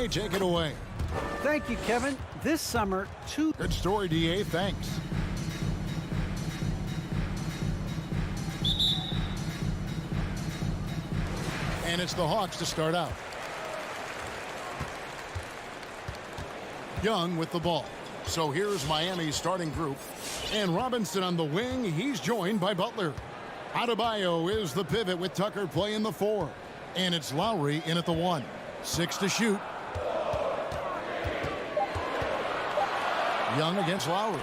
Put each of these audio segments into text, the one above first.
D.A., take it away. Thank you, Kevin. This summer, Good story, D.A. Thanks. And it's the Hawks to start out. Young with the ball. So here's Miami's starting group. And Robinson on the wing. He's joined by Butler. Adebayo is the pivot with Tucker playing the 4. And it's Lowry in at the 1. 6 to shoot. Young against Lowry.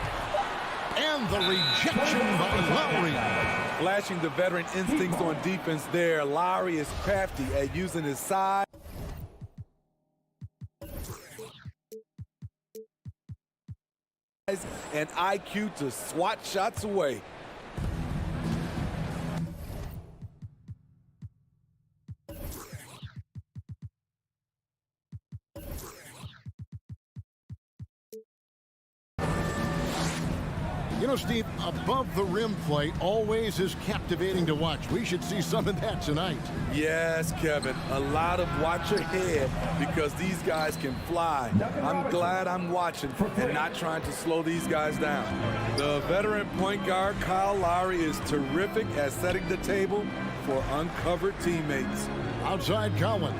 And the rejection by Lowry. Flashing the veteran instincts on defense there. Lowry is crafty at using his size and IQ to swat shots away. You know, Steve, above the rim play always is captivating to watch. We should see some of that tonight. Yes, Kevin, a lot of watch ahead because these guys can fly. I'm glad I'm watching and not trying to slow these guys down. The veteran point guard, Kyle Lowry, is terrific at setting the table for uncovered teammates. Outside Collins.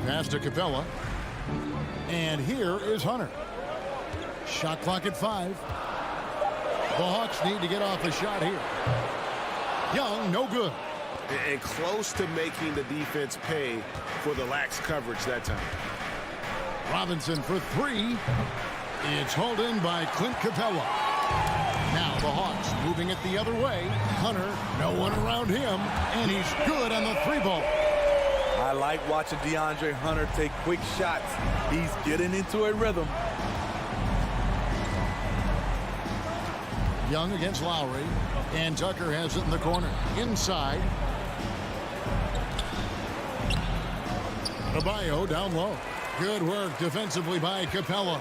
Pass to Capella. And here is Hunter. Shot clock at 5. The Hawks need to get off a shot here. Young, no good. And close to making the defense pay for the lax coverage that time. Robinson for 3. It's hauled in by Clint Capella. Now the Hawks moving it the other way. Hunter, no one around him, and he's good on the 3-ball. I like watching DeAndre Hunter take quick shots. He's getting into a rhythm. Young against Lowry, and Tucker has it in the corner. Inside. Adebayo down low. Good work defensively by Capella.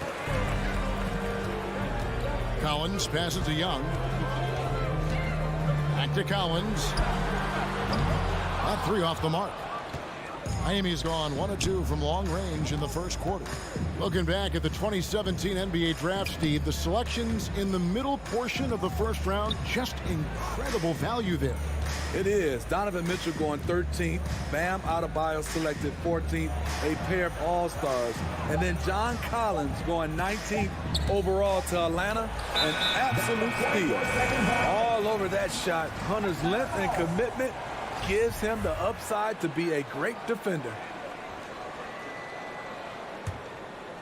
Collins passes to Young. Back to Collins. That 3 off the mark. Miami's gone 1 of 2 from long range in the first quarter. Looking back at the 2017 NBA draft, Steve, the selections in the middle portion of the first round, just incredible value there. It is. Donovan Mitchell going 13th. Bam Adebayo selected 14th. A pair of all-stars. And then John Collins going 19th overall to Atlanta. An absolute steal. All over that shot. Hunter's length and commitment gives him the upside to be a great defender.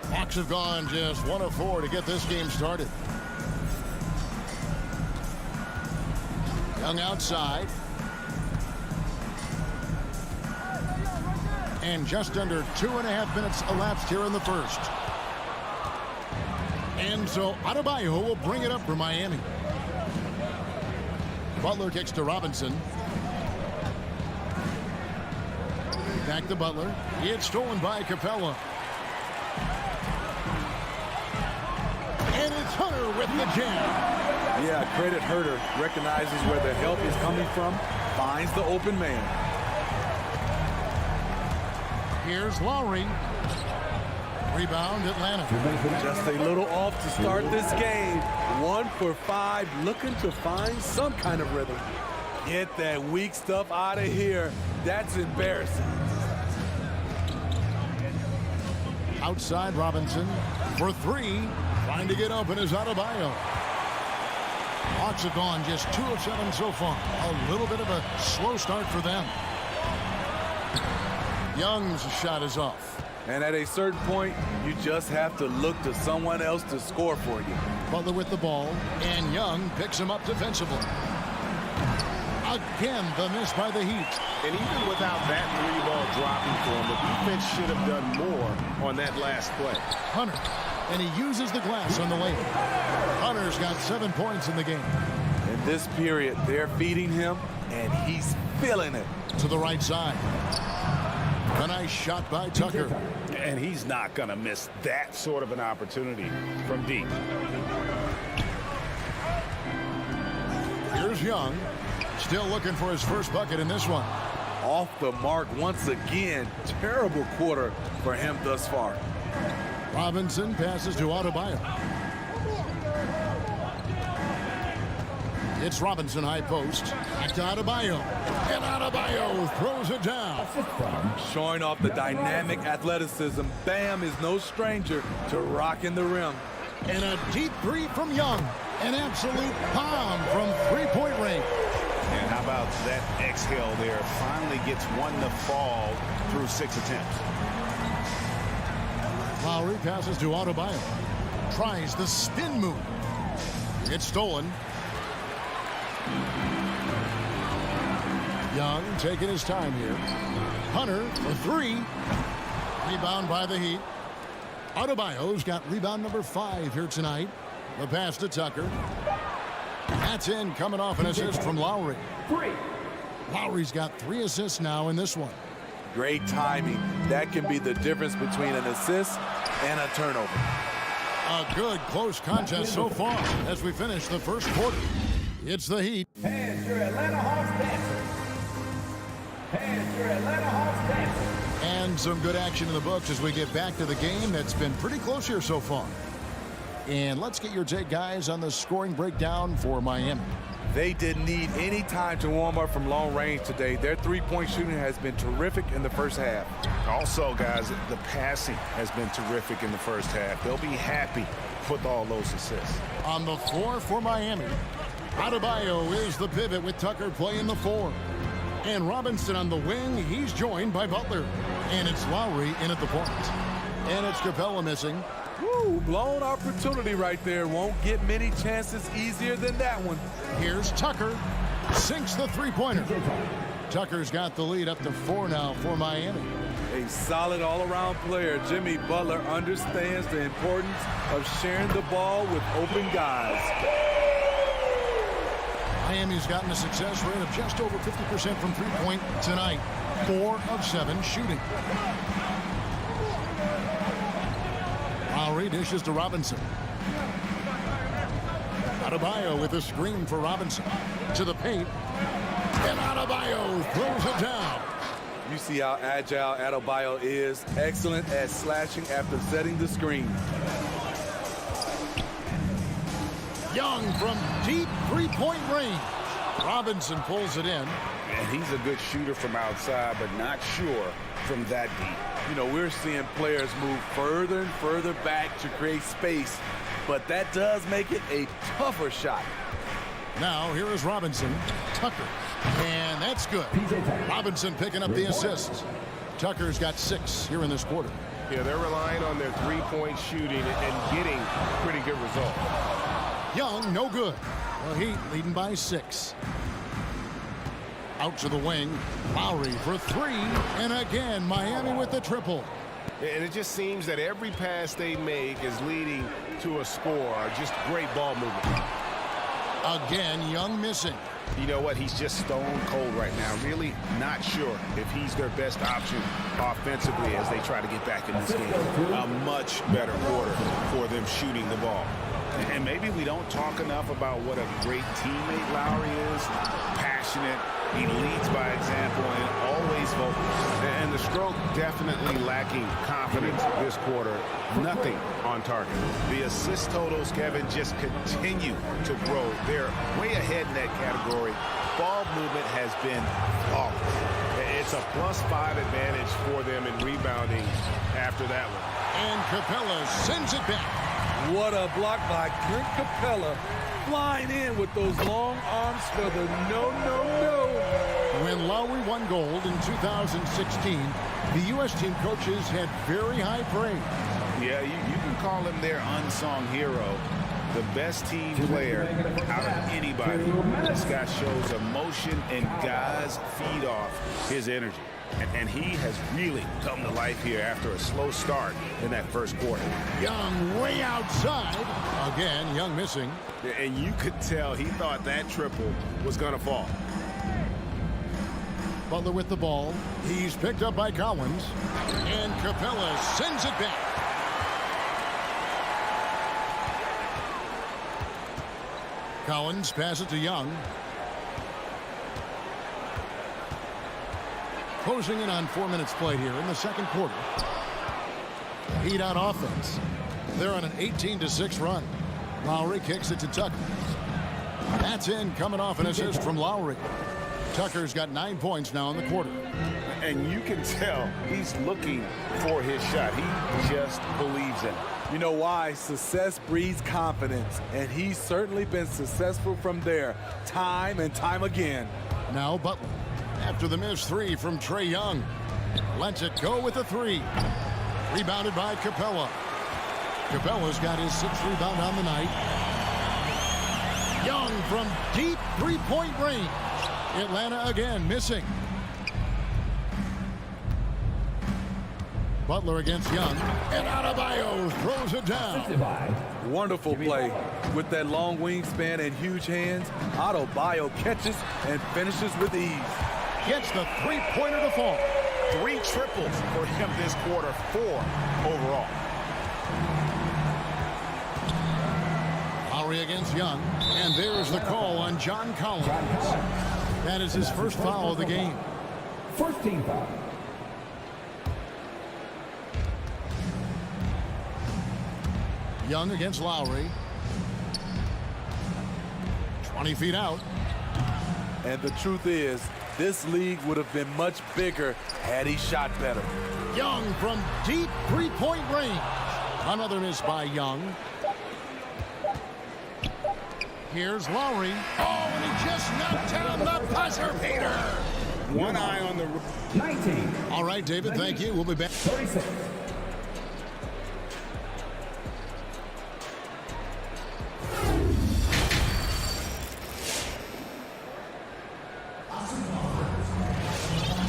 Hawks have gone just 1 of 4 to get this game started. Young outside. And just under 2.5 minutes elapsed here in the first. And so Adebayo will bring it up for Miami. Butler kicks to Robinson. Back to Butler. It's stolen by Capella. And it's Hunter with the jam. Yeah, credit Herter. Recognizes where the help is coming from. Finds the open man. Here's Lowry. Rebound Atlanta. Just a little off to start this game. 1 for 5. Looking to find some kind of rhythm. Get that weak stuff out of here. That's embarrassing. Outside Robinson for 3. Trying to get open is Adebayo. Hawks have gone just 2 of 7 so far. A little bit of a slow start for them. Young's shot is off. And at a certain point, you just have to look to someone else to score for you. Butler with the ball, and Young picks him up defensively. Again, the miss by the Heat. And even without that 3-ball dropping for him, the defense should have done more on that last play. Hunter, and he uses the glass on the layup. Hunter's got 7 points in the game. In this period, they're feeding him, and he's feeling it. To the right side. A nice shot by Tucker. And he's not going to miss that sort of an opportunity from deep. Here's Young. Still looking for his first bucket in this one. Off the mark once again. Terrible quarter for him thus far. Robinson passes to Adebayo. It's Robinson high post. Back to Adebayo. And Adebayo throws it down. Showing off the dynamic athleticism. Bam is no stranger to rocking the rim. And a deep three from Young. An absolute bomb from three-point range. And how about that exhale there? Finally gets one to fall through 6 attempts. Lowry passes to Adebayo. Tries the spin move. It's stolen. Young taking his time here. Hunter for three. Rebound by the Heat. Adebayo's got rebound number 5 here tonight. The pass to Tucker. That's in, coming off an assist from Lowry. Lowry's got 3 assists now in this one. Great timing. That can be the difference between an assist and a turnover. A good close contest so far as we finish the first quarter. It's the Heat. And your Atlanta Hawks dancers. And your Atlanta Hawks dancers. And some good action in the books as we get back to the game that's been pretty close here so far. And let's get your take, guys, on the scoring breakdown for Miami. They didn't need any time to warm up from long range today. Their three-point shooting has been terrific in the first half. Also, guys, the passing has been terrific in the first half. They'll be happy with all those assists. On the floor for Miami, Adebayo is the pivot with Tucker playing the 4. And Robinson on the wing, he's joined by Butler. And it's Lowry in at the point. And it's Capella missing. Woo, blown opportunity right there. Won't get many chances easier than that one. Here's Tucker. Sinks the three-pointer. Tucker's got the lead up to 4 now for Miami. A solid all-around player. Jimmy Butler understands the importance of sharing the ball with open guys. Miami's gotten a success rate of just over 50% from three-point tonight. 4 of 7 shooting. Lowry dishes to Robinson. Adebayo with a screen for Robinson. To the paint. And Adebayo throws it down. You see how agile Adebayo is. Excellent at slashing after setting the screen. Young from deep three-point range. Robinson pulls it in. And he's a good shooter from outside, but not sure from that deep. You know, we're seeing players move further and further back to create space, but that does make it a tougher shot. Now, here is Robinson. Tucker. And that's good. Robinson picking up the assists. Tucker's got 6 here in this quarter. Yeah, they're relying on their three-point shooting and getting pretty good results. Young, no good. The Heat leading by 6. Out to the wing. Lowry for 3. And again, Miami with the triple. And it just seems that every pass they make is leading to a score. Just great ball movement. Again, Young missing. You know what? He's just stone cold right now. Really not sure if he's their best option offensively as they try to get back in this game. A much better quarter for them shooting the ball. And maybe we don't talk enough about what a great teammate Lowry is. Passionate. He leads by example and always vocal. And the stroke definitely lacking confidence this quarter. Nothing on target. The assist totals, Kevin, just continue to grow. They're way ahead in that category. Ball movement has been flawless. It's a +5 advantage for them in rebounding after that one. And Capella sends it back. What a block by Clint Capella. Flying in with those long arms for the no. When Lowry won gold in 2016, the U.S. team coaches had very high praise. Yeah, you can call him their unsung hero. The best team player out of anybody. This guy shows emotion and guys feed off his energy. And he has really come to life here after a slow start in that first quarter. Young way outside. Again, Young missing. And you could tell he thought that triple was going to fall. Butler with the ball. He's picked up by Collins. And Capella sends it back. Collins passes it to Young. Closing in on 4 minutes played here in the second quarter. Heat on offense. They're on an 18-6 run. Lowry kicks it to Tucker. That's in, coming off an assist from Lowry. Tucker's got 9 points now in the quarter. And you can tell he's looking for his shot. He just believes in it. You know why? Success breeds confidence, and he's certainly been successful from there, time and time again. Now Butler, after the missed three from Trae Young, lets it go with a three. Rebounded by Capella. Capella's got his 6th rebound on the night. Young from deep three-point range. Atlanta again missing. Butler against Young, and Adebayo throws it down. Wonderful play. With that long wingspan and huge hands, Adebayo catches and finishes with ease. Gets the three-pointer to fall. 3 triples for him this quarter, 4 overall. Lowry against Young, and there's the call on John Collins. That is his first foul of the game. First team foul. Young against Lowry. 20 feet out. And the truth is, this league would have been much bigger had he shot better. Young from deep three-point range. Another miss by Young. Here's Lowry. Oh, and he just knocked down the buzzer beater. One eye on the... 19. All right, David, thank you. We'll be back. 36.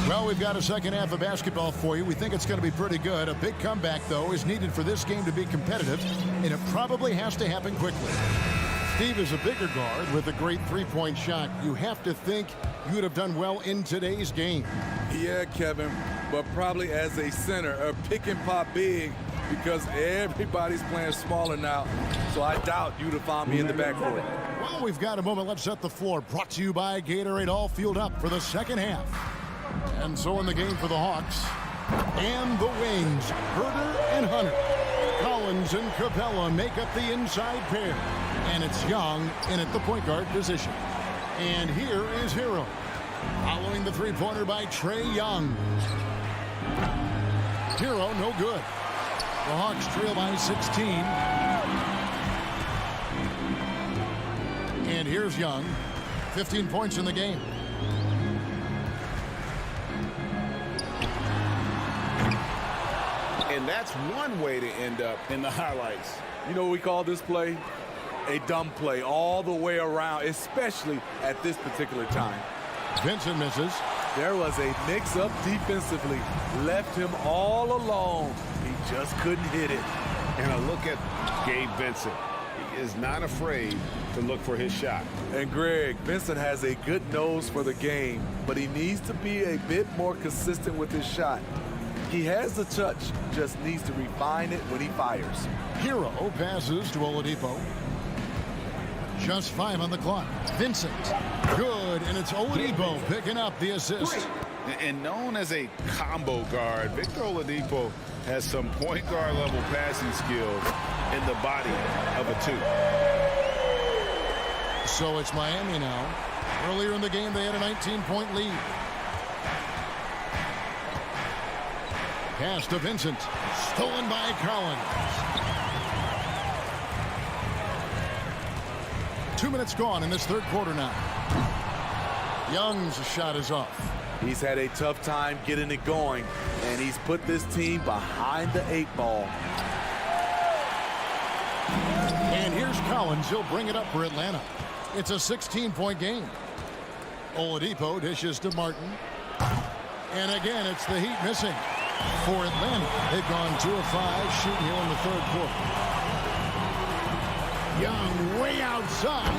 Well, we've got a second half of basketball for you. We think it's going to be pretty good. A big comeback, though, is needed for this game to be competitive, and it probably has to happen quickly. Steve is a bigger guard with a great three-point shot. You have to think you would have done well in today's game. Yeah, Kevin, but probably as a center, a pick and pop big, because everybody's playing smaller now. So I doubt you'd have found me in the backcourt. Well, we've got a moment. Let's set the floor. Brought to you by Gatorade, all fueled up for the second half. And so in the game for the Hawks and the Wings, Herter and Hunter. Collins and Capella make up the inside pair. And it's Young in at the point guard position. And here is Hero. Following the three-pointer by Trae Young. Hero, no good. The Hawks trail by 16. And here's Young. 15 points in the game. And that's one way to end up in the highlights. You know what we call this play? A dumb play all the way around, especially at this particular time. Vincent misses. There was a mix-up defensively. Left him all alone. He just couldn't hit it. And a look at Gabe Vincent. He is not afraid to look for his shot. And Greg, Vincent has a good nose for the game, but he needs to be a bit more consistent with his shot. He has the touch, just needs to refine it when he fires. Hero passes to Oladipo. Just 5 on the clock. Vincent, good, and it's Oladipo picking up the assist. And known as a combo guard, Victor Oladipo has some point guard level passing skills in the body of a 2. So it's Miami now. Earlier in the game, they had a 19-point lead. Pass to Vincent. Stolen by Collins. 2 minutes gone in this third quarter now. Young's shot is off. He's had a tough time getting it going, and he's put this team behind the 8 ball. And here's Collins. He'll bring it up for Atlanta. It's a 16-point game. Oladipo dishes to Martin. And again, it's the Heat missing. For Atlanta, they've gone 2 of 5 shooting here in the third quarter. Young way outside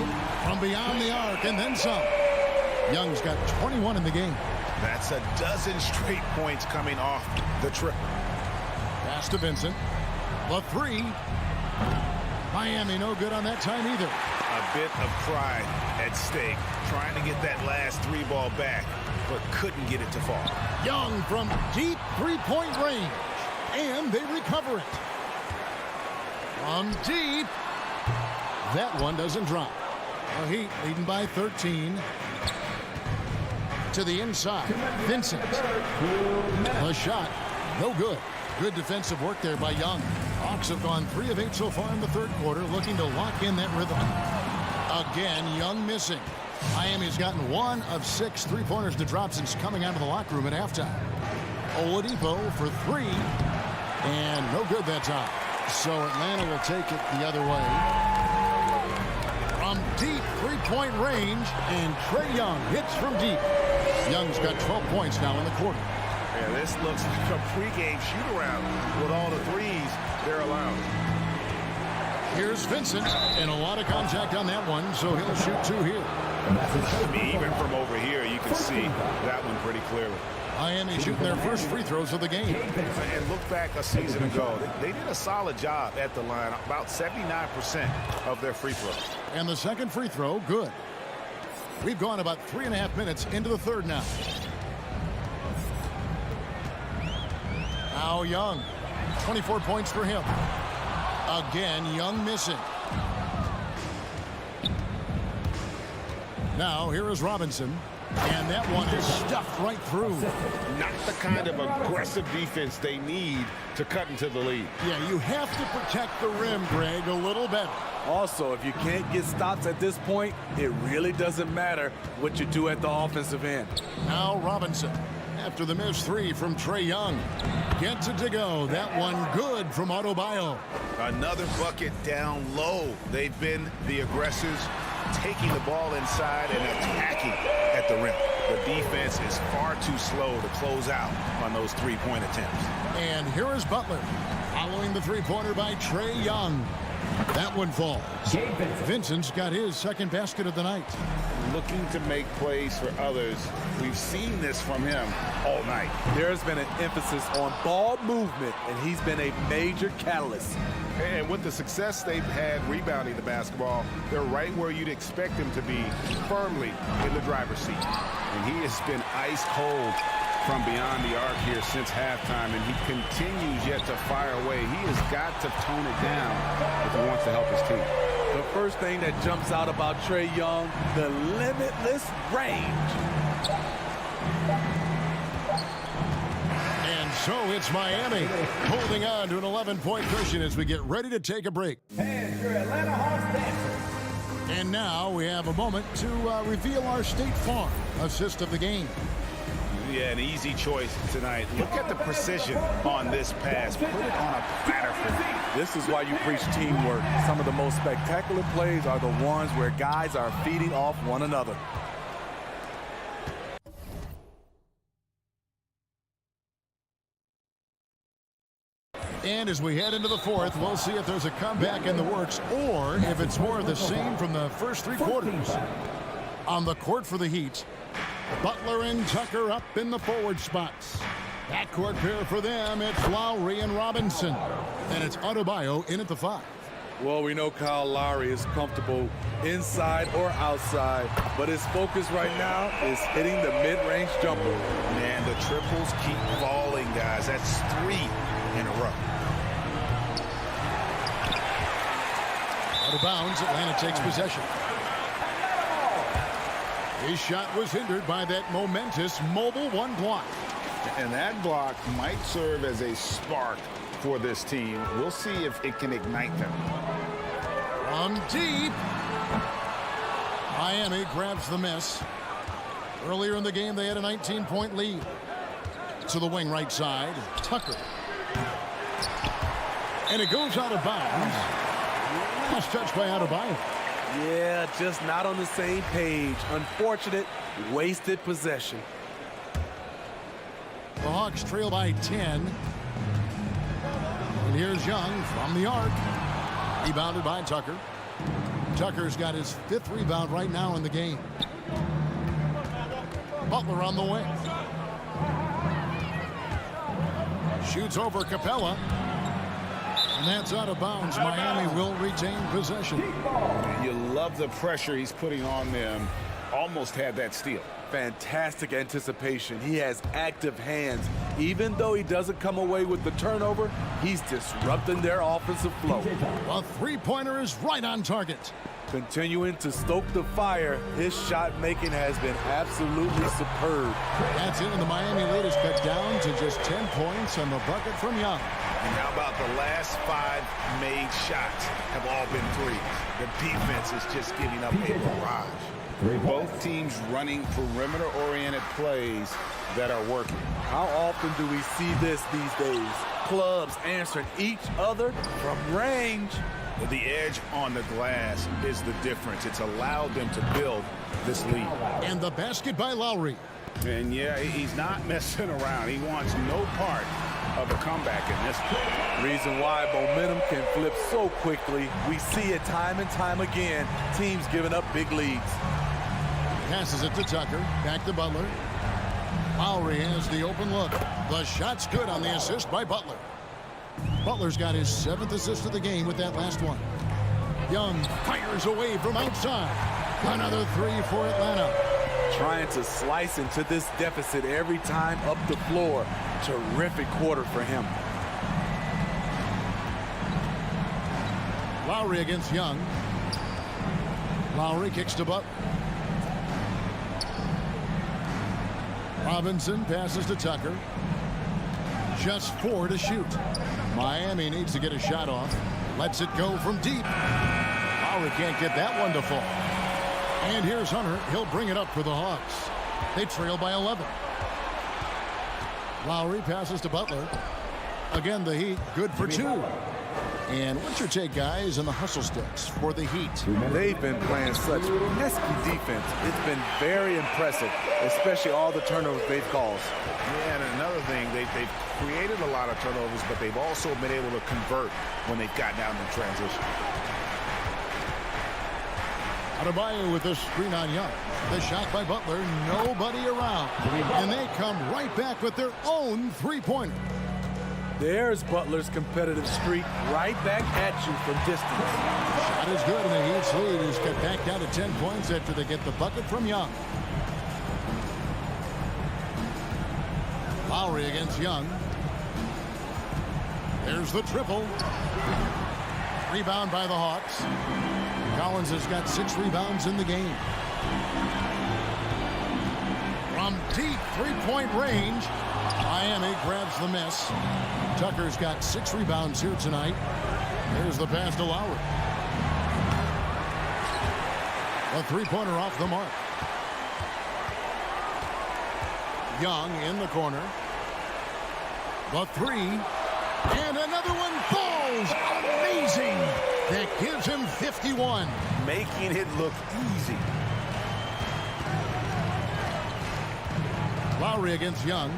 from beyond the arc and then some. Young's got 21 in the game. That's a dozen straight points coming off the trip. Pass to Vincent. The 3. Miami no good on that time either. A bit of pride at stake, trying to get that last 3 ball back. but couldn't get it to fall. Young from deep three-point range. And they recover it. From deep. That one doesn't drop. The Heat leading by 13. To the inside. Vincent. A shot. No good. Good defensive work there by Young. Hawks have gone 3 of 8 so far in the third quarter, looking to lock in that rhythm. Again, Young missing. Miami's gotten 1 of 6 three-pointers to drop since coming out of the locker room at halftime. Oladipo for 3. And no good that time. So Atlanta will take it the other way. From deep three-point range, and Trae Young hits from deep. Young's got 12 points now in the quarter. Yeah, this looks like a pregame shoot-around with all the threes they're allowing. Here's Vincent, and a lot of contact on that one, so he'll shoot 2 here. I mean, even from over here, you can see that one pretty clearly. Miami shooting their first free throws of the game. And look back a season ago, they did a solid job at the line, about 79% of their free throws. And the second free throw, good. We've gone about 3.5 minutes into the third now. Now Young, 24 points for him. Again, Young missing. Now here is Robinson. And that one is stuffed right through. Not the kind of aggressive defense they need to cut into the lead. Yeah, you have to protect the rim, Greg, a little better. Also, if you can't get stops at this point, it really doesn't matter what you do at the offensive end. Now Robinson, after the missed 3 from Trae Young. Gets it to go. That one good from Adebayo. Another bucket down low. They've been the aggressors, taking the ball inside and attacking at the rim. The defense is far too slow to close out on those three-point attempts. And here is Butler, following the three-pointer by Trae Young. That one falls. Vincent's got his second basket of the night. Looking to make plays for others. We've seen this from him all night. There's been an emphasis on ball movement, and he's been a major catalyst. And with the success they've had rebounding the basketball, they're right where you'd expect them to be, firmly in the driver's seat. And he has been ice cold from beyond the arc here since halftime, and he continues yet to fire away. He has got to tone it down if he wants to help his team. The first thing that jumps out about Trae Young, the limitless range. And so it's Miami holding on to an 11-point cushion as we get ready to take a break. And your Atlanta Hawks dancers. And now we have a moment to reveal our State Farm assist of the game. Yeah, an easy choice tonight. Look at the precision on this pass. Put it on a platter for me. This is why you preach teamwork. Some of the most spectacular plays are the ones where guys are feeding off one another. And as we head into the fourth, we'll see if there's a comeback in the works or if it's more of the same from the first 3 quarters. On the court for the Heat, Butler and Tucker up in the forward spots. Backcourt pair for them, it's Lowry and Robinson. And it's Adebayo in at the 5. Well, we know Kyle Lowry is comfortable inside or outside, but his focus right now is hitting the mid-range jumper. Man, the triples keep falling, guys. That's 3 in a row. Out of bounds, Atlanta takes possession. His shot was hindered by that momentous mobile 1 block. And that block might serve as a spark for this team. We'll see if it can ignite them. From deep. Miami grabs the miss. Earlier in the game, they had a 19-point lead. To the wing right side, Tucker. And it goes out of bounds. Last touch by Adebayo. Yeah, just not on the same page. Unfortunate, wasted possession. The Hawks trail by 10. And here's Young from the arc. Rebounded by Tucker. Tucker's got his 5th rebound right now in the game. Butler on the wing. Shoots over Capella. And that's out of bounds. Miami will retain possession. You love the pressure he's putting on them. Almost had that steal. Fantastic anticipation. He has active hands. Even though he doesn't come away with the turnover, he's disrupting their offensive flow. A three-pointer is right on target. Continuing to stoke the fire, his shot making has been absolutely superb. That's it, and the Miami lead is cut down to just 10 points on the bucket from Young. And how about the last 5 made shots have all been threes? The defense is just giving up a barrage. Both teams running perimeter-oriented plays that are working. How often do we see this these days? Clubs answering each other from range. The edge on the glass is the difference. It's allowed them to build this lead. And the basket by Lowry. And yeah, he's not messing around. He wants no part of a comeback in this. Reason why momentum can flip so quickly. We see it time and time again. Teams giving up big leads. Passes it to Tucker. Back to Butler. Lowry has the open look. The shot's good on the assist by Butler. Butler's got his 7th assist of the game with that last one. Young fires away from outside. Another 3 for Atlanta. Trying to slice into this deficit every time up the floor. Terrific quarter for him. Lowry against Young. Lowry kicks to Butler. Robinson passes to Tucker. Just 4 to shoot. Miami needs to get a shot off. Lets it go from deep. Lowry can't get that one to fall. And here's Hunter. He'll bring it up for the Hawks. They trail by 11. Lowry passes to Butler. Again, the Heat good for 2. And what's your take, guys, on the hustle sticks for the Heat? They've been playing such pesky defense. It's been very impressive, especially all the turnovers they've caused. Yeah, and another thing, they've created a lot of turnovers, but they've also been able to convert when they've gotten out in transition. Adebayo with the screen on Young. The shot by Butler, nobody around. And they come right back with their own three-pointer. There's Butler's competitive streak right back at you from distance. Shot is good, and the Heat's lead is cut back down to 10 points after they get the bucket from Young. Lowry against Young. There's the triple. Rebound by the Hawks. Collins has got 6 rebounds in the game. From deep three-point range, Miami grabs the miss. Tucker's got 6 rebounds here tonight. There's the pass to Lowry. A three-pointer off the mark. Young in the corner. The 3. And another one falls. Amazing. That gives him 51. Making it look easy. Lowry against Young.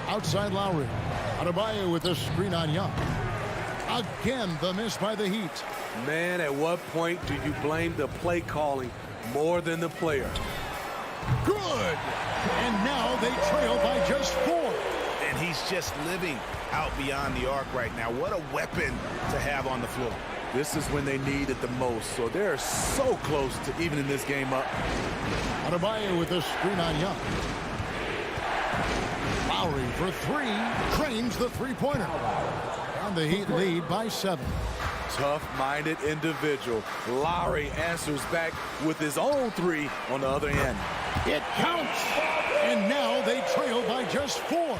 Outside Lowry. Adebayo with the screen on Young. Again, the miss by the Heat. Man, at what point do you blame the play calling more than the player? Good. And now they trail by just 4. And he's just living out beyond the arc right now. What a weapon to have on the floor. This is when they need it the most, so they're so close to evening this game up. Adebayo with the screen on Young. Lowry for 3, trains the three-pointer. And the Heat lead by 7. Tough-minded individual. Lowry answers back with his own 3 on the other end. It counts. And now they trail by just 4.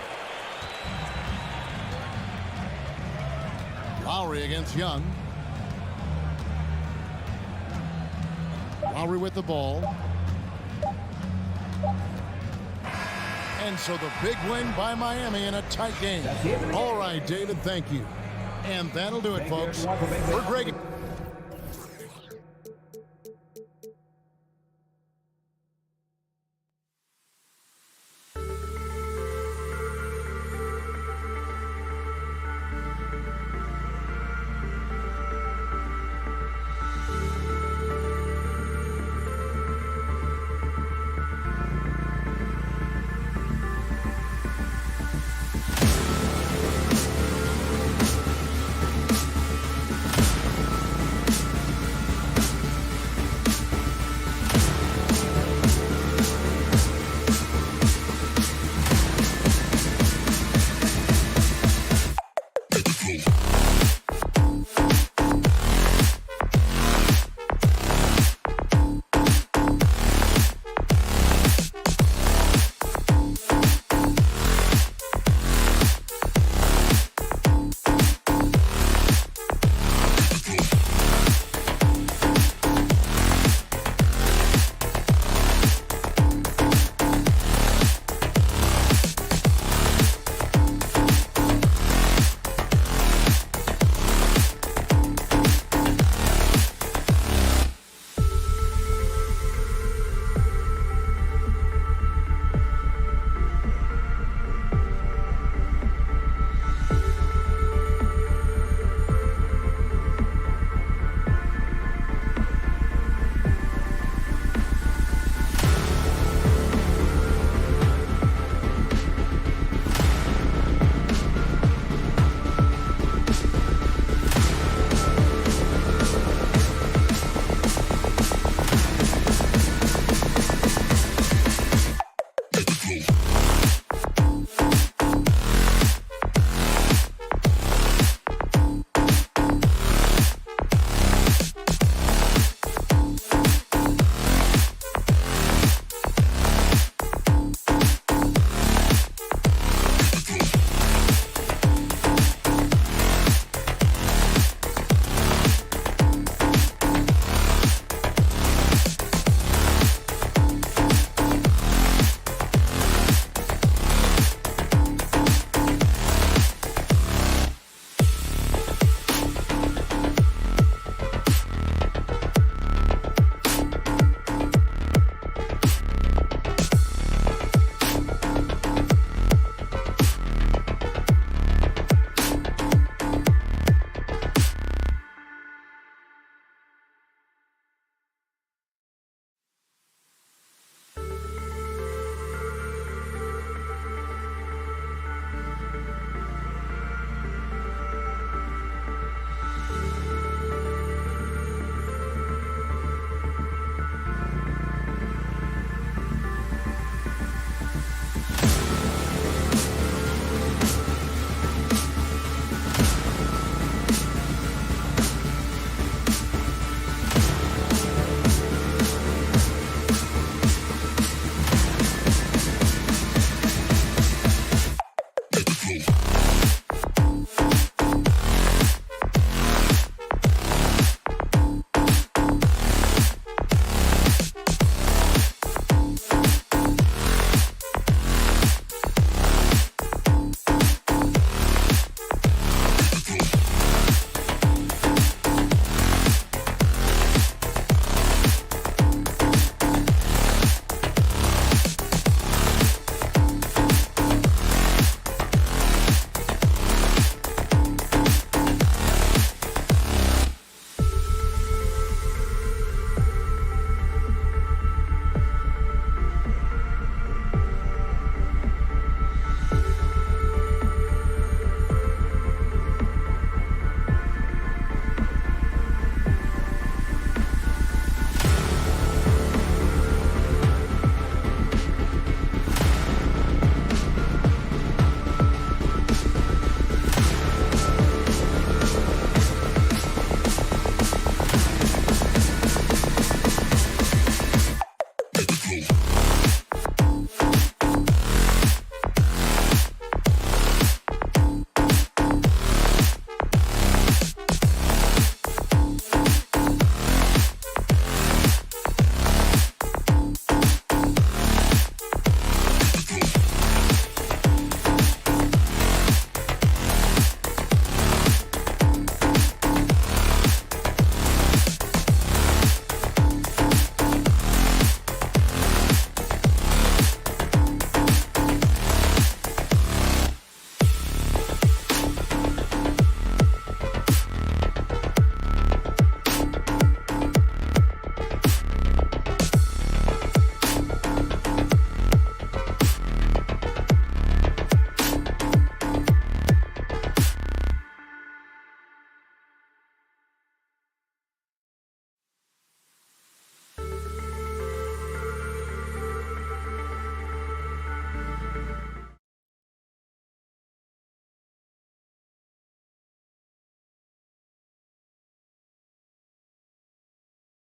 Lowry against Young. Lowry with the ball. And so the big win by Miami in a tight game. All right, David, thank you. And that'll do it, folks. For Greg.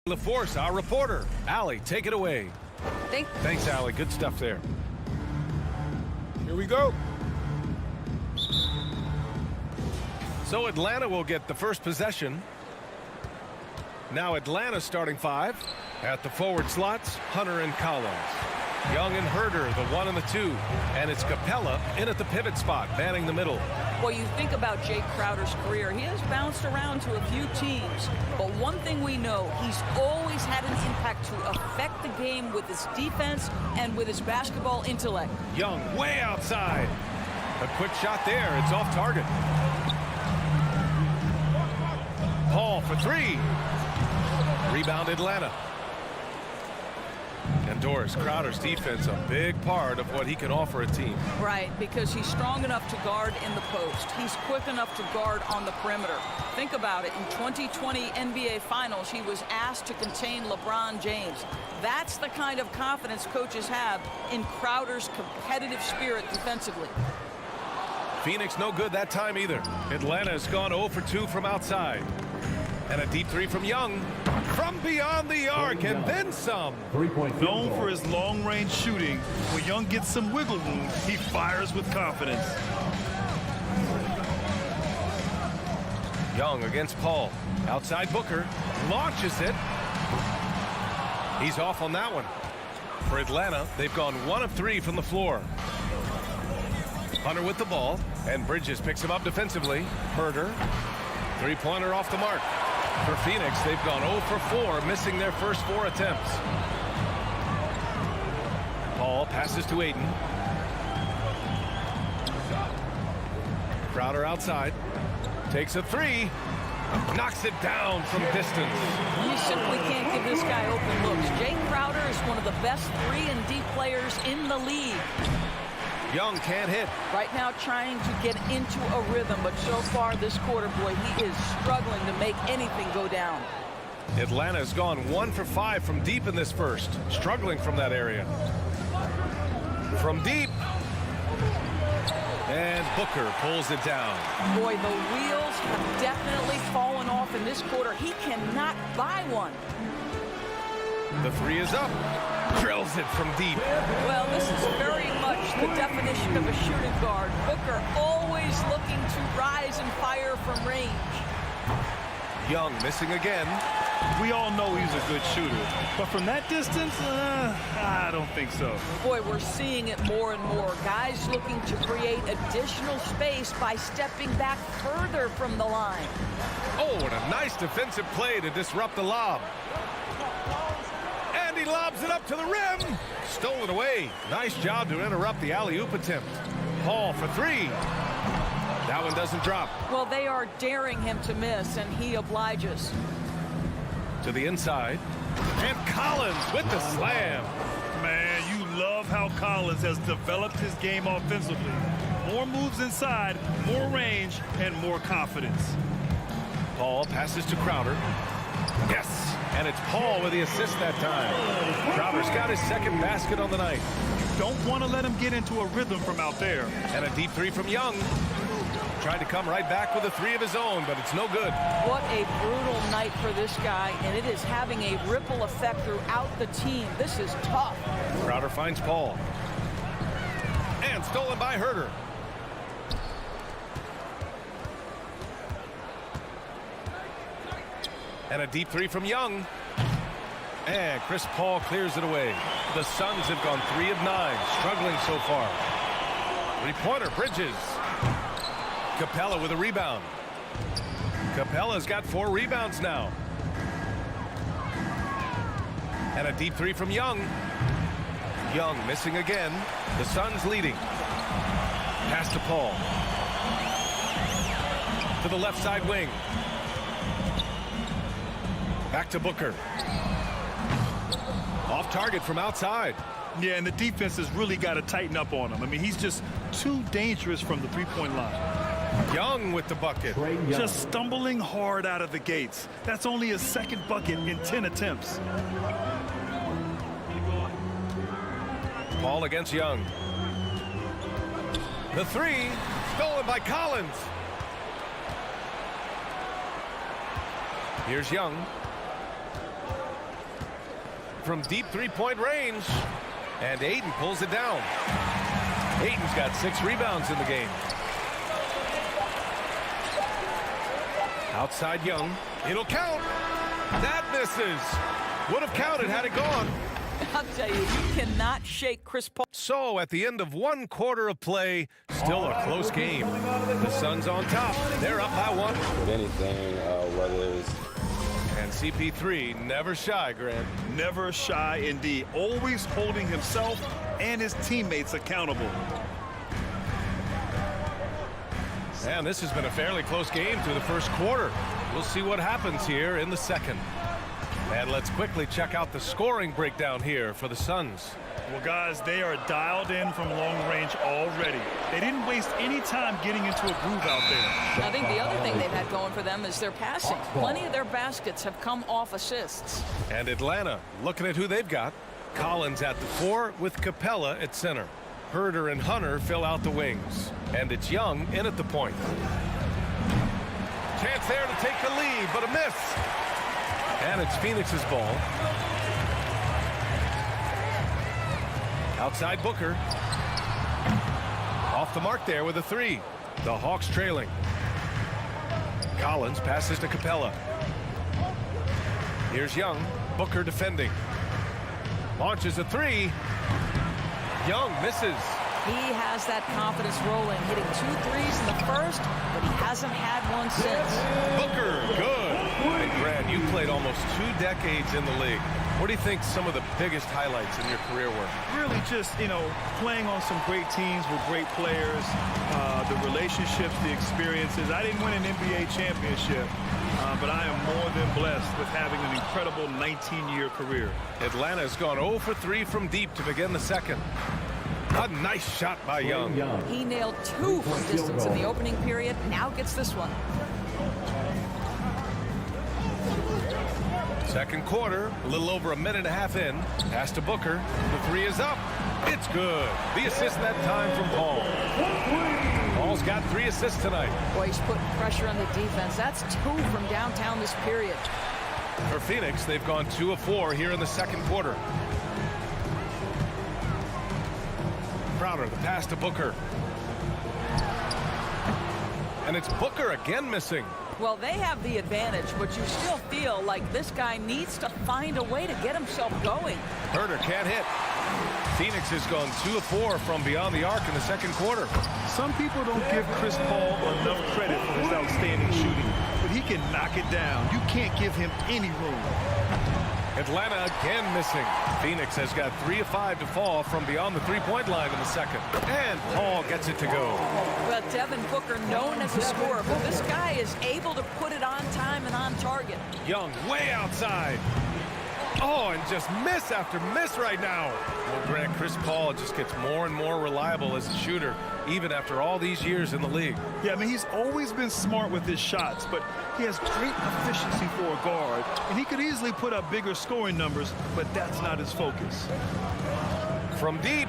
LaForce, our reporter. Allie, take it away. Thanks, Allie. Good stuff there. Here we go. So Atlanta will get the first possession. Now Atlanta starting 5. At the forward slots, Hunter and Collins. Young and Herder, the 1 and the 2. And it's Capella in at the pivot spot, manning the middle. Well, you think about Jake Crowder's career. He has bounced around to a few teams. But one thing we know, he's always had an impact to affect the game with his defense and with his basketball intellect. Young way outside. A quick shot there. It's off target. Paul for 3. Rebound Atlanta. And Doris, Crowder's defense, a big part of what he can offer a team. Right, because he's strong enough to guard in the post. He's quick enough to guard on the perimeter. Think about it. In 2020 NBA Finals, he was asked to contain LeBron James. That's the kind of confidence coaches have in Crowder's competitive spirit defensively. Phoenix no good that time either. Atlanta has gone 0 for 2 from outside. And a deep 3 from Young. From beyond the arc and then some. Known for his long-range shooting, when Young gets some wiggle room, he fires with confidence. Young against Paul. Outside Booker. Launches it. He's off on that one. For Atlanta, they've gone 1 of 3 from the floor. Hunter with the ball. And Bridges picks him up defensively. Herder. 3-pointer off the mark. For Phoenix, they've gone 0 for 4, missing their first 4 attempts. Paul passes to Ayton. Crowder outside. Takes a 3. Knocks it down from distance. You simply can't give this guy open looks. Jake Crowder is one of the best 3-and-D players in the league. Young can't hit. Right now trying to get into a rhythm, but so far this quarter, boy, he is struggling to make anything go down. Atlanta has gone 1 for 5 from deep in this first. Struggling from that area. From deep. And Booker pulls it down. Boy, the wheels have definitely fallen off in this quarter. He cannot buy one. The 3 is up. Drills it from deep. Well, this is very much the definition of a shooting guard. Booker always looking to rise and fire from range. Young missing again. We all know he's a good shooter, but from that distance, I don't think so. Boy, we're seeing it more and more. Guys looking to create additional space by stepping back further from the line. Oh, and a nice defensive play to disrupt the lob. And he lobs it up to the rim. Stolen away. Nice job to interrupt the alley-oop attempt. Paul for 3. That one doesn't drop. Well, they are daring him to miss, and he obliges. To the inside. And Collins with the slam. Man, you love how Collins has developed his game offensively. More moves inside, more range, and more confidence. Paul passes to Crowder. Yes. And it's Paul with the assist that time. Crowder's got his second basket on the night. Don't want to let him get into a rhythm from out there. And a deep 3 from Young. Tried to come right back with a 3 of his own, but it's no good. What a brutal night for this guy, and it is having a ripple effect throughout the team. This is tough. Crowder finds Paul. And stolen by Herder. And a deep 3 from Young. And Chris Paul clears it away. The Suns have gone 3 of 9, struggling so far. 3-pointer, Bridges. Capella with a rebound. Capella's got 4 rebounds now. And a deep 3 from Young. Young missing again. The Suns leading. Pass to Paul. To the left side wing. Back to Booker. Off target from outside. Yeah, and the defense has really got to tighten up on him. I mean, he's just too dangerous from the three-point line. Young with the bucket. Just stumbling hard out of the gates. That's only his second bucket in 10 attempts. Paul against Young. The 3, stolen by Collins. Here's Young. from deep three-point range. And Ayton pulls it down. Ayton's got 6 rebounds in the game. Outside Young. It'll count. That misses. Would have counted had it gone. I'll tell you, you cannot shake Chris Paul. So at the end of 1 quarter of play, still a close game. The Suns on top. They're up by 1. If anything, whether it was... And CP3 never shy, Grant. Never shy indeed. Always holding himself and his teammates accountable. And this has been a fairly close game through the first quarter. We'll see what happens here in the second. And let's quickly check out the scoring breakdown here for the Suns. Well, guys, they are dialed in from long range already. They didn't waste any time getting into a groove out there. I think the other thing they've had going for them is their passing. Plenty of their baskets have come off assists. And Atlanta, looking at who they've got. Collins at the 4 with Capella at center. Herder and Hunter fill out the wings. And it's Young in at the point. Chance there to take the lead, but a miss. And it's Phoenix's ball. Outside Booker. Off the mark there with a 3. The Hawks trailing. Collins passes to Capella. Here's Young. Booker defending. Launches a 3. Young misses. He has that confidence rolling, hitting 2 threes in the first, but he hasn't had one since. Booker, good. And Grant, you played almost 2 decades in the league. What do you think some of the biggest highlights in your career were? Really just, playing on some great teams with great players, the relationships, the experiences. I didn't win an NBA championship, but I am more than blessed with having an incredible 19-year career. Atlanta's gone 0 for 3 from deep to begin the second. A nice shot by Young. He nailed 2 from distance in the opening period. Now gets this one. Second quarter, a little over a minute and a half in. Pass to Booker. The 3 is up. It's good. The assist that time from Paul. Paul's got 3 assists tonight. Boy, he's putting pressure on the defense. That's 2 from downtown this period. For Phoenix, they've gone 2 of 4 here in the second quarter. Crowder, the pass to Booker. And it's Booker again missing. Well, they have the advantage, but you still feel like this guy needs to find a way to get himself going. Herder can't hit. Phoenix has gone 2 of 4 from beyond the arc in the second quarter. Some people don't give Chris Paul enough credit for his outstanding shooting, but he can knock it down. You can't give him any room. Atlanta again missing. Phoenix has got 3 of 5 to fall from beyond the three-point line in the second. And Paul gets it to go. Well, Devin Booker, known as a scorer, but this guy is able to put it on time and on target. Young way outside. Oh, and just miss after miss right now. Well, Grant, Chris Paul just gets more and more reliable as a shooter, even after all these years in the league. Yeah, I mean, he's always been smart with his shots, but he has great efficiency for a guard, and he could easily put up bigger scoring numbers, but that's not his focus. From deep.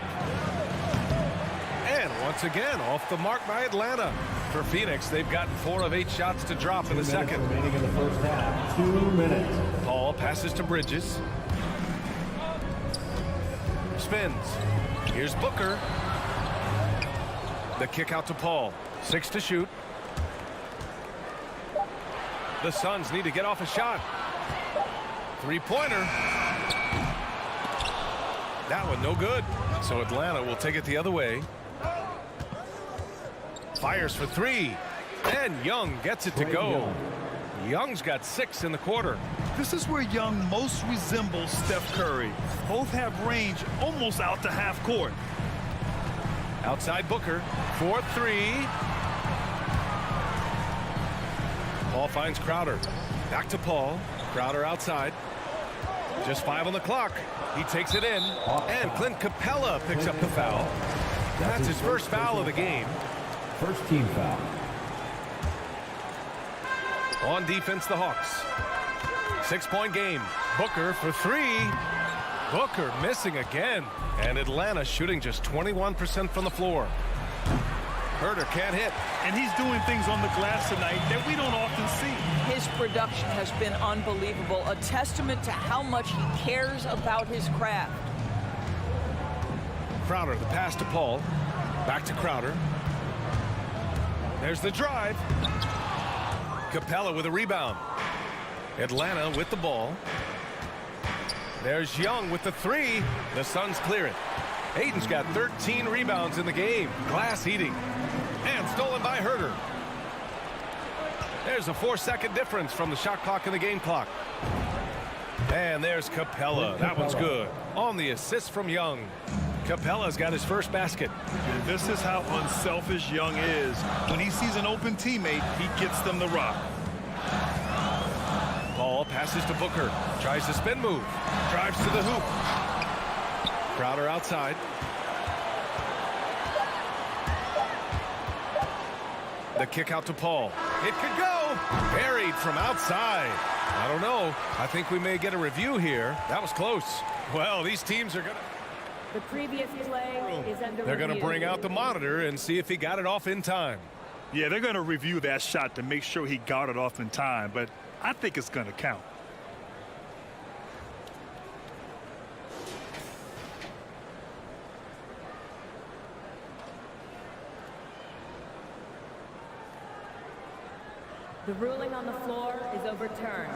And once again, off the mark by Atlanta. For Phoenix, they've gotten 4 of 8 shots to drop in the second. Remaining in the first half. 2 minutes. Paul passes to Bridges. Spins. Here's Booker. The kick out to Paul. 6 to shoot. The Suns need to get off a shot. 3-pointer. That one no good. So Atlanta will take it the other way. Fires for 3. And Young gets it to go. Young's got 6 in the quarter. This is where Young most resembles Steph Curry. Both have range almost out to half court. Outside Booker. 4-3. Paul finds Crowder. Back to Paul. Crowder outside. Just 5 on the clock. He takes it in. And Clint Capella picks up the foul. That's his first foul of the game. First team foul. On defense, the Hawks. 6-point game. Booker for 3. Booker missing again. And Atlanta shooting just 21% from the floor. Herter can't hit. And he's doing things on the glass tonight that we don't often see. His production has been unbelievable, a testament to how much he cares about his craft. Crowder, the pass to Paul. Back to Crowder. There's the drive. Capella with a rebound. Atlanta with the ball. There's Young with the three. The Suns clear it. Aiden's got 13 rebounds in the game. Glass eating. And stolen by Herter. There's a 4-second difference from the shot clock and the game clock. And there's Capella. That one's good. On the assist from Young. Capella's got his first basket. And this is how unselfish Young is. When he sees an open teammate, he gets them the rock. Ball passes to Booker. Tries the spin move. Drives to the hoop. Crowder outside. The kick out to Paul. It could go. Buried from outside. I don't know. I think we may get a review here. That was close. Well, these teams are going to... The previous play is under They're going to review. bring out the monitor and see if he got it off in time. Yeah, they're going to review that shot to make sure he got it off in time, but I think it's going to count. The ruling on the floor is overturned.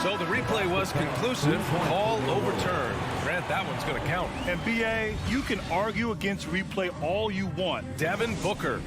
So the replay was conclusive. Call overturned. Grant, that one's going to count. And BA, you can argue against replay all you want. Devin Booker.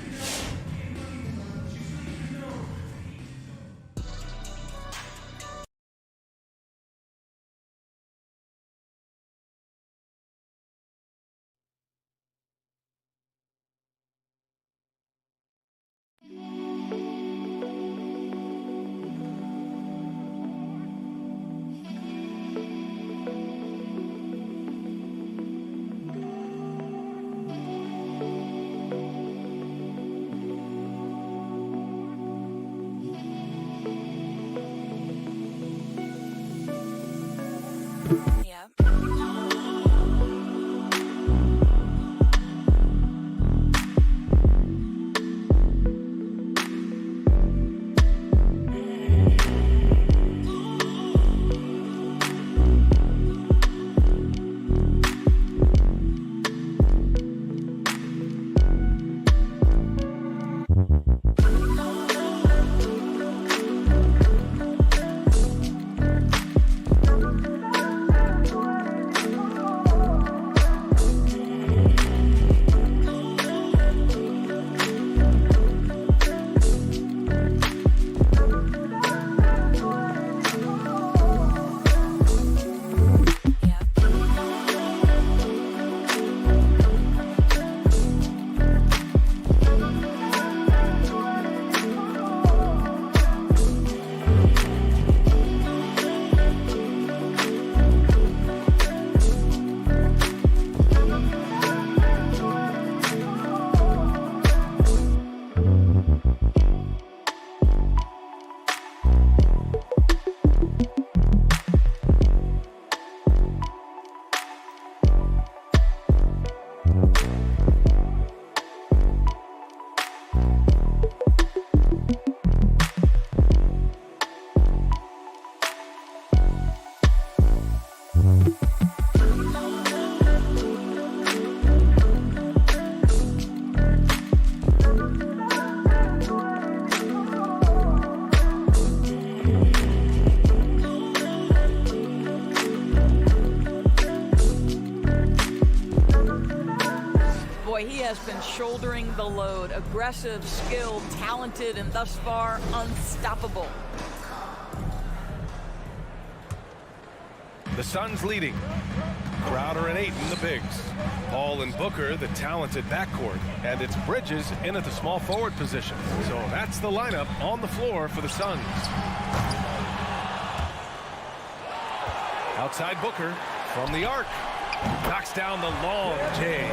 He has been shouldering the load. Aggressive, skilled, talented, and thus far unstoppable. The Suns leading. Crowder and Ayton, the bigs. Paul and Booker, the talented backcourt. And it's Bridges in at the small forward position. So that's the lineup on the floor for the Suns. Outside Booker from the arc. Knocks down the long J.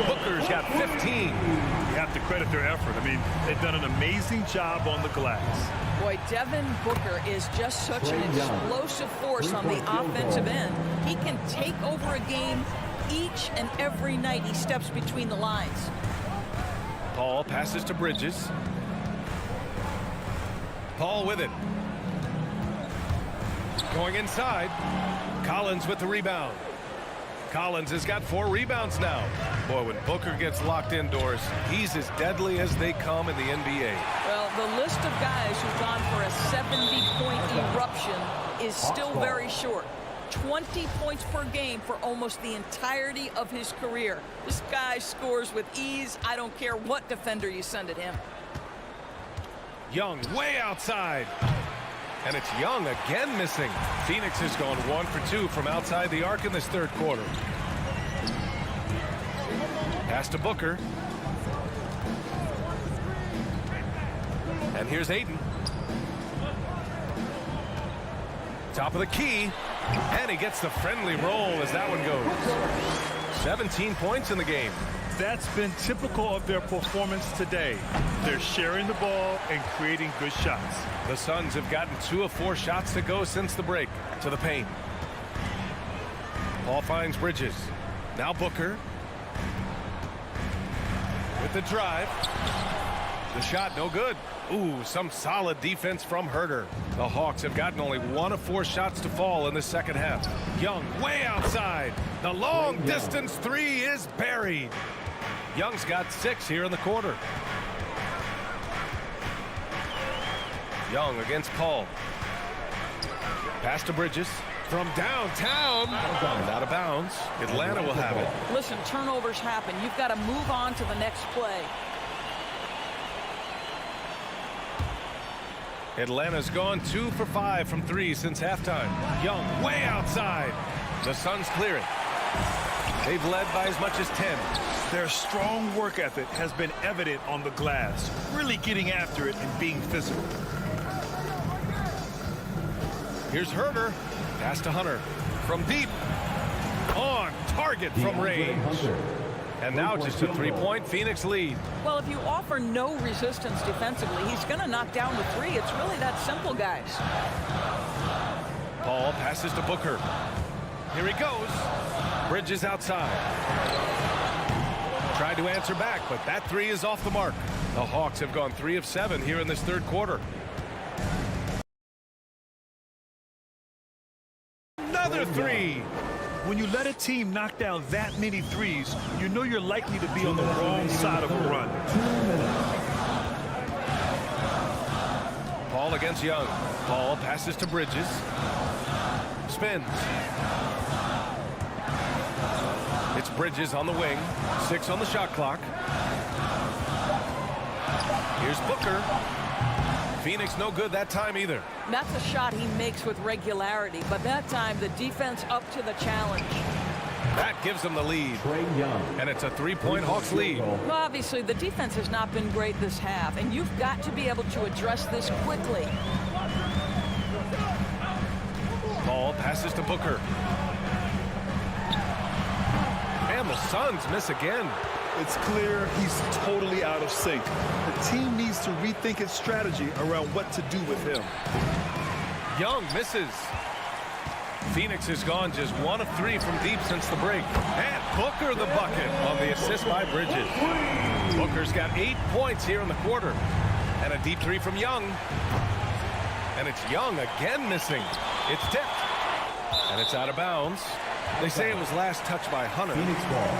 Booker's got 15. You have to credit their effort. I mean, they've done an amazing job on the glass. Boy, Devin Booker is just such an explosive force on the offensive end. He can take over a game each and every night he steps between the lines. Paul passes to Bridges. Paul with it. Going inside. Collins with the rebound. Collins has got 4 rebounds now. Boy, when Booker gets locked indoors, he's as deadly as they come in the NBA. Well, the list of guys who've gone for a 70-point eruption is still very short. 20 points per game for almost the entirety of his career. This guy scores with ease. I don't care what defender you send at him. Young way outside. And it's Young again missing. Phoenix has gone 1 for 2 from outside the arc in this third quarter. Pass to Booker. And here's Ayton. Top of the key. And he gets the friendly roll as that one goes. 17 points in the game. That's been typical of their performance today. They're sharing the ball and creating good shots. The Suns have gotten 2 of 4 shots to go since the break. To the paint. Paul finds Bridges. Now Booker. With the drive. The shot no good. Ooh, some solid defense from Herter. The Hawks have gotten only 1 of 4 shots to fall in the second half. Young way outside. The long distance 3 is buried. Young's got 6 here in the quarter. Young against Paul. Pass to Bridges from downtown. And out of bounds. Atlanta will have it. Listen, turnovers happen. You've got to move on to the next play. Atlanta's gone 2 for 5 from 3 since halftime. Young way outside. The Suns clear it. They've led by as much as 10. Their strong work ethic has been evident on the glass, really getting after it and being physical. Here's Herter. Pass to Hunter. From deep. On target from range. And now just a 3-point Phoenix lead. Well, if you offer no resistance defensively, he's going to knock down the 3. It's really that simple, guys. Paul passes to Booker. Here he goes. Bridges outside. Tried to answer back, but that 3 is off the mark. The Hawks have gone 3 of 7 here in this third quarter. Another 3. When you let a team knock down that many threes, you know you're likely to be on the wrong side of a run. Paul against Young. Paul passes to Bridges. Spins. It's Bridges on the wing. 6 on the shot clock. Here's Booker. Phoenix no good that time either. That's a shot he makes with regularity, but that time the defense up to the challenge. That gives them the lead. And it's a 3-point Hawks lead. Well, obviously, the defense has not been great this half, and you've got to be able to address this quickly. Paul passes to Booker. And the Suns miss again. It's clear he's totally out of sync. The team needs to rethink its strategy around what to do with him. Young misses. Phoenix has gone just 1 of 3 from deep since the break. And Booker the bucket on the assist by Bridges. Booker's got 8 points here in the quarter. And a deep 3 from Young. And it's Young again missing. It's tipped. And it's out of bounds. They say it was last touched by Hunter.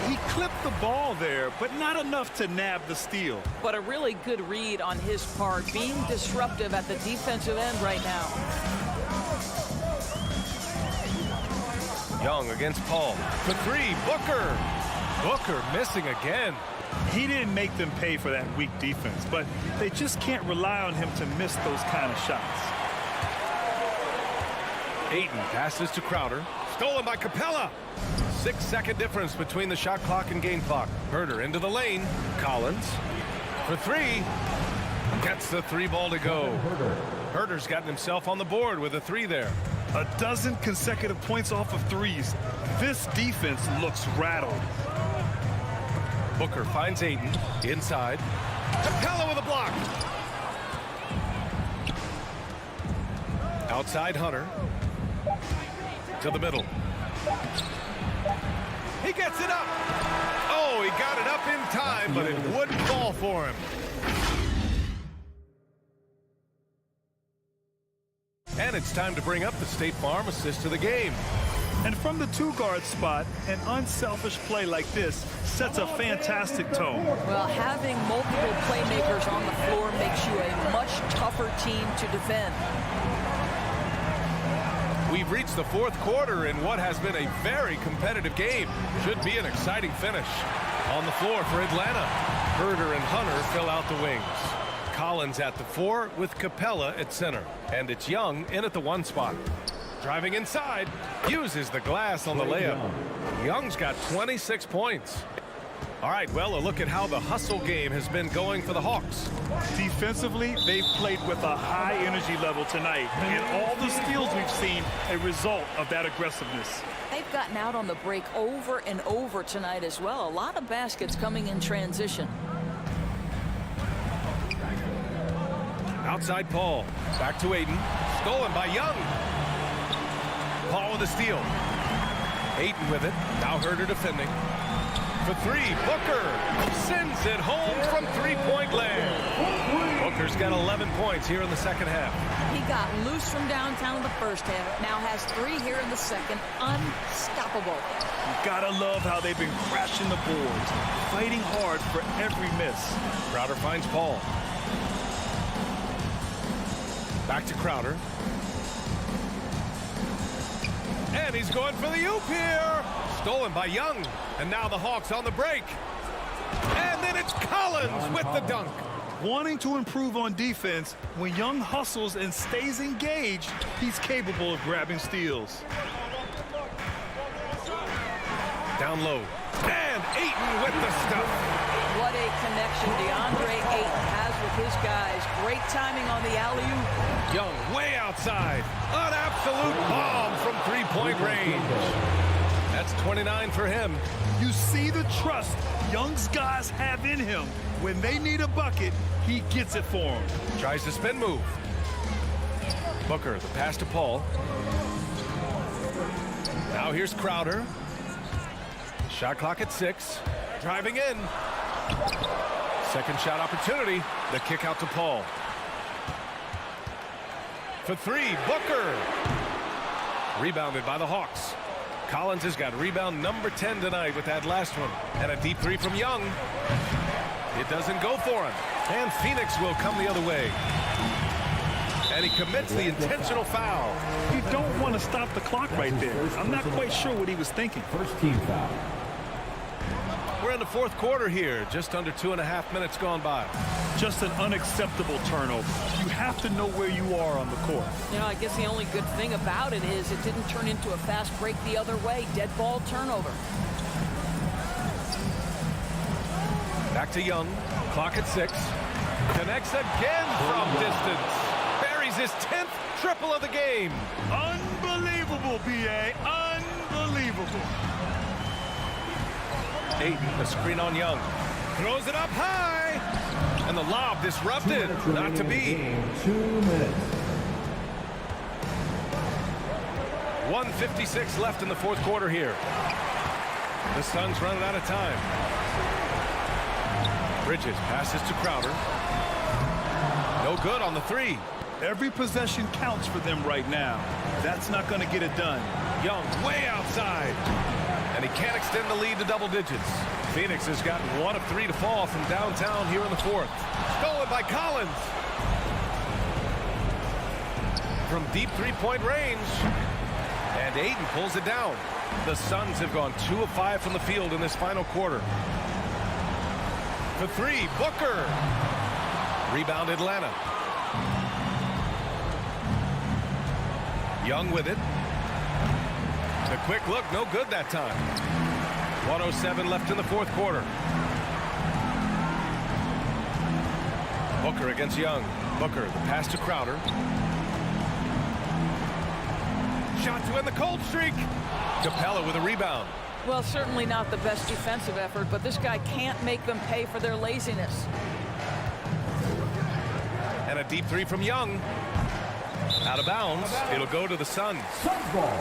He clipped the ball there, but not enough to nab the steal. But a really good read on his part, being disruptive at the defensive end right now. Young against Paul. For 3, Booker. Booker missing again. He didn't make them pay for that weak defense, but they just can't rely on him to miss those kind of shots. Ayton passes to Crowder. Stolen by Capella. 6-second difference between the shot clock and game clock. Herter into the lane. Collins for 3. Gets the 3 ball to go. Herter's gotten himself on the board with a 3 there. A dozen consecutive points off of threes. This defense looks rattled. Booker finds Ayton inside. Capella with a block. Outside Hunter. To the middle. He gets it up. Oh, he got it up in time, but it wouldn't fall for him. And it's time to bring up the State Farm assist to the game. And from the two-guard spot, an unselfish play like this sets a fantastic tone. Well, having multiple playmakers on the floor makes you a much tougher team to defend. We've reached the fourth quarter in what has been a very competitive game. Should be an exciting finish. On the floor for Atlanta, Herder and Hunter fill out the wings. Collins at the 4 with Capella at center. And it's Young in at the 1 spot. Driving inside, uses the glass on the layup. Young's got 26 points. All right, well, a look at how the hustle game has been going for the Hawks. Defensively, they've played with a high energy level tonight. And all the steals we've seen, a result of that aggressiveness. They've gotten out on the break over and over tonight as well. A lot of baskets coming in transition. Outside Paul. Back to Aiden. Stolen by Young. Paul with a steal. Aiden with it. Now Herder defending. For 3, Booker sends it home from three-point land. Booker's got 11 points here in the second half. He got loose from downtown in the first half. Now has 3 here in the second. Unstoppable. You gotta love how they've been crashing the boards, fighting hard for every miss. Crowder finds Paul. Back to Crowder. And he's going for the oop here. Stolen by Young. And now the Hawks on the break. And then it's Collins with the dunk. Wanting to improve on defense, when Young hustles and stays engaged, he's capable of grabbing steals. Down low. And Ayton with the stuff. What a connection DeAndre Ayton has with his guys. Great timing on the alley-oop. Young way outside. An absolute bomb from three-point range. That's 29 for him. You see the trust Young's guys have in him. When they need a bucket, he gets it for them. Tries the spin move. Booker, the pass to Paul. Now here's Crowder. Shot clock at 6. Driving in. Second shot opportunity. The kick out to Paul. For 3, Booker. Rebounded by the Hawks. Collins has got rebound number 10 tonight with that last one. And a deep 3 from Young. It doesn't go for him. And Phoenix will come the other way. And he commits the intentional foul. You don't want to stop the clock right there. I'm not quite sure what he was thinking. First team foul. We're in the fourth quarter here. Just under 2.5 minutes gone by. Just an unacceptable turnover. You have to know where you are on the court. You know, I guess the only good thing about it is it didn't turn into a fast break the other way. Dead ball turnover. Back to Young. Clock at 6. Connects again from distance. Buries his 10th triple of the game. Unbelievable, B.A. Unbelievable. Ayton, the screen on Young. Throws it up high. And the lob disrupted. Not to be. 2 minutes. 1:56 left in the fourth quarter here. The Suns running out of time. Bridges passes to Crowder. No good on the 3. Every possession counts for them right now. That's not going to get it done. Young way outside. And he can't extend the lead to double digits. Phoenix has gotten 1 of 3 to fall from downtown here in the fourth. Stolen by Collins. From deep three-point range. And Ayton pulls it down. The Suns have gone 2 of 5 from the field in this final quarter. For 3, Booker. Rebound Atlanta. Young with it. The quick look, no good that time. 1:07 left in the fourth quarter. Booker against Young. Booker, the pass to Crowder. Shot to end the cold streak. Capella with a rebound. Well, certainly not the best defensive effort, but this guy can't make them pay for their laziness. And a deep 3 from Young. Out of bounds. It'll go to the Suns. Suns ball.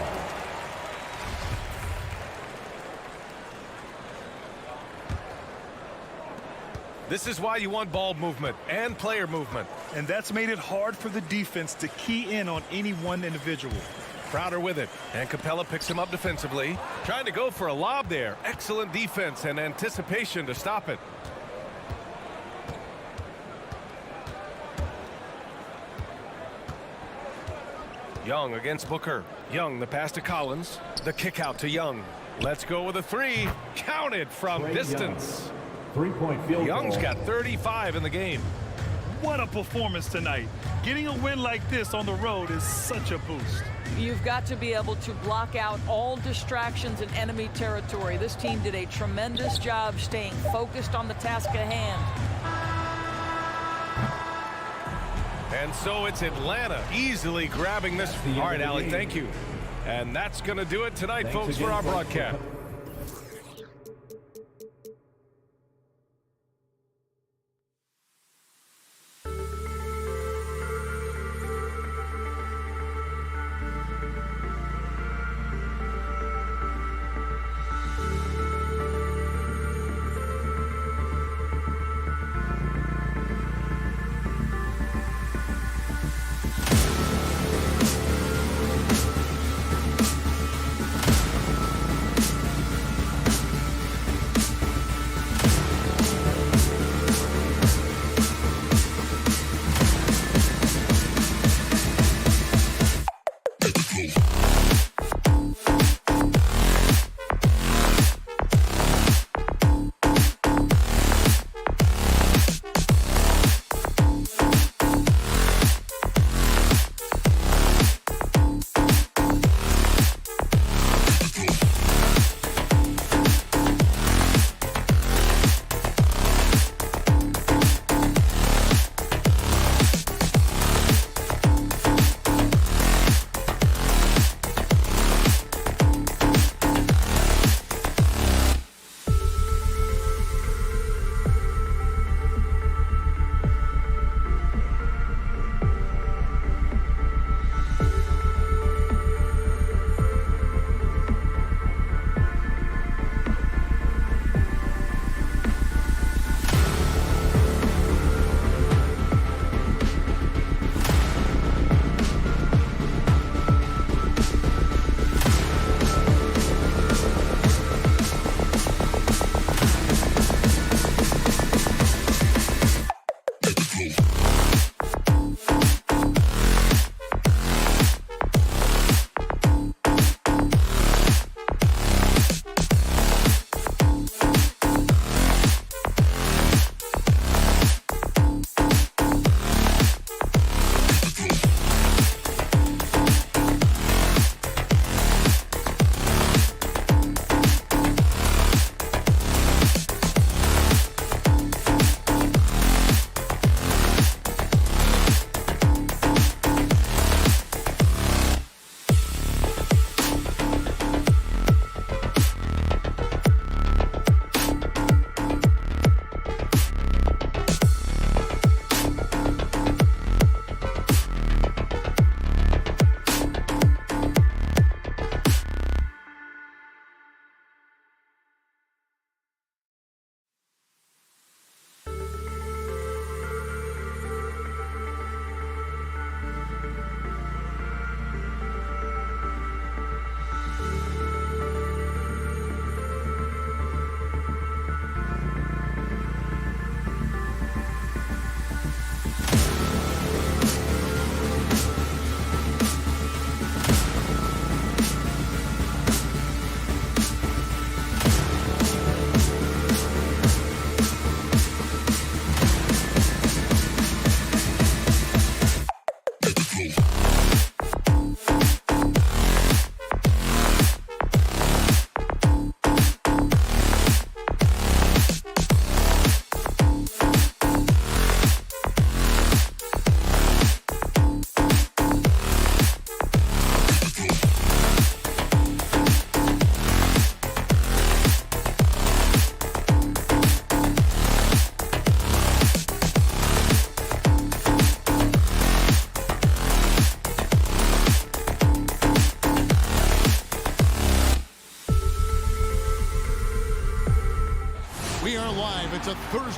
This is why you want ball movement and player movement. And that's made it hard for the defense to key in on any one individual. Crowder with it, and Capella picks him up defensively. Trying to go for a lob there. Excellent defense and anticipation to stop it. Young against Booker. Young, the pass to Collins. The kick out to Young. Let's go with a three. Counted from distance. Three-point field Young's goal. got 35 in the game. What a performance tonight. Getting a win like this on the road is such a boost. You've got to be able to block out all distractions in enemy territory. This team did a tremendous job staying focused on the task at hand. And so it's Atlanta easily grabbing this. All right, Alec, thank you. And that's going to do it tonight, folks, for our broadcast.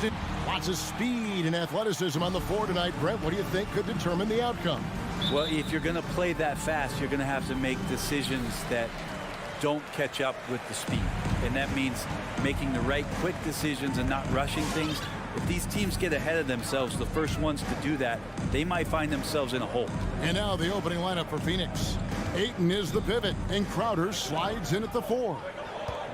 it. Lots of speed and athleticism on the floor tonight. Brett, what do you think could determine the outcome? Well, if you're going to play that fast, you're going to have to make decisions that don't catch up with the speed. And that means making the right quick decisions and not rushing things. If these teams get ahead of themselves, the first ones to do that, they might find themselves in a hole. And now the opening lineup for Phoenix. Ayton is the pivot, and Crowder slides in at the 4.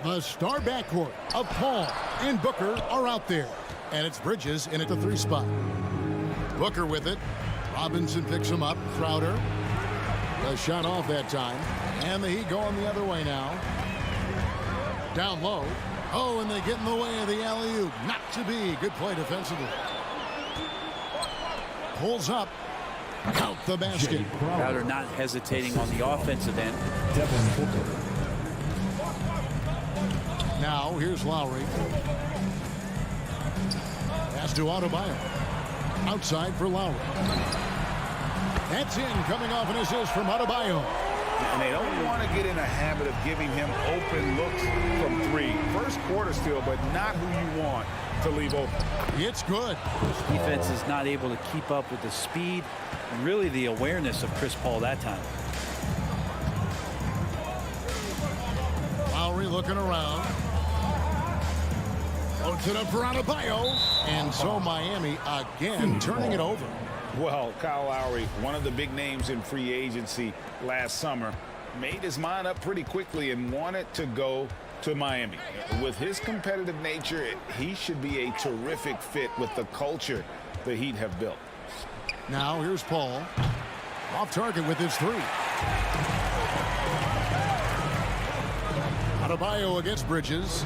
The star backcourt of Paul and Booker are out there. And it's Bridges in at the 3 spot. Booker with it. Robinson picks him up. Crowder. A shot off that time. And the Heat going the other way now. Down low. Oh, and they get in the way of the alley-oop. Not to be. Good play defensively. Pulls up. Out the basket. Crowder not hesitating on the offensive end. Now, here's Lowry. Pass to Adebayo. Outside for Lowry. That's in, coming off an assist from Adebayo. And they don't want to get in a habit of giving him open looks from 3. First quarter still, but not who you want to leave open. It's good. Defense is not able to keep up with the speed and really the awareness of Chris Paul that time. Lowry looking around. Loads it up for Adebayo. And so Miami again turning it over. Well, Kyle Lowry, one of the big names in free agency last summer, made his mind up pretty quickly and wanted to go to Miami. With his competitive nature, he should be a terrific fit with the culture the Heat have built. Now here's Paul. Off target with his 3. Adebayo against Bridges.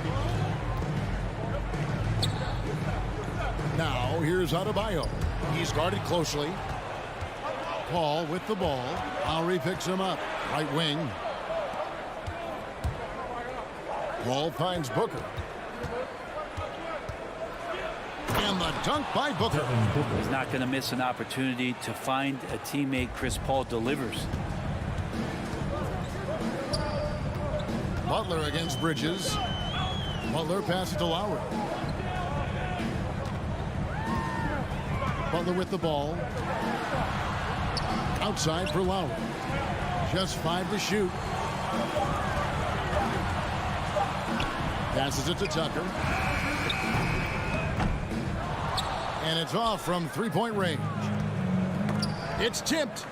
Now here's Adebayo. He's guarded closely. Paul with the ball. Lowry picks him up. Right wing. Paul finds Booker. And the dunk by Booker. He's not going to miss an opportunity to find a teammate. Chris Paul delivers. Butler against Bridges. Butler passes to Lowry. Butler with the ball. Outside for Lowry. Just 5 to shoot. Passes it to Tucker. And it's off from 3-point range. It's tipped.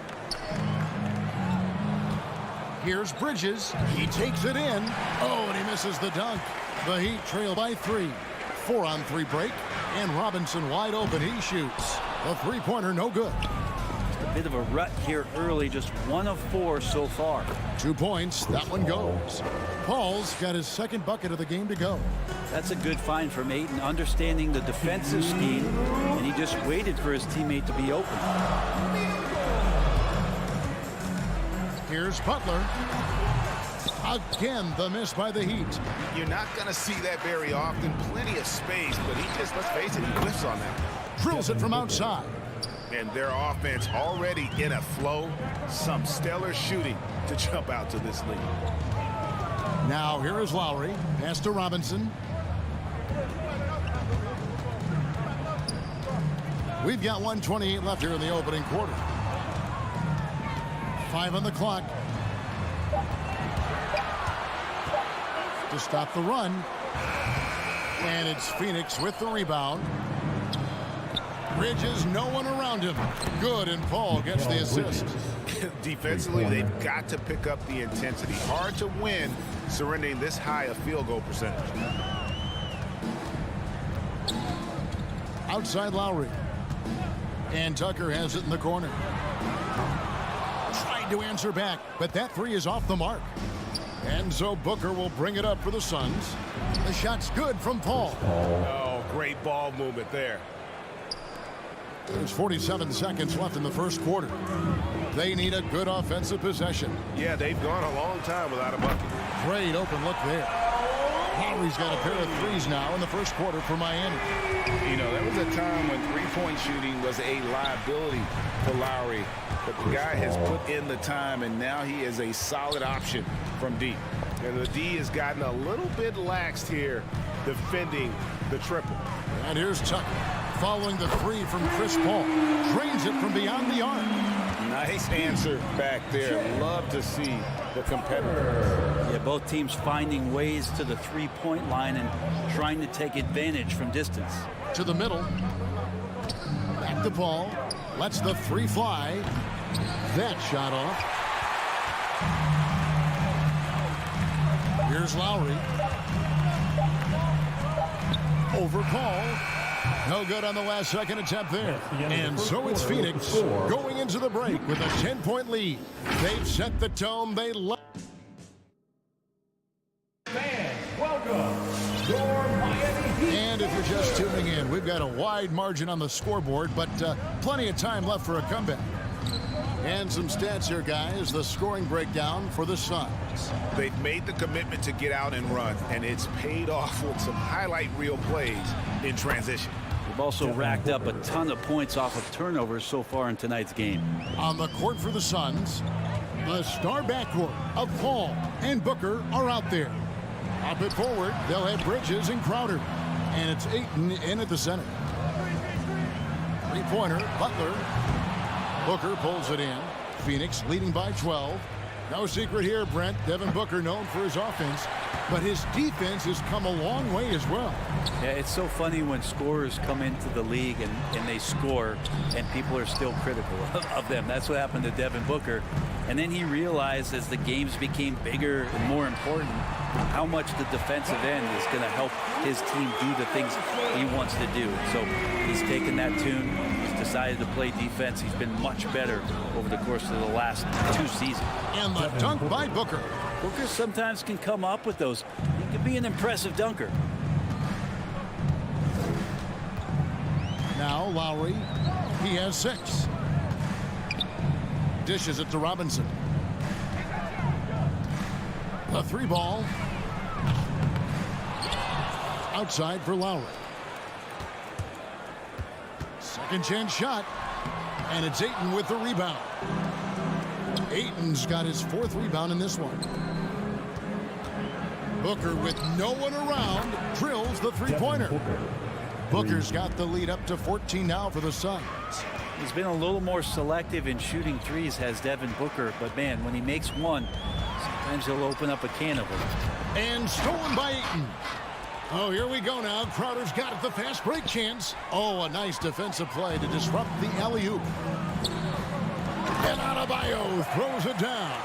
Here's Bridges. He takes it in. Oh, and he misses the dunk. The Heat trail by 3. 4-on-3 break. And Robinson wide open. He shoots. The 3-pointer no good. Just a bit of a rut here early. Just 1 of 4 so far. 2 points. That one goes. Paul's got his 2nd bucket of the game to go. That's a good find from Ayton, understanding the defensive scheme, and he just waited for his teammate to be open. Here's Butler. Again, the miss by the Heat. You're not going to see that very often. Plenty of space, but he just, let's face it, he whiffs on that. Drills it from outside. And their offense already in a flow. Some stellar shooting to jump out to this lead. Now here is Lowry. Pass to Robinson. We've got 1:28 left here in the opening quarter. 5 on the clock. To stop the run. And it's Phoenix with the rebound. Bridges, no one around him. Good, and Paul gets the assist. Defensively, they've got to pick up the intensity. Hard to win surrendering this high a field goal percentage. Outside Lowry. And Tucker has it in the corner. Tried to answer back, but that 3 is off the mark. And so Booker will bring it up for the Suns. The shot's good from Paul. Oh, great ball movement there. There's 47 seconds left in the first quarter. They need a good offensive possession. Yeah, they've gone a long time without a bucket. Great open look there. Lowry's got a pair of 3s now in the first quarter for Miami. You know, there was a time when 3-point shooting was a liability for Lowry. But the guy has put in the time, and now he is a solid option from deep. And the D has gotten a little bit laxed here defending the triple. And here's Tucker following the three from Chris Paul. Drains it from beyond the arc. Nice answer back there. Love to see the competitor. Yeah, both teams finding ways to the three-point line and trying to take advantage from distance. To the middle. Back to Paul. Lets the three fly. That shot off. Here's Lowry. Over Paul. No good on the last second attempt there. And so it's Phoenix going into the break with a 10-point lead. They've set the tone. They love. Fans, welcome your Miami Heat. And if you're just tuning in, we've got a wide margin on the scoreboard, but plenty of time left for a comeback. And some stats here, guys. The scoring breakdown for the Suns. They've made the commitment to get out and run, and it's paid off with some highlight reel plays in transition. They've also racked up a ton of points off of turnovers so far in tonight's game. On the court for the Suns, the star backcourt of Paul and Booker are out there. Up it forward, they'll have Bridges and Crowder. And it's Ayton in at the center. Three-pointer, Butler. Booker pulls it in. Phoenix leading by 12. No secret here, Brent. Devin Booker known for his offense, but his defense has come a long way as well. Yeah, it's so funny when scorers come into the league and they score and people are still critical of them. That's what happened to Devin Booker. And then he realized as the games became bigger and more important how much the defensive end is going to help his team do the things he wants to do. So he's taken that tune. He's decided to play defense. He's been much better over the course of the last 2 seasons. And the dunk by Booker. Booker sometimes can come up with those. He can be an impressive dunker. Now Lowry, he has 6. Dishes it to Robinson. The 3 ball. Outside for Lowry. Second chance shot. And it's Ayton with the rebound. Ayton's got his 4th rebound in this one. Booker with no one around drills the three-pointer. Booker's got the lead up to 14 now for the Suns. He's been a little more selective in shooting threes, has Devin Booker, but man, when he makes one, sometimes he'll open up a can of them. And stolen by Ayton. Oh, here we go now. Crowder's got it, the fast break chance. Oh, a nice defensive play to disrupt the alley-oop. And Adebayo throws it down.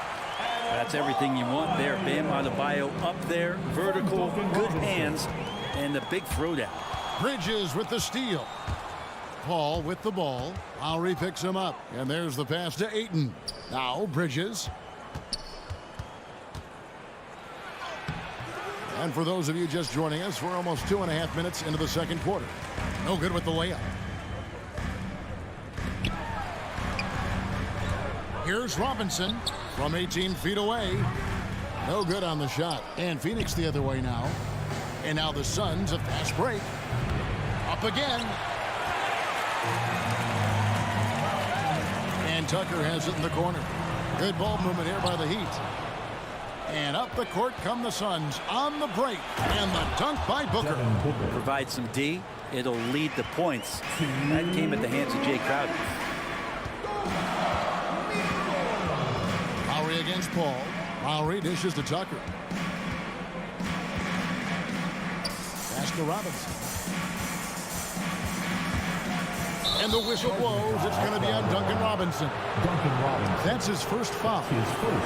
That's everything you want there. Bam Adebayo up there, vertical, good hands, and the big throwdown. Bridges with the steal. Paul with the ball. Lowry picks him up. And there's the pass to Ayton. Now Bridges. And for those of you just joining us, we're almost 2.5 minutes into the second quarter. No good with the layup. Here's Robinson from 18 feet away. No good on the shot. And Phoenix the other way now. And now the Suns, a fast break. Up again. And Tucker has it in the corner. Good ball movement here by the Heat. And up the court come the Suns on the break. And the dunk by Booker. Provide some D. It'll lead the points. That came at the hands of Jay Crowder. Lowry against Paul. Lowry dishes to Tucker. Pass to Robinson. And the whistle blows. It's going to be on Duncan Robinson. That's his first foul.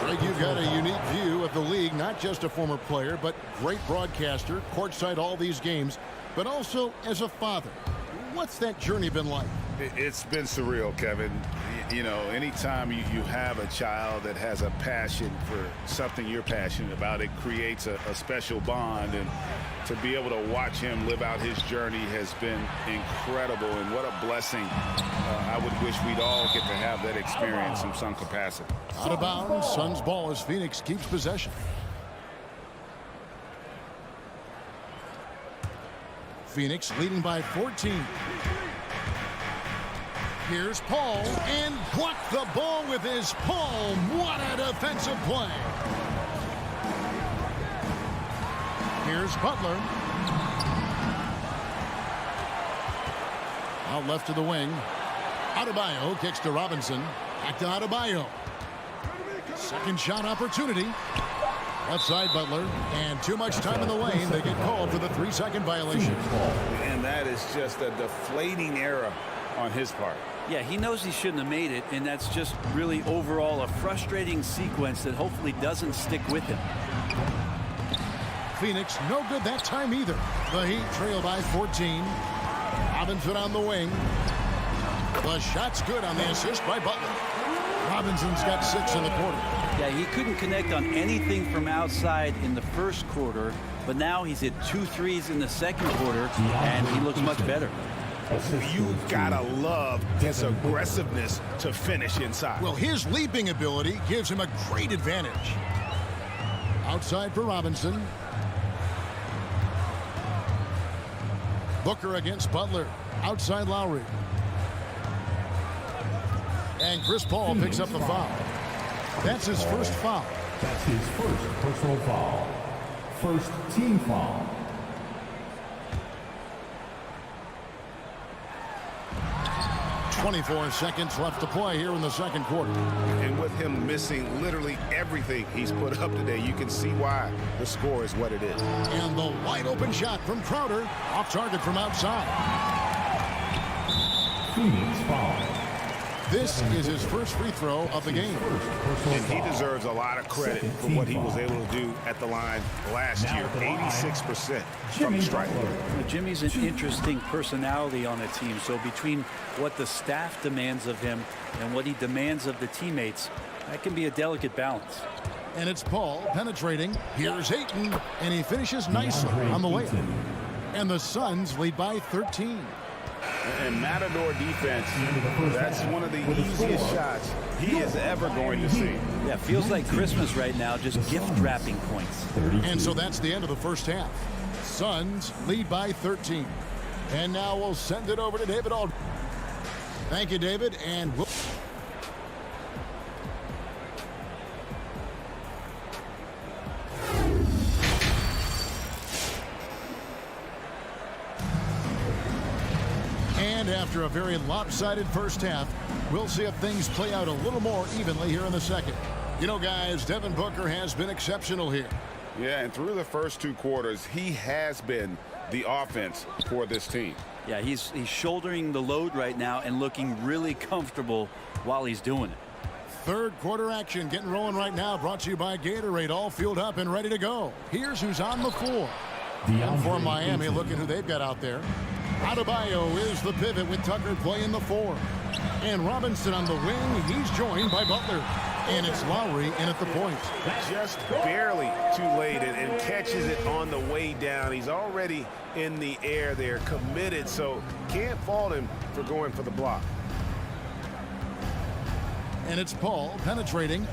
Greg, you've got a unique view of the league, not just a former player, but great broadcaster, courtside all these games, but also as a father. What's that journey been like? It's been surreal, Kevin. You know, anytime you have a child that has a passion for something you're passionate about, it creates a special bond. And to be able to watch him live out his journey has been incredible. And what a blessing. I would wish we'd all get to have that experience in some capacity. Out of bounds, Suns ball as Phoenix keeps possession. Phoenix leading by 14. Here's Paul, and blocked the ball with his palm. What a defensive play. Here's Butler. Out left to the wing. Adebayo kicks to Robinson. Back to Adebayo. Second shot opportunity. Left side Butler. And too much time in the lane. They get called for the 3-second violation. And that is just a deflating error on his part. Yeah, he knows he shouldn't have made it, and that's just really overall a frustrating sequence that hopefully doesn't stick with him. Phoenix no good that time either. The Heat trail by 14. Robinson on the wing. The shot's good on the assist by Butler. Robinson's got 6 in the quarter. Yeah, he couldn't connect on anything from outside in the first quarter, but now he's hit 2 threes in the second quarter, and he looks much better. You gotta love his aggressiveness to finish inside. Well, his leaping ability gives him a great advantage. Outside for Robinson. Booker against Butler. Outside Lowry. And Chris Paul picks up the foul. That's his first foul. That's his first personal foul. First team foul. .24 seconds left to play here in the second quarter. And with him missing literally everything he's put up today, you can see why the score is what it is. And the wide open shot from Crowder. Off target from outside. Phoenix foul. This is his first free throw of the game. And he deserves a lot of credit for what he was able to do at the line last year. 86% from the stripe. Jimmy's an interesting personality on a team. So between what the staff demands of him and what he demands of the teammates, that can be a delicate balance. And it's Paul penetrating. Here's Ayton, and he finishes nicely on the layup. And the Suns lead by 13. And Matador defense, that's one of the easiest shots he is ever going to see. Yeah, feels like Christmas right now, just gift wrapping points. And so that's the end of the first half. Suns lead by 13. And now we'll send it over to David Aldridge. Thank you, David, and we'll... And after a very lopsided first half, we'll see if things play out a little more evenly here in the second. You know, guys, Devin Booker has been exceptional here. Yeah, and through the first 2 quarters, he has been the offense for this team. Yeah, he's shouldering the load right now and looking really comfortable while he's doing it. Third quarter action getting rolling right now, brought to you by Gatorade, all fueled up and ready to go. Here's who's on the floor. And for Miami, look at who they've got out there. Adebayo is the pivot with Tucker playing the 4. And Robinson on the wing. He's joined by Butler. And it's Lowry in at the point. Just barely too late and catches it on the way down. He's already in the air there, committed, so can't fault him for going for the block. And it's Paul penetrating.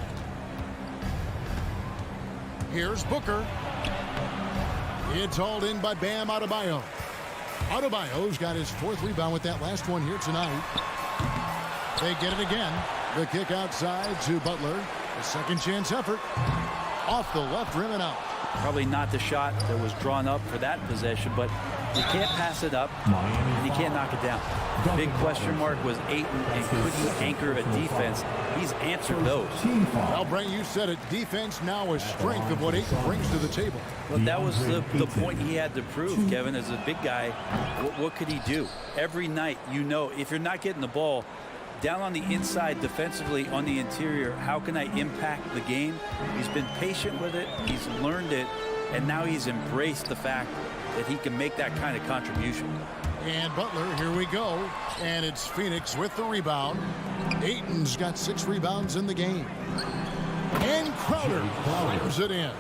Here's Booker. It's hauled in by Bam Adebayo. Adebayo's got his 4th rebound with that last one here tonight. They get it again. The kick outside to Butler. A second chance effort. Off the left rim and out. Probably not the shot that was drawn up for that possession, but you can't pass it up and you can't knock it down. The big question mark was Ayton, and could he anchor a defense? He's answered those. Well, Brent, you said it. Defense now a strength of what Ayton brings to the table. Well, that was the point he had to prove, Kevin. As a big guy, what could he do? Every night, you know, if you're not getting the ball down on the inside defensively on the interior, how can I impact the game? He's been patient with it. He's learned it. And now he's embraced the fact that he can make that kind of contribution. And Butler, here we go. And it's Phoenix with the rebound. Ayton's got 6 rebounds in the game. And Crowder fires it in.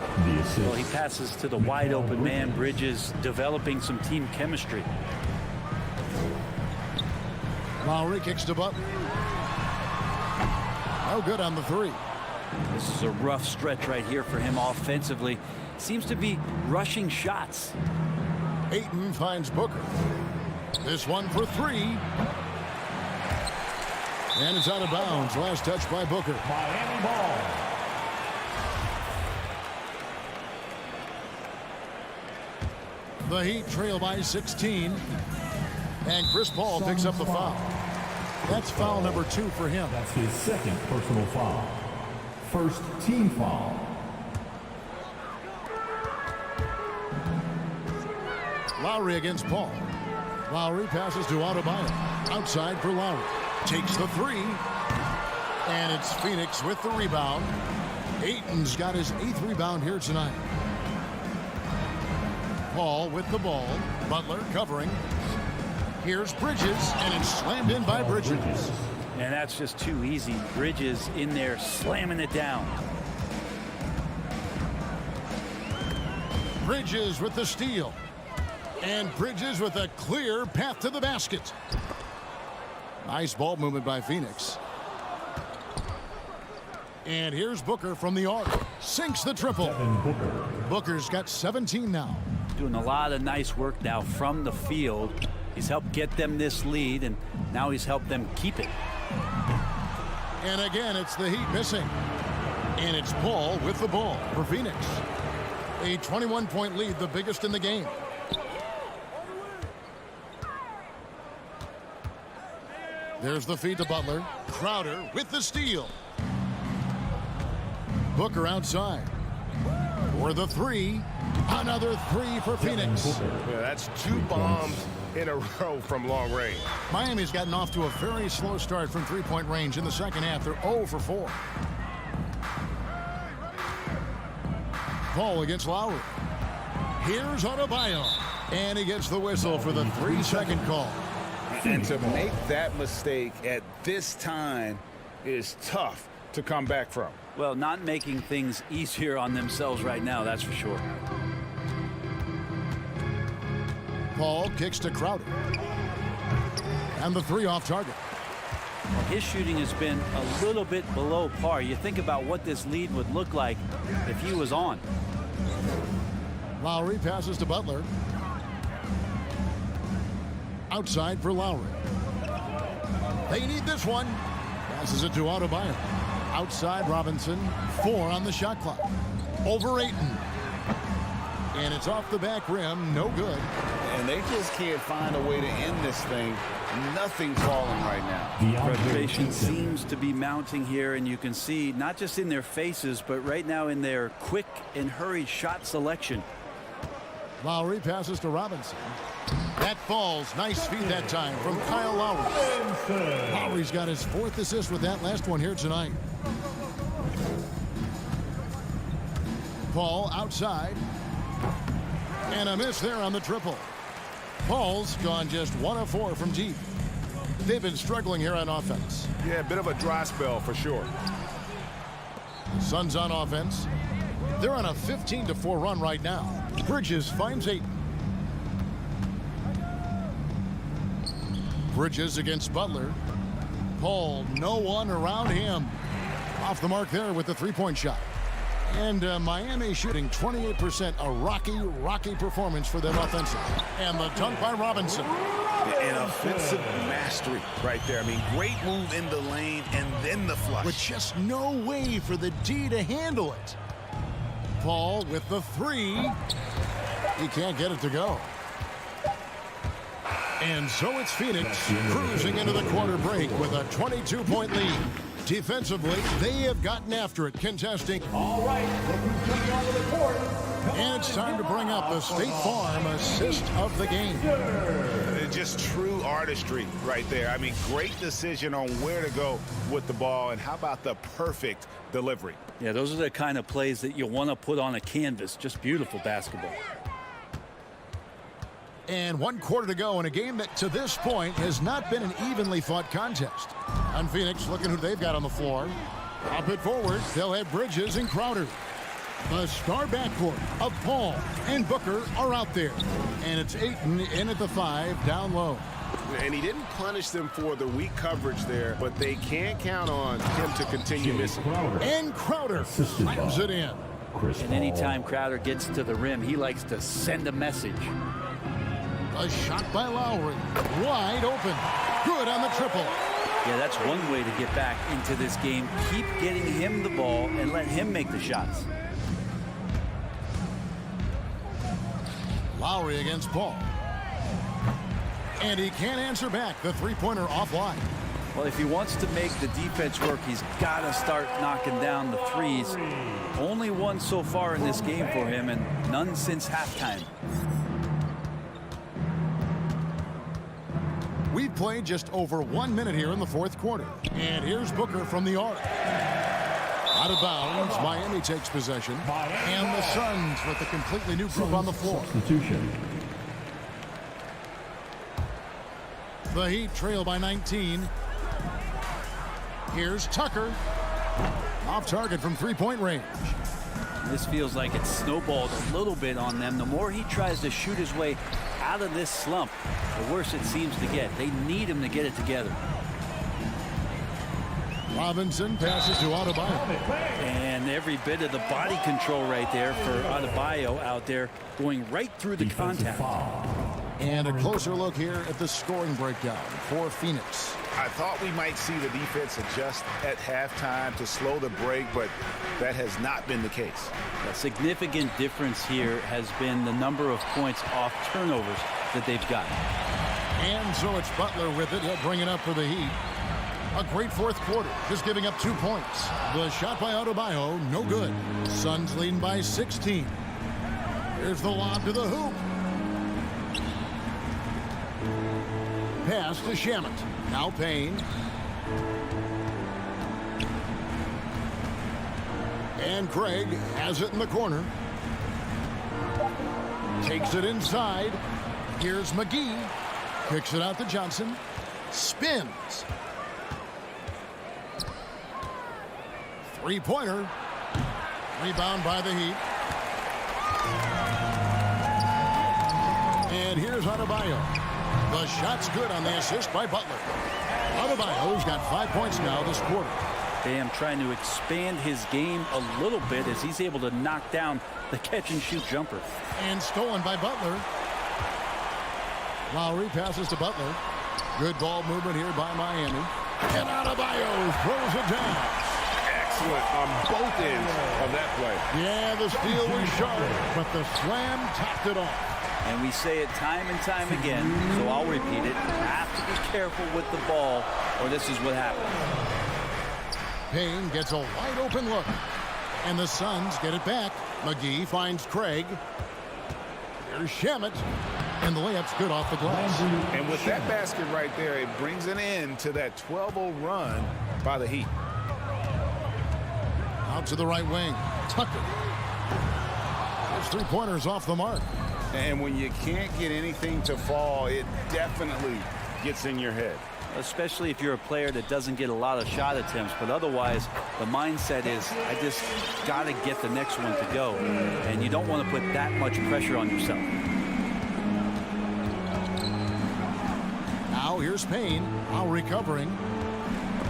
Well, he passes to the wide open man. Bridges developing some team chemistry. Lowry kicks to Butler. No good on the 3. This is a rough stretch right here for him offensively. Seems to be rushing shots. Ayton finds Booker. This one for 3. And it's out of bounds. Last touch by Booker. Miami ball. The Heat trail by 16. And Chris Paul picks up the foul. That's foul number 2 for him. That's his second personal foul. First team foul. Lowry against Paul. Lowry passes to Adebayo. Outside for Lowry. Takes the 3. And it's Phoenix with the rebound. Ayton's got his 8th rebound here tonight. Paul with the ball. Butler covering. Here's Bridges, and it's slammed in by Bridges. And that's just too easy. Bridges in there slamming it down. Bridges with the steal. And Bridges with a clear path to the basket. Nice ball movement by Phoenix. And here's Booker from the arc. Sinks the triple. Booker's got 17 now. Doing a lot of nice work now from the field. He's helped get them this lead, and now he's helped them keep it. And again, it's the Heat missing. And it's Paul with the ball for Phoenix. A 21-point lead, the biggest in the game. There's the feed to Butler. Crowder with the steal. Booker outside. For the 3. Another 3 for Phoenix. Yeah, that's 2 bombs in a row from long range. Miami's gotten off to a very slow start from 3-point range in the second half. They're 0 for 4. Paul against Lowry. Here's Adebayo. And he gets the whistle for the 3-second call. And to make that mistake at this time is tough to come back from. Well, not making things easier on themselves right now, that's for sure. Paul kicks to Crowder. And the 3 off target. Well, his shooting has been a little bit below par. You think about what this lead would look like if he was on. Lowry passes to Butler. Outside for Lowry. They need this one. Passes it to Adebayo. Outside Robinson. 4 on the shot clock. Over Ayton. And it's off the back rim. No good. And they just can't find a way to end this thing. Nothing falling right now. Frustration seems to be mounting here, and you can see not just in their faces, but right now in their quick and hurried shot selection. Lowry passes to Robinson. That falls. Nice feed that time from Kyle Lowry. Lowry's got his 4th assist with that last one here tonight. Paul outside. And a miss there on the triple. Paul's gone just 1 of 4 from deep. They've been struggling here on offense. Yeah, a bit of a dry spell for sure. Suns on offense. They're on a 15-4 run right now. Bridges finds Ayton. Bridges against Butler. Paul, no one around him. Off the mark there with the 3-point shot. And Miami shooting 28%. A rocky performance for them offensively. And the dunk by Robinson. An offensive mastery right there. I mean, great move in the lane and then the flush. With just no way for the D to handle it. Paul with the 3. He can't get it to go. And so it's Phoenix cruising into the quarter break with a 22-point lead. Defensively, they have gotten after it, contesting. All right, look who's coming onto the court. And it's time to bring up the State Farm assist of the game. Just true artistry right there. I mean, great decision on where to go with the ball, and how about the perfect delivery? Yeah, those are the kind of plays that you want to put on a canvas. Just beautiful basketball. And 1 quarter to go in a game that to this point has not been an evenly fought contest. And Phoenix looking who they've got on the floor. Up it forward, they'll have Bridges and Crowder. The star backcourt of Paul and Booker are out there. And it's Ayton in at the 5, down low. And he didn't punish them for the weak coverage there, but they can't count on him to continue missing. And Crowder slams it in. And anytime Crowder gets to the rim, he likes to send a message. A shot by Lowry. Wide open. Good on the triple. Yeah, that's one way to get back into this game. Keep getting him the ball and let him make the shots. Lowry against Paul. And he can't answer back. The three-pointer offline. Well, if he wants to make the defense work, he's got to start knocking down the threes. Only one so far in this game for him, and none since halftime. We've played just over 1 minute here in the fourth quarter. And here's Booker from the arc. Out of bounds, Miami takes possession. And the Suns with a completely new group on the floor. Substitution. The Heat trail by 19. Here's Tucker. Off target from three-point range. This feels like it's snowballed a little bit on them. The more he tries to shoot his way out of this slump, the worse it seems to get. They need him to get it together. Robinson passes to Adebayo. And every bit of the body control right there for Adebayo out there, going right through the contact. And a closer look here at the scoring breakdown for Phoenix. I thought we might see the defense adjust at halftime to slow the break, but that has not been the case. A significant difference here has been the number of points off turnovers that they've gotten. And so it's Butler with it. He'll bring it up for the Heat. A great fourth quarter, just giving up 2 points. The shot by Adebayo, no good. Suns leading by 16. Here's the lob to the hoop. Pass to Shamet. Now Payne. And Craig has it in the corner. Takes it inside. Here's McGee. Kicks it out to Johnson. Spins. Three-pointer. Rebound by the Heat. And here's Adebayo. The shot's good on the assist by Butler. Adebayo's got 5 points now this quarter. Bam trying to expand his game a little bit as he's able to knock down the catch-and-shoot jumper. And stolen by Butler. Lowry passes to Butler. Good ball movement here by Miami. And Adebayo throws it down. Excellent on both ends of that play. Yeah, the steal was sharp, but the slam topped it off. And we say it time and time again, so I'll repeat it. You have to be careful with the ball, or this is what happens. Payne gets a wide open look. And the Suns get it back. McGee finds Craig. Here's Shamet. And the layup's good off the glass. And with that basket right there, it brings an end to that 12-0 run by the Heat. Out to the right wing. Tucker. Those three-pointers off the mark. And when you can't get anything to fall, it definitely gets in your head. Especially if you're a player that doesn't get a lot of shot attempts. But otherwise, the mindset is, I just got to get the next one to go. And you don't want to put that much pressure on yourself. Now here's Payne. Now recovering.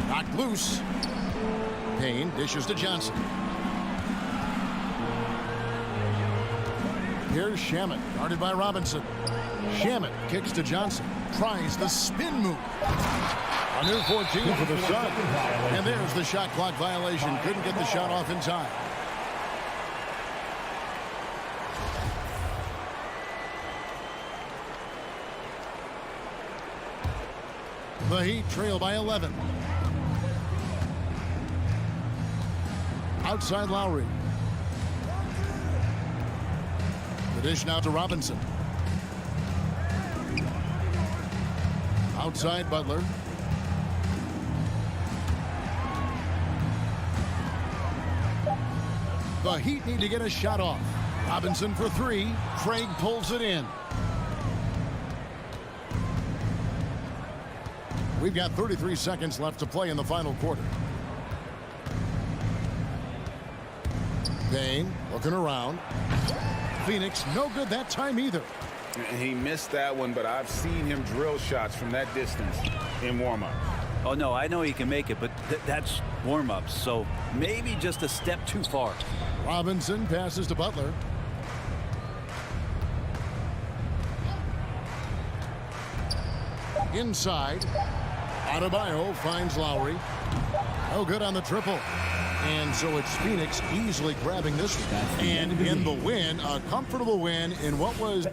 Knocked loose. Payne dishes to Johnson. Here's Shamet, guarded by Robinson. Shamet kicks to Johnson. Tries the spin move. A new 14 for the Suns. And there's the shot clock violation. Couldn't get the shot off in time. The Heat trail by 11. Outside Lowry. The dish now to Robinson. Outside Butler. The Heat need to get a shot off. Robinson for three. Craig pulls it in. We've got 33 seconds left to play in the final quarter. Payne looking around. Phoenix no good that time either. He missed that one, but I've seen him drill shots from that distance in warm-up. Oh, no, I know he can make it, but that's warm-ups, so maybe just a step too far. Robinson passes to Butler. Inside. Adebayo finds Lowry. No good on the triple. And so it's Phoenix easily grabbing this one. And in the win, a comfortable win in what was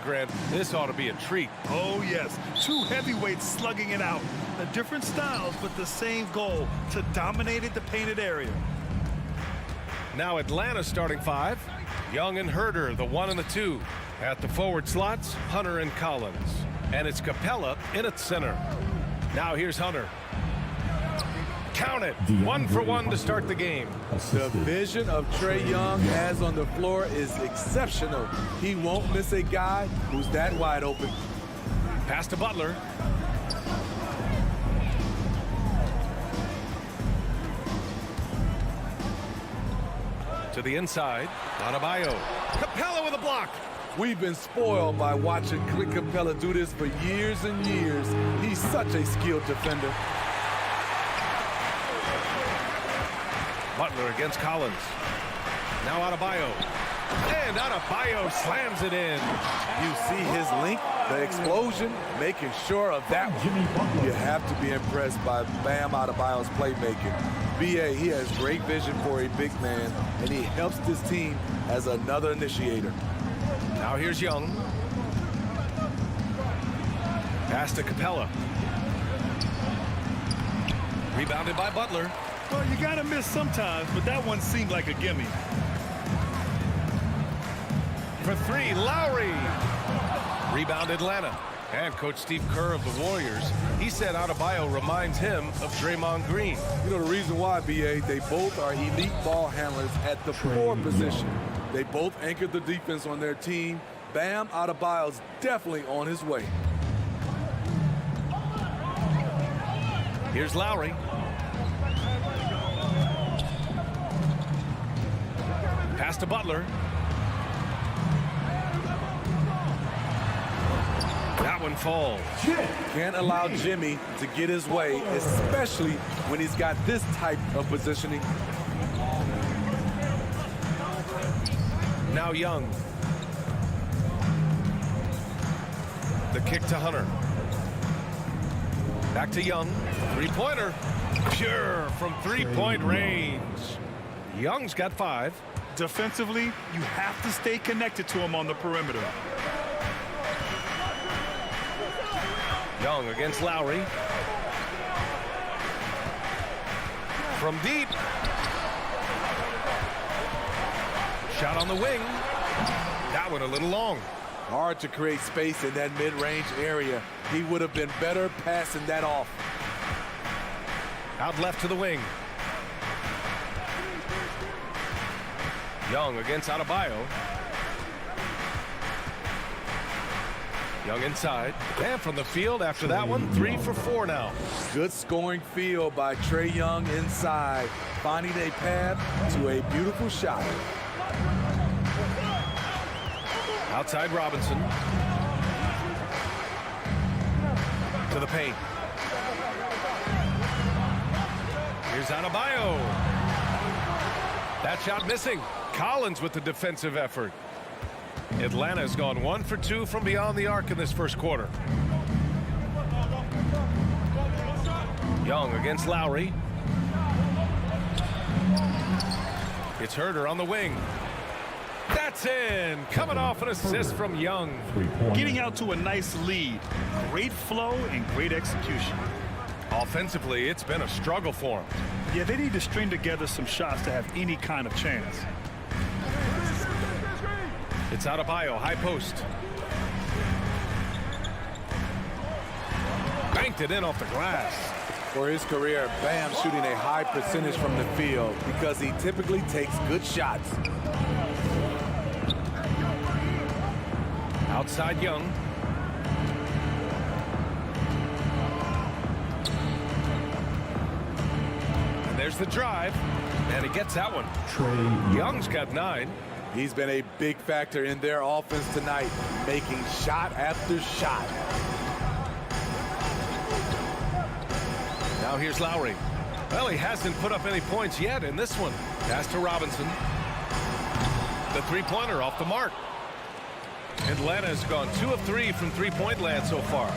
Grant. This ought to be a treat. Oh, yes. Two heavyweights slugging it out. The different styles, but the same goal, to dominate the painted area. Now Atlanta starting 5. Young and Herder, the 1 and the 2. At the forward slots, Hunter and Collins. And it's Capella in at center. Now here's Hunter. Count it. 1 for 1 to start the game. The vision of Trae Young has on the floor is exceptional. He won't miss a guy who's that wide open. Pass to Butler. To the inside. Adebayo. Capella with a block. We've been spoiled by watching Clint Capella do this for years and years. He's such a skilled defender. Butler against Collins. Now Adebayo. And Adebayo slams it in. You see his length, the explosion, making sure of that one. You have to be impressed by Bam Adebayo's playmaking. BA, he has great vision for a big man, and he helps this team as another initiator. Now here's Young. Pass to Capella. Rebounded by Butler. Well, you got to miss sometimes, but that one seemed like a gimme. For 3, Lowry. Rebound Atlanta. And Coach Steve Kerr of the Warriors, he said Adebayo reminds him of Draymond Green. You know the reason why, BA, they both are elite ball handlers at the 4 position. They both anchored the defense on their team. Bam Adebayo's definitely on his way. Here's Lowry. Pass to Butler. That one falls. Can't allow Jimmy to get his way, especially when he's got this type of positioning. Now Young. The kick to Hunter. Back to Young. 3-pointer. Pure from 3-point range. Young's got 5. Defensively, you have to stay connected to him on the perimeter. Young against Lowry. From deep. Shot on the wing. That one a little long. Hard to create space in that mid-range area. He would have been better passing that off. Out left to the wing. Young against Adebayo. Young inside. And from the field after that one, 3 for 4 now. Good scoring field by Trae Young inside, finding a path to a beautiful shot. Outside Robinson. To the paint. Here's Adebayo. That shot missing. Collins with the defensive effort. Atlanta's gone 1 for 2 from beyond the arc in this first quarter. Young against Lowry. It's Herder on the wing. That's in. Coming off an assist from Young. Getting out to a nice lead. Great flow and great execution. Offensively, it's been a struggle for him. Yeah, they need to string together some shots to have any kind of chance. It's Adebayo, high post. Banked it in off the glass. For his career, Bam shooting a high percentage from the field because he typically takes good shots. Outside Young. And there's the drive. And he gets that one. Trae Young's got 9. He's been a big factor in their offense tonight, making shot after shot. Now here's Lowry. Well, he hasn't put up any points yet in this one. Pass to Robinson. The 3-pointer off the mark. Atlanta's gone 2 of 3 from 3-point land so far.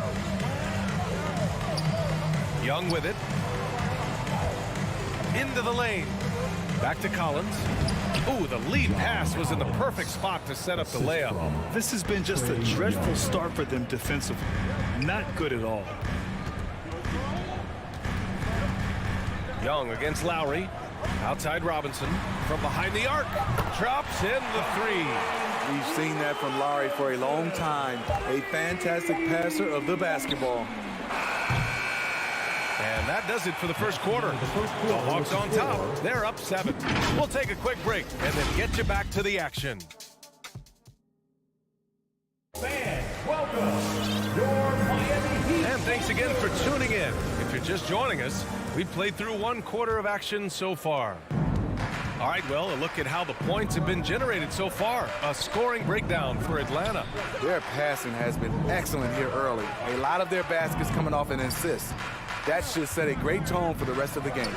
Young with it. Into the lane. Back to Collins. Ooh, the lead pass was in the perfect spot to set up the layup. This has been just a dreadful start for them defensively. Not good at all. Young against Lowry. Outside Robinson. From behind the arc. Drops in the three. We've seen that from Lowry for a long time. A fantastic passer of the basketball. And that does it for the first quarter. The Hawks on top. They're up 7. We'll take a quick break and then get you back to the action. Fans, welcome your Miami Heat. And thanks again for tuning in. If you're just joining us, we've played through 1 quarter of action so far. All right, well, a look at how the points have been generated so far. A scoring breakdown for Atlanta. Their passing has been excellent here early. A lot of their baskets coming off an assist. That should set a great tone for the rest of the game.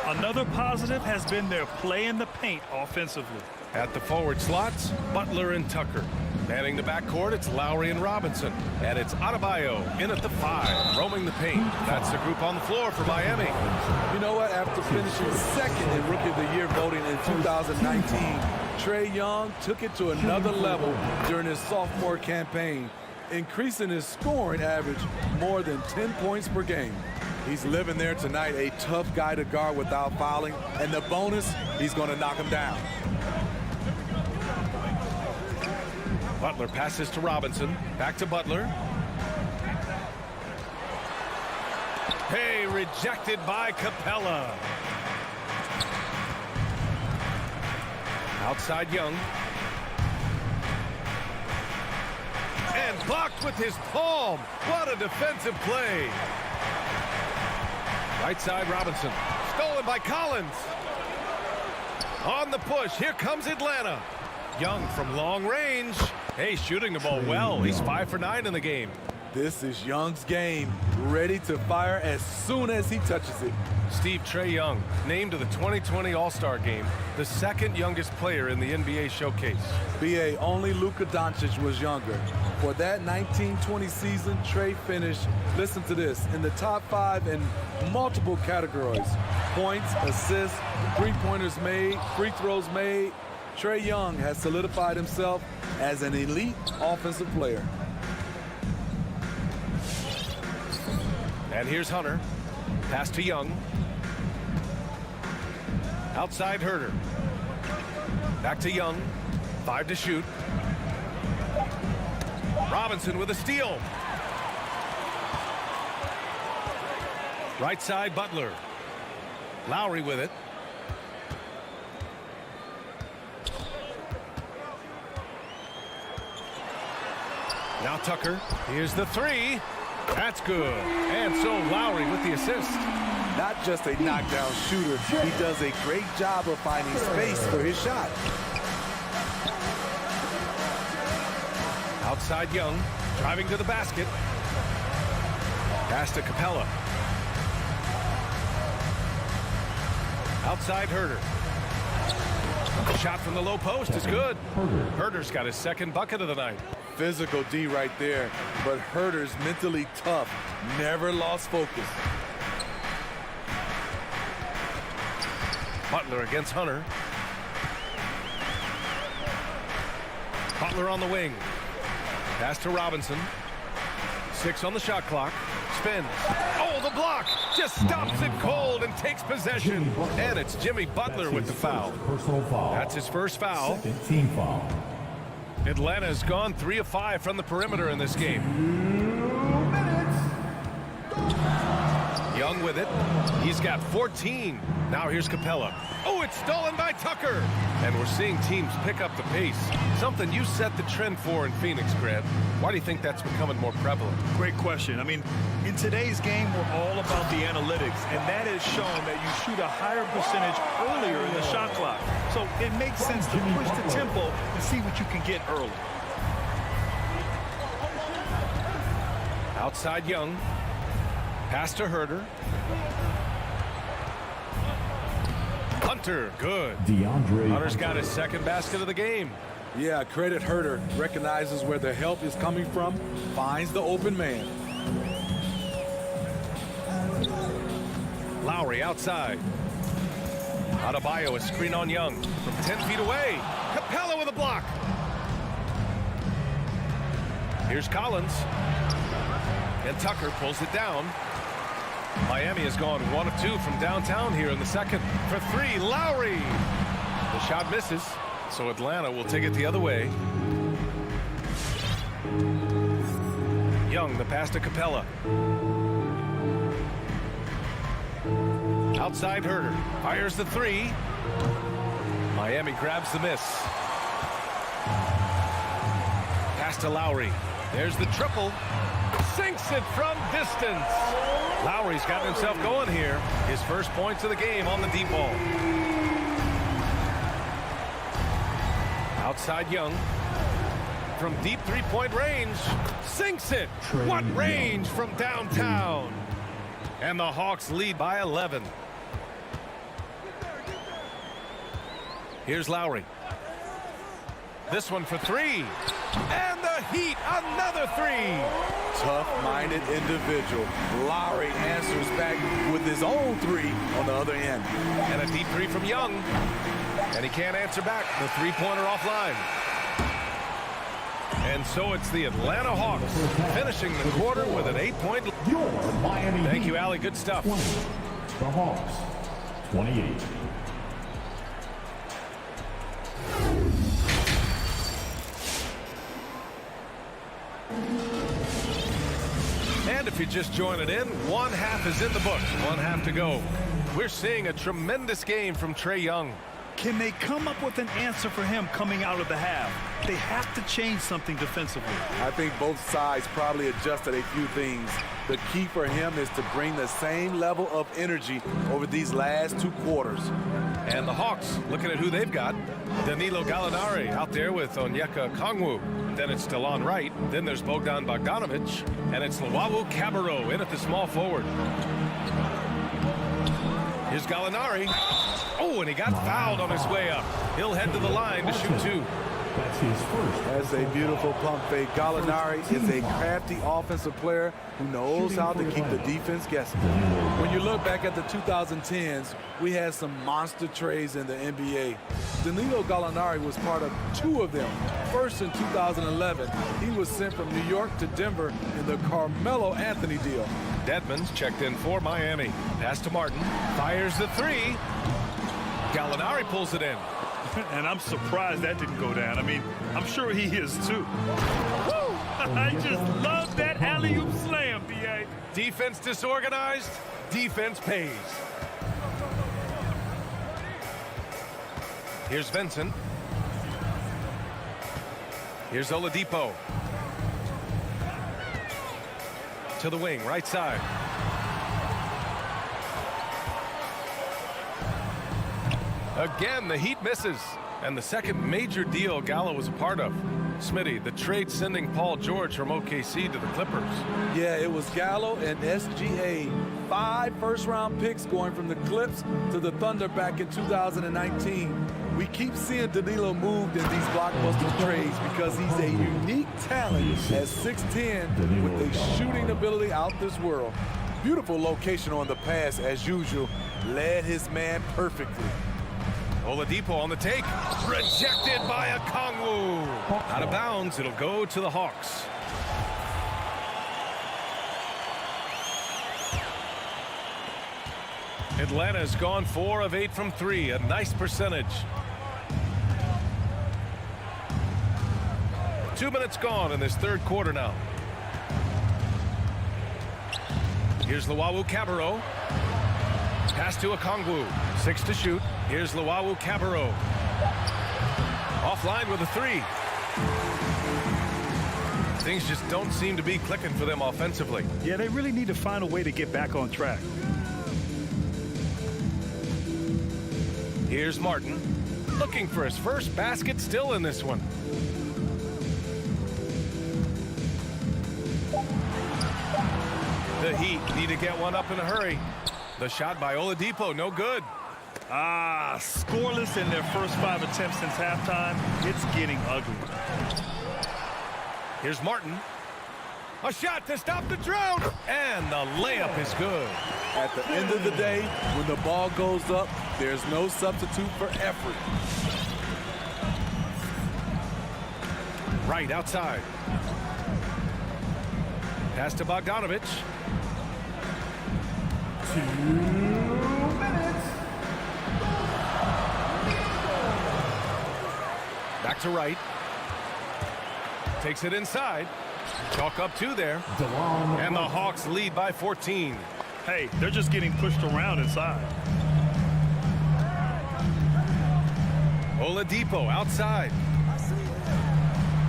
Another positive has been their play in the paint offensively. At the forward slots, Butler and Tucker. Manning the backcourt, it's Lowry and Robinson. And it's Adebayo in at the 5, roaming the paint. That's the group on the floor for Miami. You know what? After finishing second in Rookie of the Year voting in 2019, Trae Young took it to another level during his sophomore campaign, increasing his scoring average more than 10 points per game. He's living there tonight, a tough guy to guard without fouling, and the bonus, he's going to knock him down. Butler passes to Robinson. Back to Butler. Hey, rejected by Capella. Outside Young. And blocked with his palm. What a defensive play. Right side Robinson. Stolen by Collins. On the push. Here comes Atlanta. Young from long range. Hey, shooting the ball well. He's 5 for 9 in the game. This is Young's game. Ready to fire as soon as he touches it. Steve, Trae Young, named to the 2020 All-Star Game, the 2nd youngest player in the NBA showcase. BA, only Luka Doncic was younger. For that 1920 season, Trae finished, listen to this, in the top 5 in multiple categories. Points, assists, three-pointers made, free throws made. Trae Young has solidified himself as an elite offensive player. And here's Hunter. Pass to Young. Outside Herter. Back to Young. 5 to shoot. Robinson with a steal. Right side Butler. Lowry with it. Now Tucker. Here's the 3. That's good. And so Lowry with the assist. Not just a knockdown shooter, he does a great job of finding space for his shot. Outside Young, driving to the basket. Pass to Capella. Outside Herter. Shot from the low post is good. Herter's got his 2nd bucket of the night. Physical D right there, but Herter's mentally tough, never lost focus. Butler against Hunter. Butler on the wing. Pass to Robinson. 6 on the shot clock. Spins. Oh, the block! Just stops it cold and takes possession. And it's Jimmy Butler with the foul. Personal foul. That's his first foul. 2nd team foul. Atlanta's gone 3 of 5 from the perimeter in this game. Young with it. He's got 14. Now here's Capella. Oh, it's stolen by Tucker. And we're seeing teams pick up the pace. Something you set the trend for in Phoenix, Grant. Why do you think that's becoming more prevalent? Great question. I mean, in today's game, we're all about the analytics, and that has shown that you shoot a higher percentage earlier in the shot clock. So it makes sense to push the tempo and see what you can get early. Outside Young. Pass to Herter. Hunter, good. Hunter's got his 2nd basket of the game. Yeah, credit Herter. Recognizes where the help is coming from, finds the open man. Lowry outside. Adebayo, a screen on Young from 10 feet away. Capella with a block. Here's Collins. And Tucker pulls it down. Miami has gone 1 of 2 from downtown here in the second. For 3, Lowry. The shot misses, so Atlanta will take it the other way. Young, the pass to Capella. Outside Herter. Fires the 3. Miami grabs the miss. Pass to Lowry. There's the triple. Sinks it from distance. Lowry's gotten himself going here. His first points of the game on the deep ball. Outside Young. From deep three-point range. Sinks it. What range from downtown. And the Hawks lead by 11. Here's Lowry. This one for 3. And the Heat, another 3. Tough-minded individual. Lowry answers back with his own 3 on the other end. And a deep 3 from Young. And he can't answer back. The three-pointer offline. And so it's the Atlanta Hawks finishing the quarter with an 8-point lead. Thank you, Allie. Good stuff. 20. The Hawks, 28. And if you're just joining in, one half is in the books, one half to go. We're seeing a tremendous game from Trae Young. Can they come up with an answer for him coming out of the half? They have to change something defensively. I think both sides probably adjusted a few things. The key for him is to bring the same level of energy over these last 2 quarters. And the Hawks, looking at who they've got. Danilo Gallinari out there with Onyeka Okongwu. Then it's Delon Wright. Then there's Bogdan Bogdanovic. And it's Luwawu Cabarrot in at the small forward. Here's Gallinari. Oh, and he got fouled on his way up. He'll head to the line to shoot 2. That's his first. That's a beautiful pump fake. Gallinari is a crafty offensive player who knows how to keep the defense guessing. When you look back at the 2010s, we had some monster trades in the NBA. Danilo Gallinari was part of 2 of them. First in 2011, he was sent from New York to Denver in the Carmelo Anthony deal. Dedmon's checked in for Miami. Pass to Martin. Fires the 3. Gallinari pulls it in. And I'm surprised that didn't go down. I mean, I'm sure he is too. Woo! I just love that alley-oop slam, B.A. Defense disorganized. Defense pays. Here's Vincent. Here's Oladipo. To the wing, right side. Again, the Heat misses. And the second major deal Gallo was a part of. Smitty, the trade sending Paul George from OKC to the Clippers. Yeah, it was Gallo and SGA. 5 first-round picks going from the Clips to the Thunder back in 2019. We keep seeing Danilo moved in these blockbuster trades because he's a unique talent at 6'10" with a shooting ability out this world. Beautiful location on the pass as usual. Led his man perfectly. Oladipo on the take. Rejected by Okongwu. Out of bounds. It'll go to the Hawks. Atlanta's gone 4 of 8 from 3. A nice percentage. 2 minutes gone in this third quarter now. Here's Luwawu Cabarrot. Pass to Okongwu. 6 to shoot. Here's Luwawu Cabarrot. Offline with a 3. Things just don't seem to be clicking for them offensively. Yeah, they really need to find a way to get back on track. Here's Martin. Looking for his first basket still in this one. The Heat need to get one up in a hurry. The shot by Oladipo, no good. Scoreless in their first 5 attempts since halftime. It's getting ugly. Here's Martin. A shot to stop the drought. And the layup is good. At the end of the day, when the ball goes up, There's no substitute for effort. Right outside. Pass to Bogdanovich. 2 minutes. Back to right. Takes it inside. Chalk up 2 there. And the Hawks lead by 14. Hey, they're just getting pushed around inside. Oladipo outside.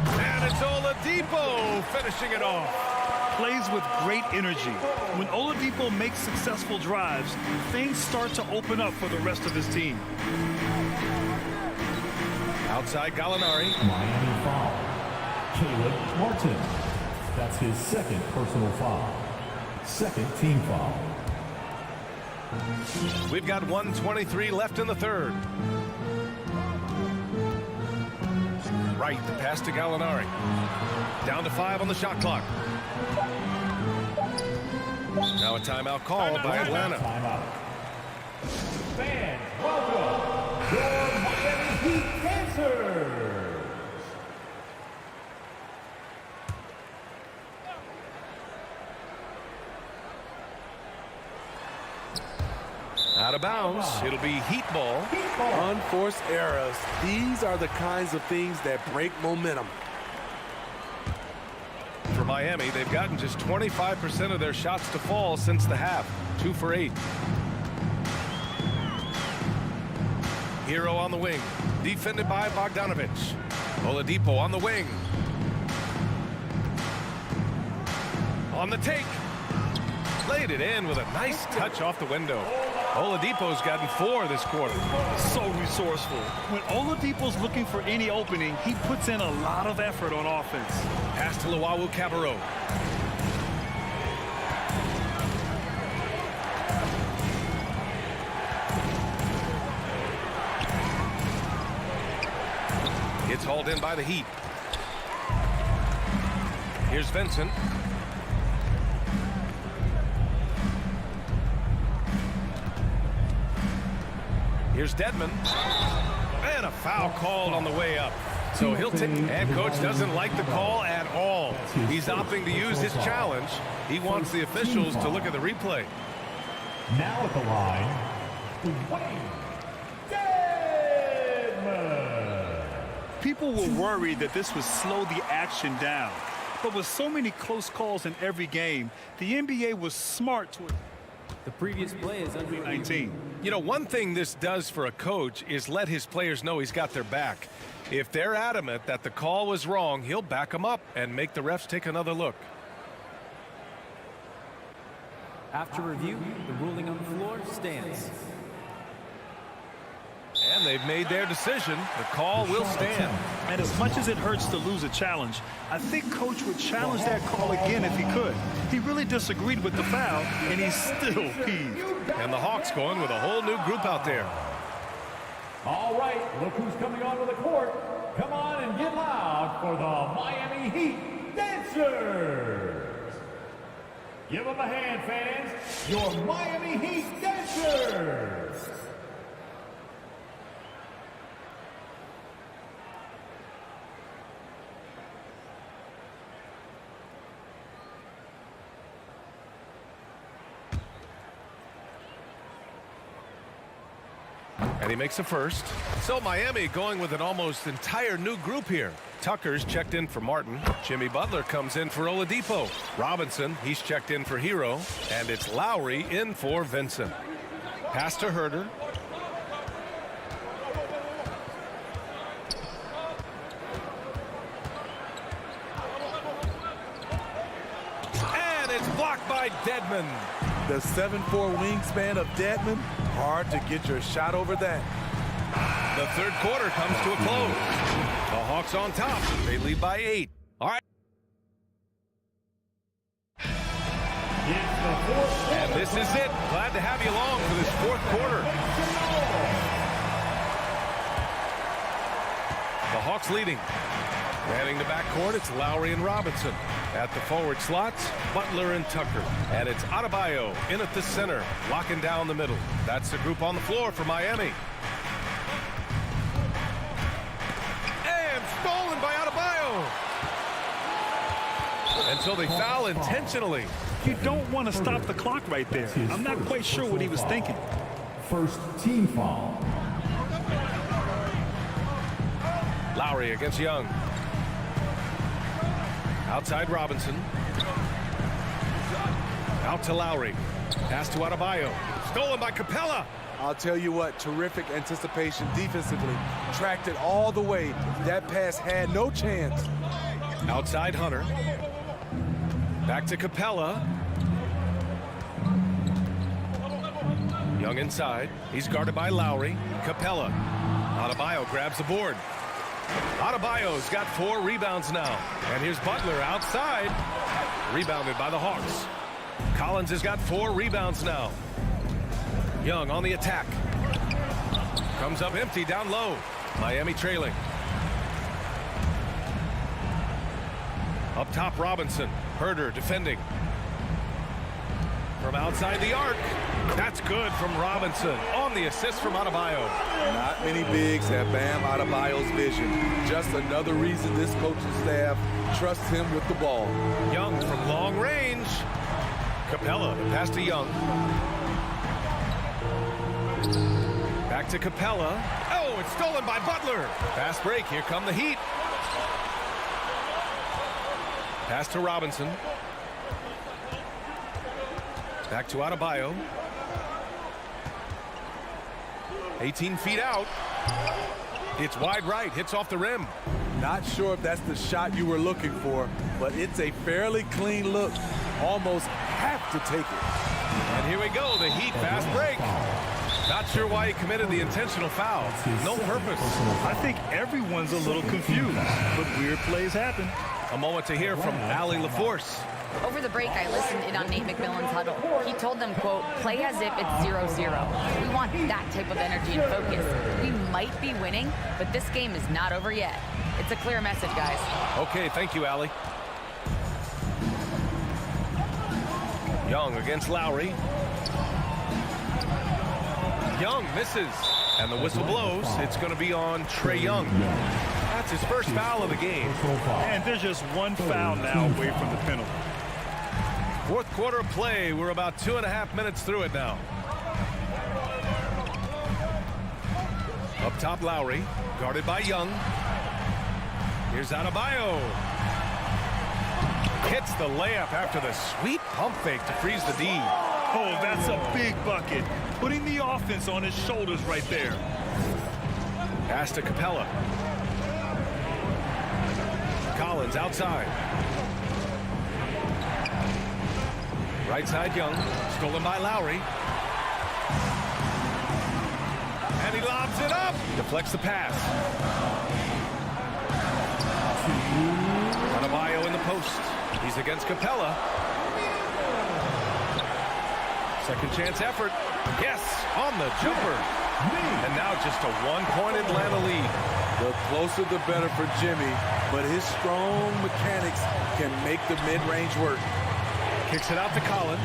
And it's Oladipo finishing it off. Plays with great energy. When Oladipo makes successful drives, things start to open up for the rest of his team. Outside Gallinari. Miami foul. Caleb Martin. That's his second personal foul. Second team foul. We've got 1:23 left in the third. Right, the pass to Gallinari. Down to 5 on the shot clock. Now a timeout called by Atlanta. Timeout. Fans, welcome your Miami Heat dancers. Out of bounds. It'll be Heat ball. Unforced errors. These are the kinds of things that break momentum. For Miami, they've gotten just 25% of their shots to fall since the half. 2 for 8. Hero on the wing. Defended by Bogdanovich. Oladipo on the wing. On the take. Laid it in with a nice touch off the window. Oladipo's gotten 4 this quarter. So resourceful. When Oladipo's looking for any opening, he puts in a lot of effort on offense. Pass to Luwawu-Cabarrot. It's hauled in by the Heat. Here's Vincent. Here's Dedmon. And a foul called on the way up. So he'll take, and coach doesn't like the call at all. He's opting to use his challenge. He wants the officials to look at the replay. Now at the line, Wayne Dedmon. People were worried that this would slow the action down. But with so many close calls in every game, the NBA was smart to it. The previous play is under 19. You know, one thing this does for a coach is let his players know he's got their back. If they're adamant that the call was wrong, he'll back them up and make the refs take another look. After review, the ruling on the floor stands. And they've made their decision. The call will stand. And as much as it hurts to lose a challenge, I think Coach would challenge that call again if he could. He really disagreed with the foul, and he's still peeved. And the Hawks going with a whole new group out there. All right, look who's coming onto the court. Come on and get loud for the Miami Heat dancers. Give them a hand, fans. Your Miami Heat dancers. And he makes a first. So Miami going with an almost entire new group here. Tucker's checked in for Martin. Jimmy Butler comes in for Oladipo. Robinson, he's checked in for Hero. And it's Lowry in for Vincent. Pass to Herter. And it's blocked by Dedmon. The 7'4" wingspan of Dedmon, hard to get your shot over that. The third quarter comes to a close. The Hawks on top. They lead by 8. All right. And this is it. Glad to have you along for this fourth quarter. The Hawks leading. Manning the backcourt, it's Lowry and Robinson. At the forward slots, Butler and Tucker. And it's Adebayo in at the center, locking down the middle. That's the group on the floor for Miami. And stolen by Adebayo. And so they foul intentionally. You don't want to stop the clock right there. I'm not quite sure what he was thinking. First team foul. Lowry against Young. Outside Robinson. Out to Lowry. Pass to Adebayo. Stolen by Capella. I'll tell you what, terrific anticipation defensively. Tracked it all the way. That pass had no chance. Outside Hunter. Back to Capella. Young inside. He's guarded by Lowry. Capella. Adebayo grabs the board. Adebayo's got 4 rebounds now. And here's Butler outside. Rebounded by the Hawks. Collins has got 4 rebounds now. Young on the attack. Comes up empty down low. Miami trailing. Up top Robinson. Herder defending. From outside the arc. That's good from Robinson on the assist from Adebayo. Not many bigs have Bam Adebayo's vision. Just another reason this coaching staff trusts him with the ball. Young from long range. Capella, the pass to Young. Back to Capella. Oh, it's stolen by Butler. Fast break. Here come the Heat. Pass to Robinson. Back to Adebayo. 18 feet out. It's wide right. Hits off the rim. Not sure if that's the shot you were looking for, but it's a fairly clean look. Almost have to take it. And here we go. The Heat fast break. Not sure why he committed the intentional foul. No purpose. I think everyone's a little confused, but weird plays happen. A moment to hear from Allie LaForce. Over the break, I listened in on Nate McMillan's huddle. He told them, quote, play as if it's 0-0. We want that type of energy and focus. We might be winning, but this game is not over yet. It's a clear message, guys. Okay, thank you, Allie. Young against Lowry. Young misses, and the whistle blows. It's going to be on Trae Young. That's his first foul of the game. And there's just one foul now away from the penalty. Fourth quarter of play. We're about 2.5 minutes through it now. Up top, Lowry, guarded by Young. Here's Adebayo. Hits the layup after the sweet pump fake to freeze the D. Oh, that's a big bucket. Putting the offense on his shoulders right there. Pass to Capella. Collins outside. Right side Young. Stolen by Lowry. And he lobs it up. Deflects the pass. Adebayo in the post. He's against Capella. Second chance effort. Yes, on the jumper. And now just a one-point Atlanta lead. The closer the better for Jimmy, but his strong mechanics can make the mid-range work. Kicks it out to Collins.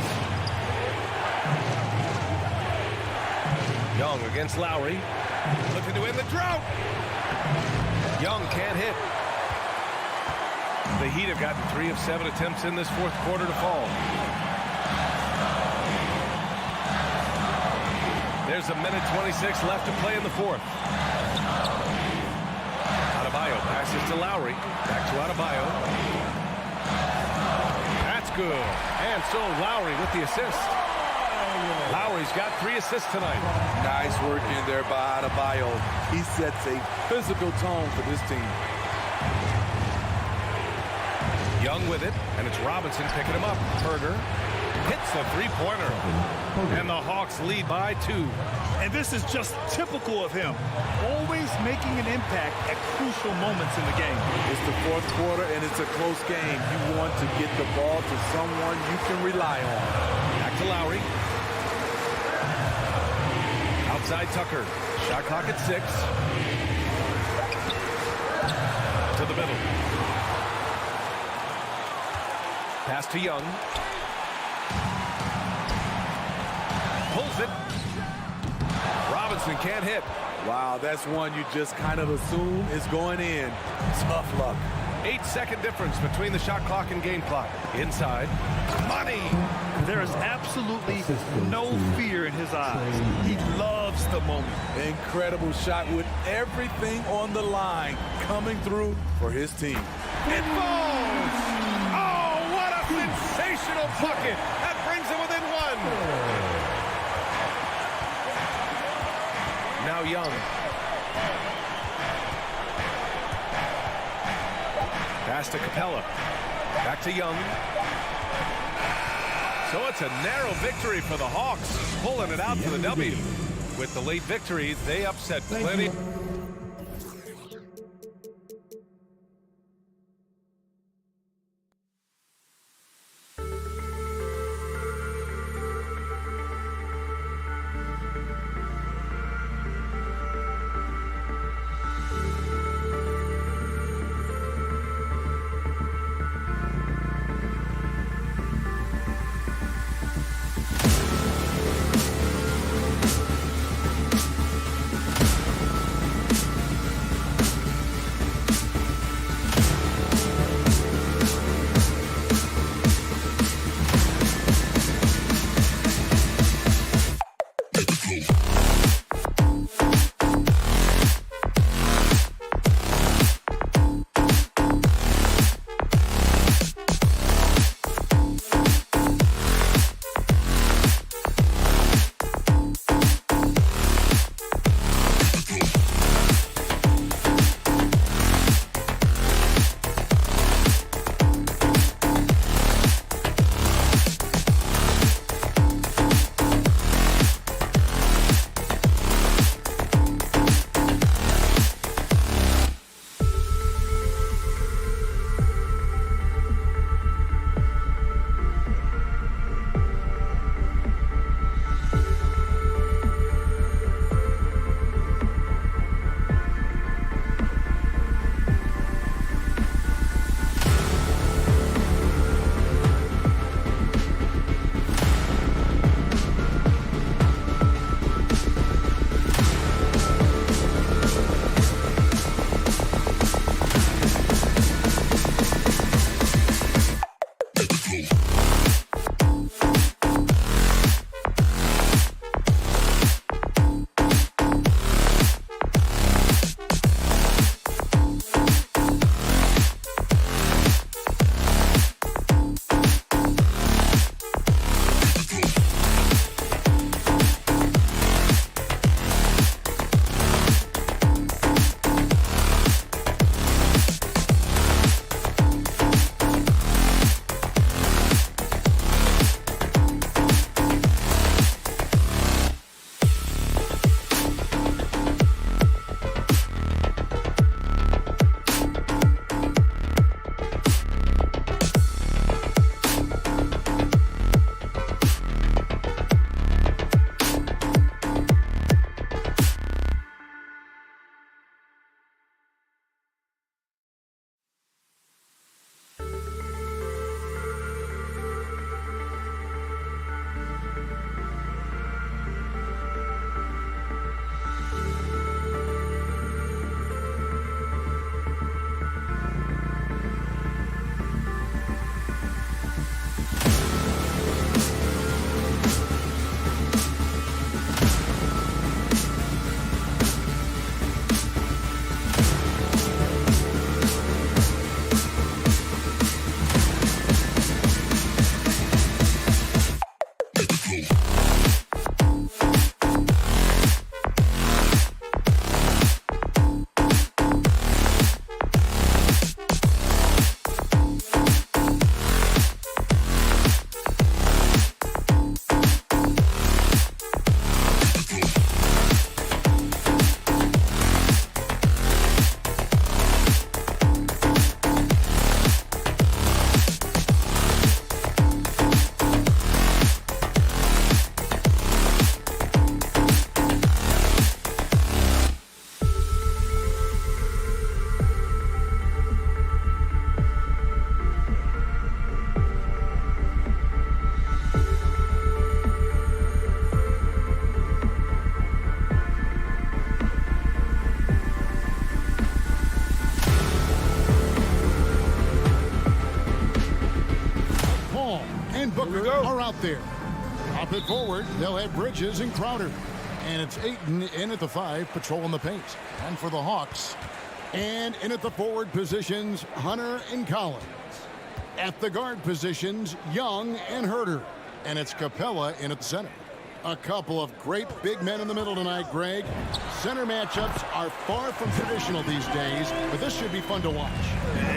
Young against Lowry. Looking to end the drought. Young can't hit. The Heat have gotten 3 of 7 attempts in this fourth quarter to fall. There's a minute 26 left to play in the fourth. Adebayo passes to Lowry. Back to Adebayo. That's good. And so Lowry with the assist. Lowry's got 3 assists tonight. Nice work in there by Adebayo. He sets a physical tone for this team. Young with it, and it's Robinson picking him up. Herder hits the three-pointer. And the Hawks lead by 2. And this is just typical of him. Always making an impact at crucial moments in the game. It's the fourth quarter, and it's a close game. You want to get the ball to someone you can rely on. Back to Lowry. Outside Tucker. Shot clock at 6. To the middle. Pass to Young. Pulls it. Robinson can't hit. Wow, that's one you just kind of assume is going in. Tough luck. 8-second difference between the shot clock and game clock. Inside. Money! There is absolutely no fear in his eyes. He loves the moment. Incredible shot with everything on the line coming through for his team. It falls! Oh, what a sensational bucket! That brings him within one. Now Young. Pass to Capella. Back to Young. So it's a narrow victory for the Hawks, pulling it out to the W. With the late victory, they upset plenty. out there. Up it forward, they'll have Bridges and Crowder. And it's Ayton in at the 5, patrolling the paint. And for the Hawks, and in at the forward positions, Hunter and Collins. At the guard positions, Young and Herter. And it's Capella in at the center. A couple of great big men in the middle tonight, Greg. Center matchups are far from traditional these days, but this should be fun to watch.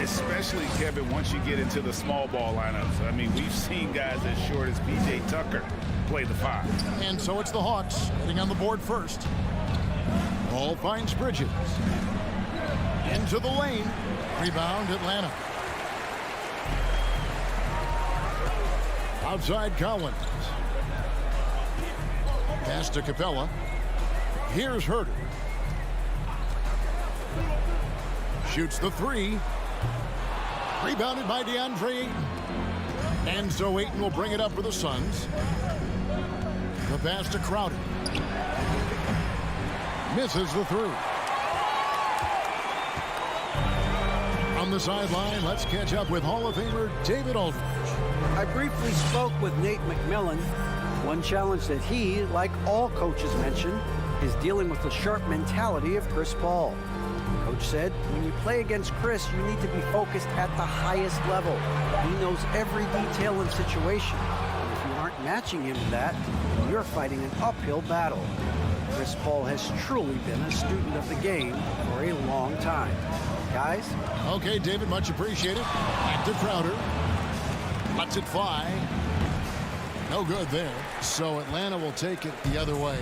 Especially, Kevin, once you get into the small ball lineups. I mean, we've seen guys as short as P.J. Tucker play the 5. And so it's the Hawks getting on the board first. Ball finds Bridges. Into the lane. Rebound, Atlanta. Outside Collins. Pass to Capella. Here's Herter. Shoots the 3. Rebounded by DeAndre Ayton. And so Ayton will bring it up for the Suns. The pass to Crowder. Misses the 3. On the sideline, let's catch up with Hall of Famer David Aldridge. I briefly spoke with Nate McMillan. One challenge that he, like all coaches mention, is dealing with the sharp mentality of Chris Paul. Coach said, when you play against Chris, you need to be focused at the highest level. He knows every detail and situation. And if you aren't matching him in that, you're fighting an uphill battle. Chris Paul has truly been a student of the game for a long time. Guys? Okay, David, much appreciated. Back to Crowder. Lets it fly. No good there. So Atlanta will take it the other way.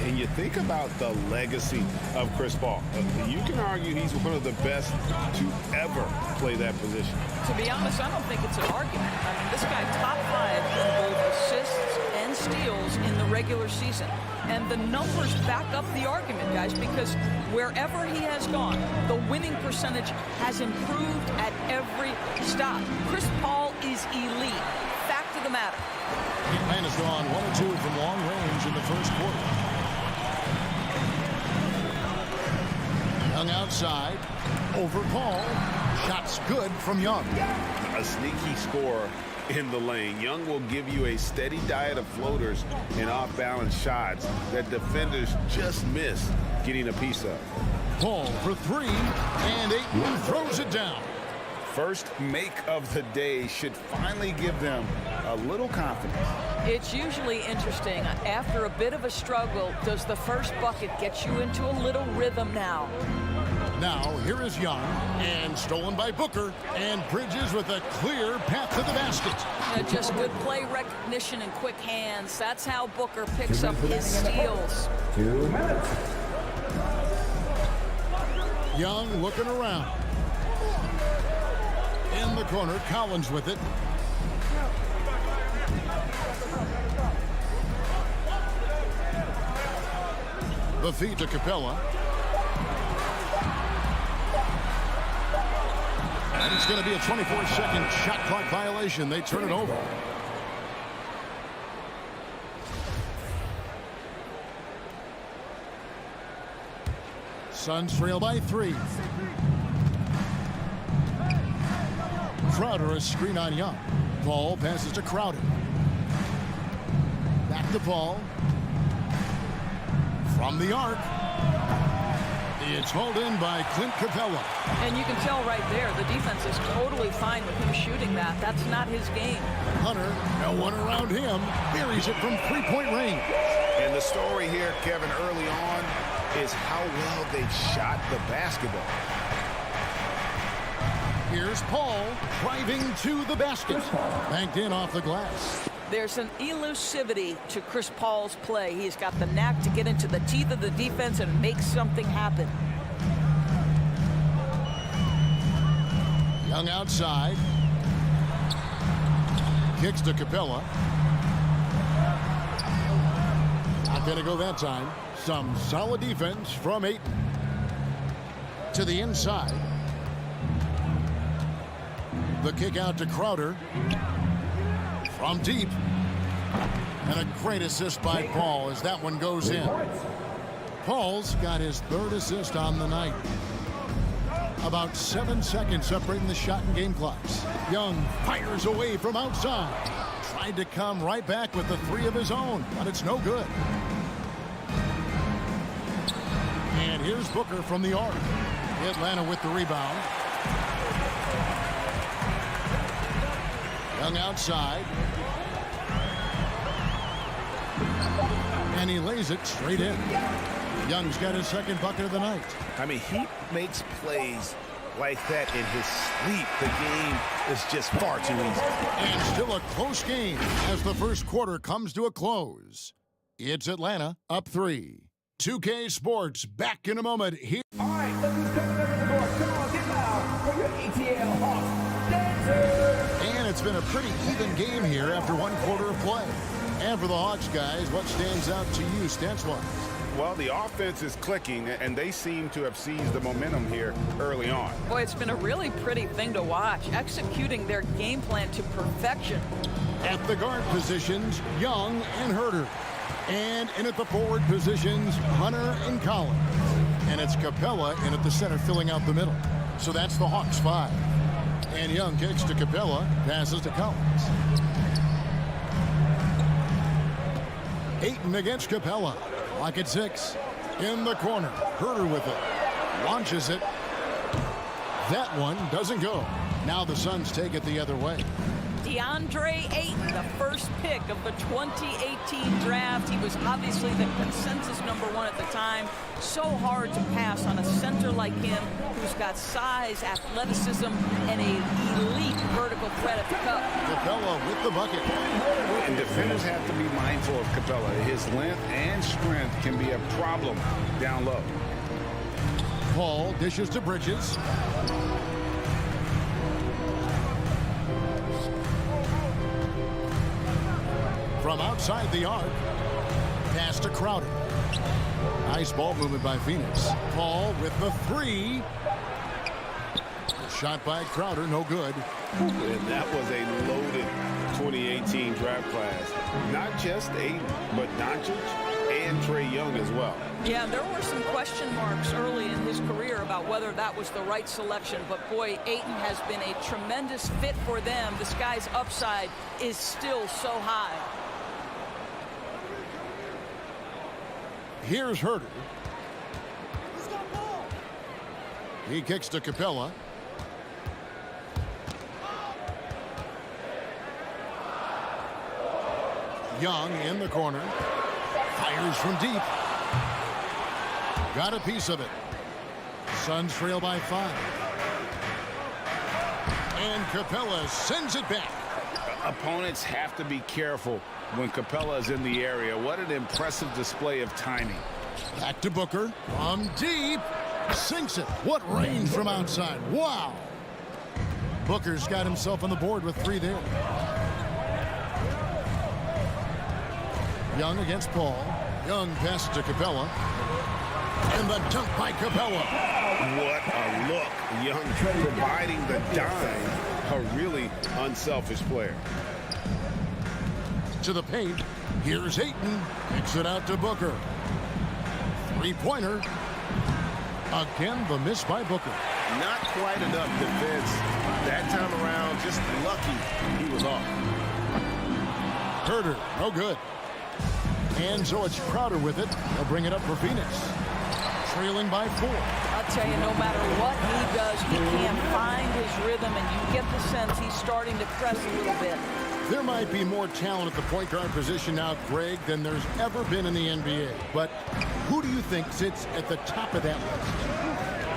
And you think about the legacy of Chris Paul. You can argue he's one of the best to ever play that position. To be honest, I don't think it's an argument. I mean, this guy top 5 in both assists and steals in the regular season. And the numbers back up the argument, guys, because wherever he has gone, the winning percentage has improved at every stop. Chris Paul is elite. Fact of the matter. Man has gone 1 or 2 from long range in the first quarter. Young outside. Over Paul. Shots good from Young. A sneaky scorer in the lane. Young will give you a steady diet of floaters and off-balance shots that defenders just miss getting a piece of. Paul for 3, and Ayton throws it down. First make of the day should finally give them a little confidence. It's usually interesting. After a bit of a struggle, does the first bucket get you into a little rhythm now? Now, here is Young, and stolen by Booker, and Bridges with a clear path to the basket. Just good play recognition and quick hands. That's how Booker picks up his steals. 2 minutes. Young looking around. In the corner, Collins with it. The feed to Capella. And it's going to be a 24-second shot clock violation. They turn it over. Suns trail by 3. Crowder, a screen on Young. Paul passes to Crowder. Back to Paul. From the arc. It's hauled in by Clint Capella. And you can tell right there, the defense is totally fine with him shooting that. That's not his game. Hunter, no one around him, buries it from 3-point range. And the story here, Kevin, early on is how well they shot the basketball. Here's Paul driving to the basket. Banked in off the glass. There's an elusivity to Chris Paul's play. He's got the knack to get into the teeth of the defense and make something happen. Young outside. Kicks to Capella. Not going to go that time. Some solid defense from Ayton. To the inside. The kick out to Crowder. From deep. And a great assist by Paul as that one goes in. Paul's got his 3rd assist on the night. About 7 seconds separating the shot and game clocks. Young fires away from outside. Tried to come right back with the 3 of his own, but it's no good. And here's Booker from the arc. Atlanta with the rebound. Young outside. And he lays it straight in. Young's got his second bucket of the night. I mean, he makes plays like that in his sleep. The game is just far too easy. And still a close game as the first quarter comes to a close. It's Atlanta up 3. 2K Sports back in a moment. Here. All right, look who's coming over the court. Come on, get loud for your ATL Hawks Dancers. And it's been a pretty even game here after 1 quarter of play. And for the Hawks guys, what stands out to you stats-wise? Well, the offense is clicking, and they seem to have seized the momentum here early on. Boy, it's been a really pretty thing to watch, executing their game plan to perfection. At the guard positions, Young and Herter. And in at the forward positions, Hunter and Collins. And it's Capella in at the center filling out the middle. So that's the Hawks 5. And Young kicks to Capella, passes to Collins. Ayton against Capella. Lock at 6. In the corner. Herter with it. Launches it. That one doesn't go. Now the Suns take it the other way. DeAndre Ayton, the first pick of the 2018 draft. He was obviously the consensus #1 at the time. So hard to pass on a center like him who's got size, athleticism, and an elite vertical threat at the cup. Capella with the bucket. And defenders have to be mindful of Capella. His length and strength can be a problem down low. Paul dishes to Bridges. From outside the arc, pass to Crowder. Nice ball movement by Phoenix. Paul with the 3. Shot by Crowder, no good. And that was a loaded 2018 draft class. Not just Ayton, but Doncic and Trae Young as well. Yeah, there were some question marks early in his career about whether that was the right selection. But boy, Ayton has been a tremendous fit for them. This guy's upside is still so high. Here's Herter. He kicks to Capella. Young in the corner. Fires from deep. Got a piece of it. Suns trail by 5. And Capella sends it back. Opponents have to be careful when Capella is in the area. What an impressive display of timing. Back to Booker. From deep. Sinks it. What range from outside. Wow. Booker's got himself on the board with 3 there. Young against Paul. Young passes to Capella. And the dunk by Capella. What a look. Young providing the dime. A really unselfish player. To the paint. Here's Ayton. Kicks it out to Booker. 3-pointer. Again, the miss by Booker. Not quite enough defense. That time around, just lucky he was off. Herter, no good. And so it's Crowder with it. They'll bring it up for Phoenix. Trailing by 4. I'll tell you, no matter what he does, he can't find his rhythm, and you get the sense he's starting to press a little bit. There might be more talent at the point guard position now, Greg, than there's ever been in the NBA. But who do you think sits at the top of that list?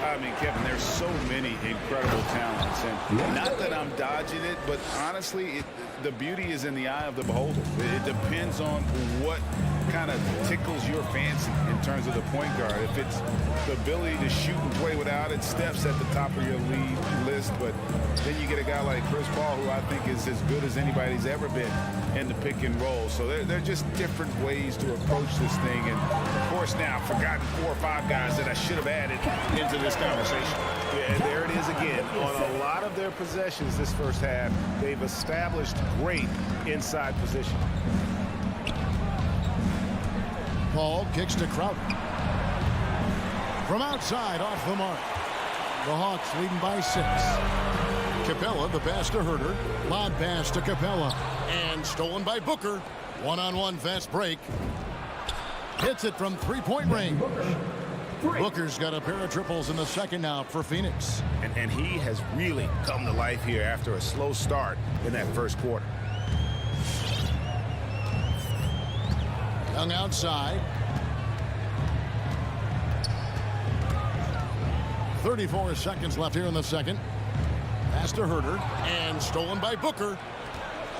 I mean, Kevin, there's so many incredible talents. And not that I'm dodging it, but honestly, the beauty is in the eye of the beholder. It depends on what kind of tickles your fancy in terms of the point guard. If it's the ability to shoot and play without it, Steph's at the top of your league list. But then you get a guy like Chris Paul, who I think is as good as anybody's ever been in the pick and roll. So they're just different ways to approach this thing. And, of course, now I've forgotten 4 or 5 guys that I should have added into this conversation. Yeah, there it is again. On a lot of their possessions this first half, they've established great inside position. Paul kicks to Crowder. From outside, off the mark. The Hawks leading by 6. Capella, the pass to Herter. Lob pass to Capella. And stolen by Booker. One-on-one fast break. Hits it from three-point range. Booker's got a pair of triples in the second now for Phoenix. And he has really come to life here after a slow start in that first quarter. Young outside. 34 seconds left here in the second. Pass to Herter. And stolen by Booker.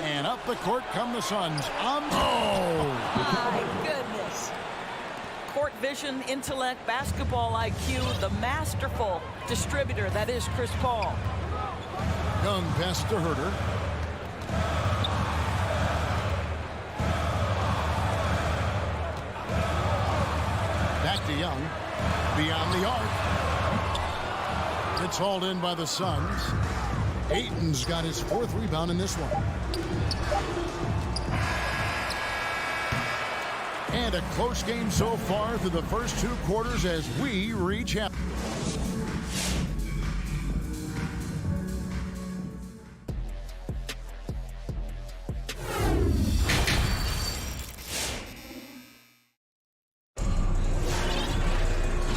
And up the court come the Suns. My goodness. Court vision, intellect, basketball IQ, the masterful distributor that is Chris Paul. Young pass to Herter. Back to Young. Beyond the arc. It's hauled in by the Suns. Ayton's got his 4th rebound in this one. And a close game so far through the first 2 quarters as we reach half.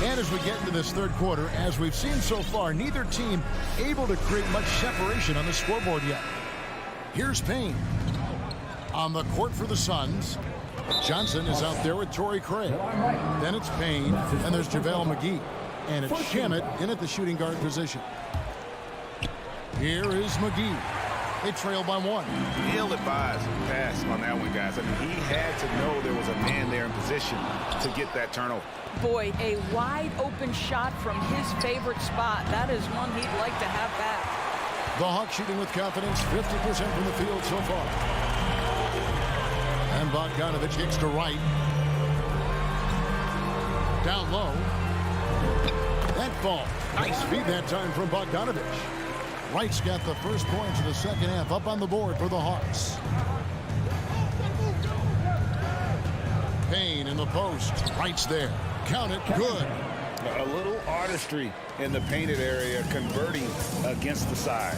And as we get into this third quarter, as we've seen so far, neither team able to create much separation on the scoreboard yet. Here's Payne. On the court for the Suns. Johnson is out there with Torrey Craig. Then it's Payne, and there's JaVale McGee. And it's Shamet in at the shooting guard position. Here is McGee. They trail by 1. Ill-advised pass on that one, guys. I mean, he had to know there was a man there in position to get that turnover. Boy, a wide open shot from his favorite spot. That is one he'd like to have back. The Hawks shooting with confidence, 50% from the field so far. And Bogdanovich kicks to right. Down low. That ball. Nice feed that time from Bogdanovich. Wright's got the first points of the second half up on the board for the Hawks. Payne in the post. Wright's there. Count it. Good. A little artistry in the painted area, converting against the side.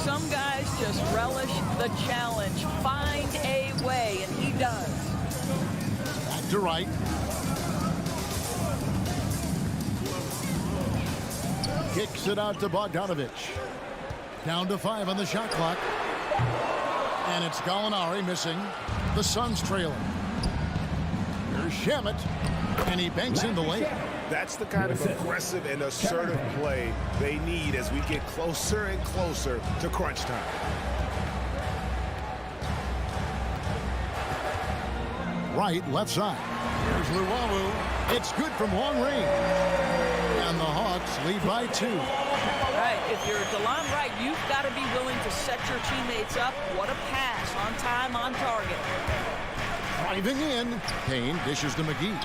Some guys just relish the challenge. Find a way, and he does. Back to Wright. Kicks it out to Bogdanovich. Down to 5 on the shot clock. And it's Gallinari missing. The Suns trailing. Here's Shamet. And he banks in the lane. That's the kind of aggressive and assertive play they need as we get closer and closer to crunch time. Right, left side. Here's Luwawu. It's good from long range. And the Hawks lead by 2. Right, if you're DeLon Wright, you've got to be willing to set your teammates up. What a pass, on time, on target. Driving in. Payne dishes to McGee.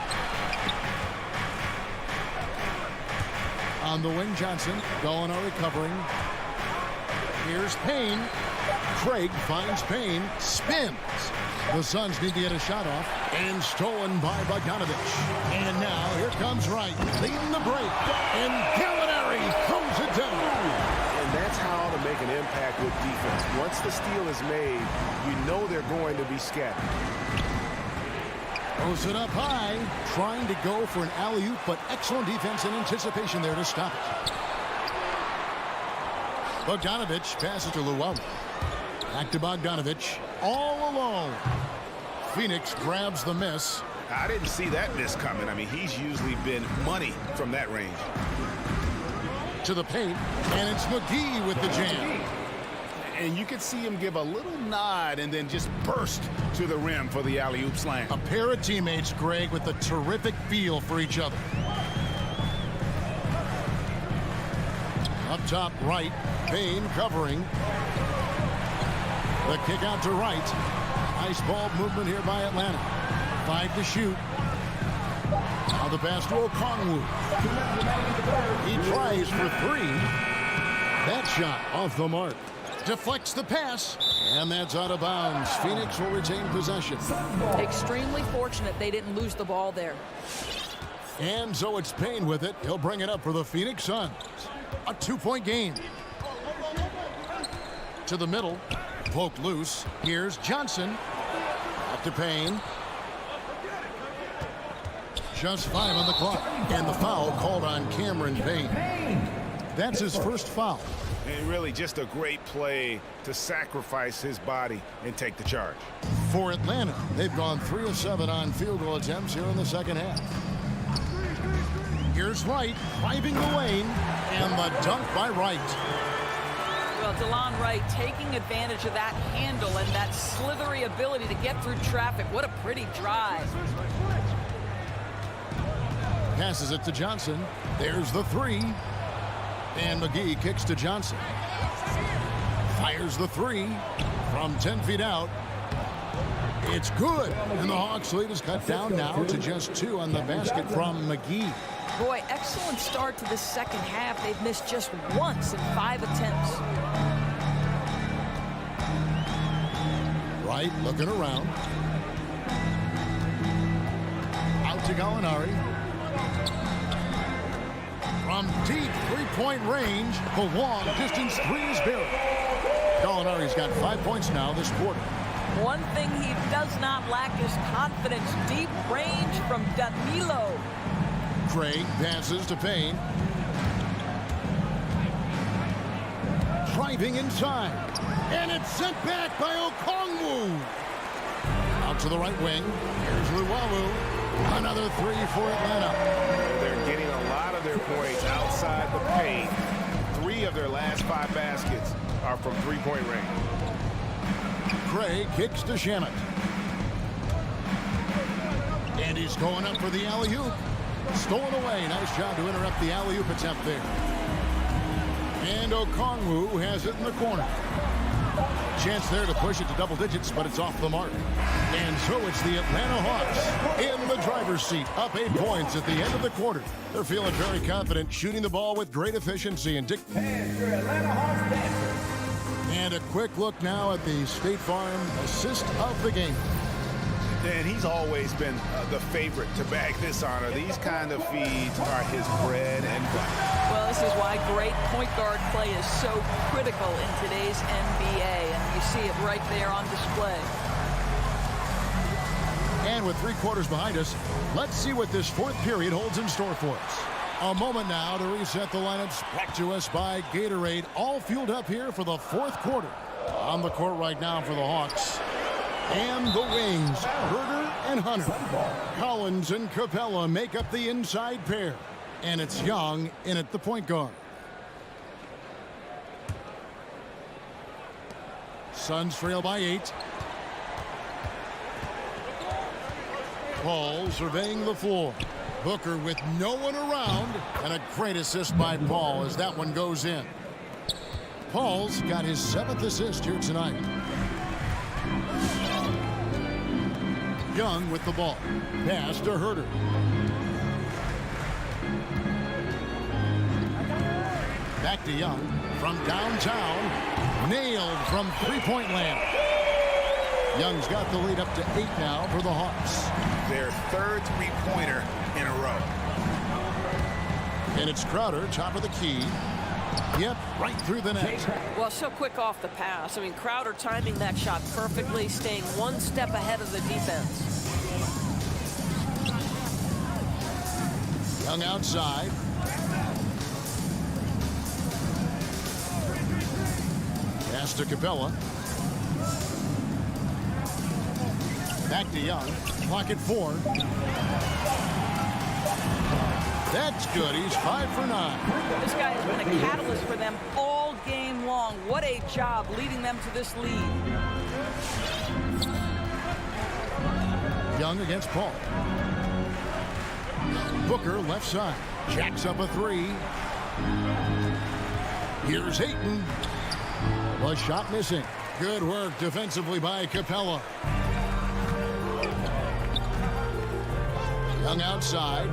On the wing, Johnson. Gallinari covering. Here's Payne. Craig finds Payne. Spins. The Suns need to get a shot off. And stolen by Bogdanovich. And now here comes Wright. Leading the break. And Gallinari throws it down. And that's how to make an impact with defense. Once the steal is made, you know they're going to be scattered. Throws it up high, trying to go for an alley-oop, but excellent defense and anticipation there to stop it. Bogdanovich passes to Luwawu. Back to Bogdanovich, all alone. Phoenix grabs the miss. I didn't see that miss coming. I mean, he's usually been money from that range. To the paint, and it's McGee with the jam. And you could see him give a little nod and then just burst to the rim for the alley-oop slam. A pair of teammates, Greg, with a terrific feel for each other. Up top, Wright. Payne covering. The kick out to Wright. Nice ball movement here by Atlanta. 5 to shoot. Now the pass to Okongwu. He tries for 3. That shot off the mark. Deflects the pass, and that's out of bounds. Phoenix will retain possession. Extremely fortunate they didn't lose the ball there. And so it's Payne with it. He'll bring it up for the Phoenix Suns. A 2-point game. To the middle. Poked loose. Here's Johnson. Back to Payne. Just 5 on the clock. And the foul called on Cameron Payne. That's his first foul. And really just a great play to sacrifice his body and take the charge. For Atlanta, they've gone 3 of 7 on field goal attempts here in the second half. Here's Wright driving the lane, and the dunk by Wright. Well, DeLon Wright taking advantage of that handle and that slithery ability to get through traffic. What a pretty drive. Passes it to Johnson. There's the 3. And McGee kicks to Johnson. Fires the 3 from 10 feet out. It's good. And the Hawks lead is cut down now to just 2 on the basket from McGee. Boy, excellent start to the second half. They've missed just once in 5 attempts. Wright looking around. Out to Gallinari. From deep 3-point range, the long distance 3 is buried. Gallinari's got 5 points now this quarter. One thing he does not lack is confidence. Deep range from Danilo. Craig passes to Payne. Driving inside. And it's sent back by Okongwu. Out to the right wing. Here's Luwawu. Another 3 for Atlanta. They're getting a lot of their points outside the paint. 3 of their last 5 baskets are from 3-point range. Craig kicks to Shamet. And he's going up for the alley-oop. Stolen away. Nice job to interrupt the alley-oop attempt there. And Okongwu has it in the corner. Chance there to push it to double digits, but it's off the mark. And so it's the Atlanta Hawks in the driver's seat, up 8 points at the end of the quarter. They're feeling very confident, shooting the ball with great efficiency. And a quick look now at the State Farm assist of the game. And he's always been the favorite to bag this honor. These kind of feeds are his bread and butter. Well, this is why great point guard play is so critical in today's NBA, and you see it right there on display. And with 3 quarters behind us, let's see what this 4th period holds in store for us. A moment now to reset the lineups, brought to us by Gatorade, all fueled up here for the 4th quarter. On the court right now for the Hawks. And the wings, Berger and Hunter. Collins and Capella make up the inside pair. And it's Young in at the point guard. Suns trail by 8. Paul surveying the floor. Booker with no one around. And a great assist by Paul as that one goes in. Paul's got his 7th assist here tonight. Young with the ball. Pass to Herter. Back to Young from downtown. Nailed from 3-point land. Young's got the lead up to 8 now for the Hawks. Their 3rd 3-pointer in a row. And it's Crowder, top of the key. Yep, right through the net. Well, so quick off the pass. I mean, Crowder timing that shot perfectly, staying 1 step ahead of the defense. Young outside. Pass to Capella. Back to Young. Clock at 4. That's good. He's 5 for 9. This guy has been a catalyst for them all game long. What a job leading them to this lead. Young against Paul. Booker left side. Jacks up a 3. Here's Ayton. The shot missing. Good work defensively by Capella. Young outside.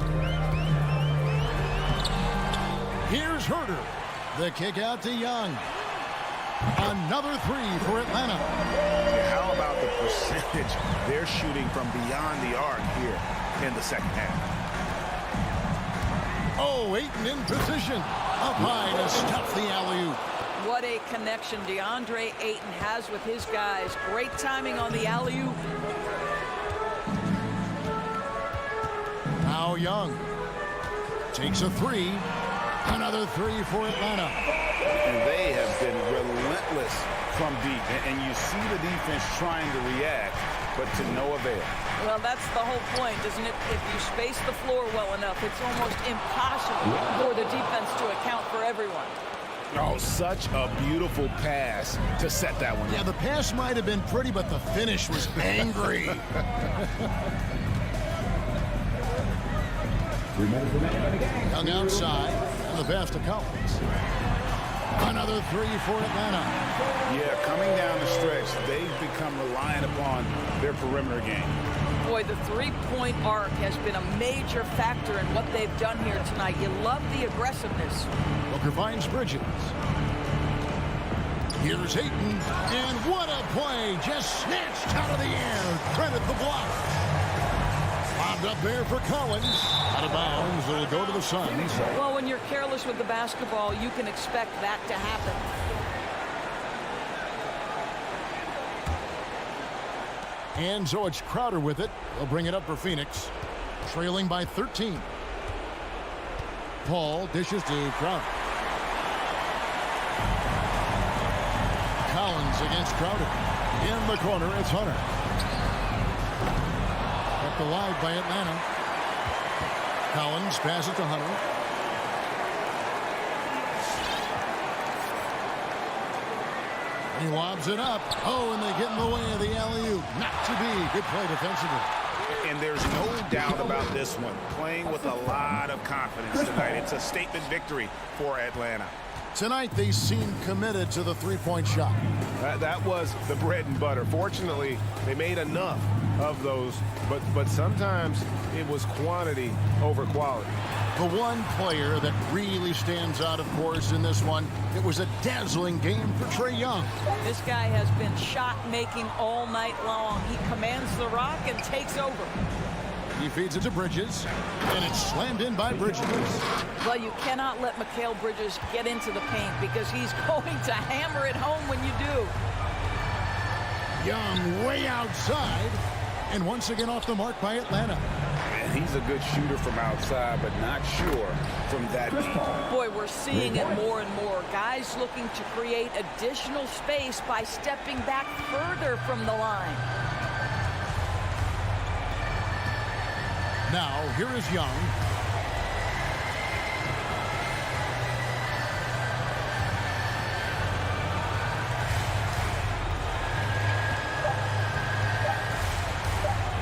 Here's Herter. The kick out to Young. Another 3 for Atlanta. How about the percentage they're shooting from beyond the arc here in the second half? Oh, Ayton in position. Up high to stuff the alley-oop. What a connection DeAndre Ayton has with his guys. Great timing on the alley-oop. Now Young takes a three. Another three for Atlanta. And they have been relentless from deep. And you see the defense trying to react, but to no avail. Well, that's the whole point, isn't it? If you space the floor well enough, it's almost impossible for the defense to account for everyone. Oh, such a beautiful pass to set that one. Yeah, the pass might have been pretty, but the finish was angry. Young outside, and the pass to Collins. Another three for Atlanta. Yeah, coming down the stretch, they've become reliant upon their perimeter game. Boy, the three-point arc has been a major factor in what they've done here tonight. You love the aggressiveness. Booker finds Bridges. Here's Ayton, and what a play! Just snatched out of the air. Credit the block. Bobbed up there for Collins. Out of bounds. It'll go to the Suns. Well, when you're careless with the basketball, you can expect that to happen. And so it's Crowder with it. They'll bring it up for Phoenix. Trailing by 13. Paul dishes to Crowder. Collins against Crowder. In the corner, it's Hunter. Kept alive by Atlanta. Collins passes to Hunter. He lobs it up. Oh, and they get in the way of the alley-oop. Not to be. Good play defensively. And there's no doubt about this one. Playing with a lot of confidence tonight. It's a statement victory for Atlanta. Tonight, they seem committed to the three-point shot. That was the bread and butter. Fortunately, they made enough of those, but sometimes it was quantity over quality. The one player that really stands out, of course, in this one, it was a dazzling game for Trae Young. This guy has been shot-making all night long. He commands the rock and takes over. He feeds it to Bridges, and it's slammed in by Bridges. Well, you cannot let Mikal Bridges get into the paint because he's going to hammer it home when you do. Young way outside, and once again off the mark by Atlanta. And he's a good shooter from outside, but not sure from that deep. Boy, we're seeing it more and more. Guys looking to create additional space by stepping back further from the line. Now, here is Young.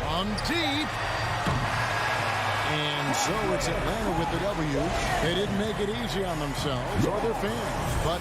From deep. And so it's Atlanta with the W. They didn't make it easy on themselves or their fans, but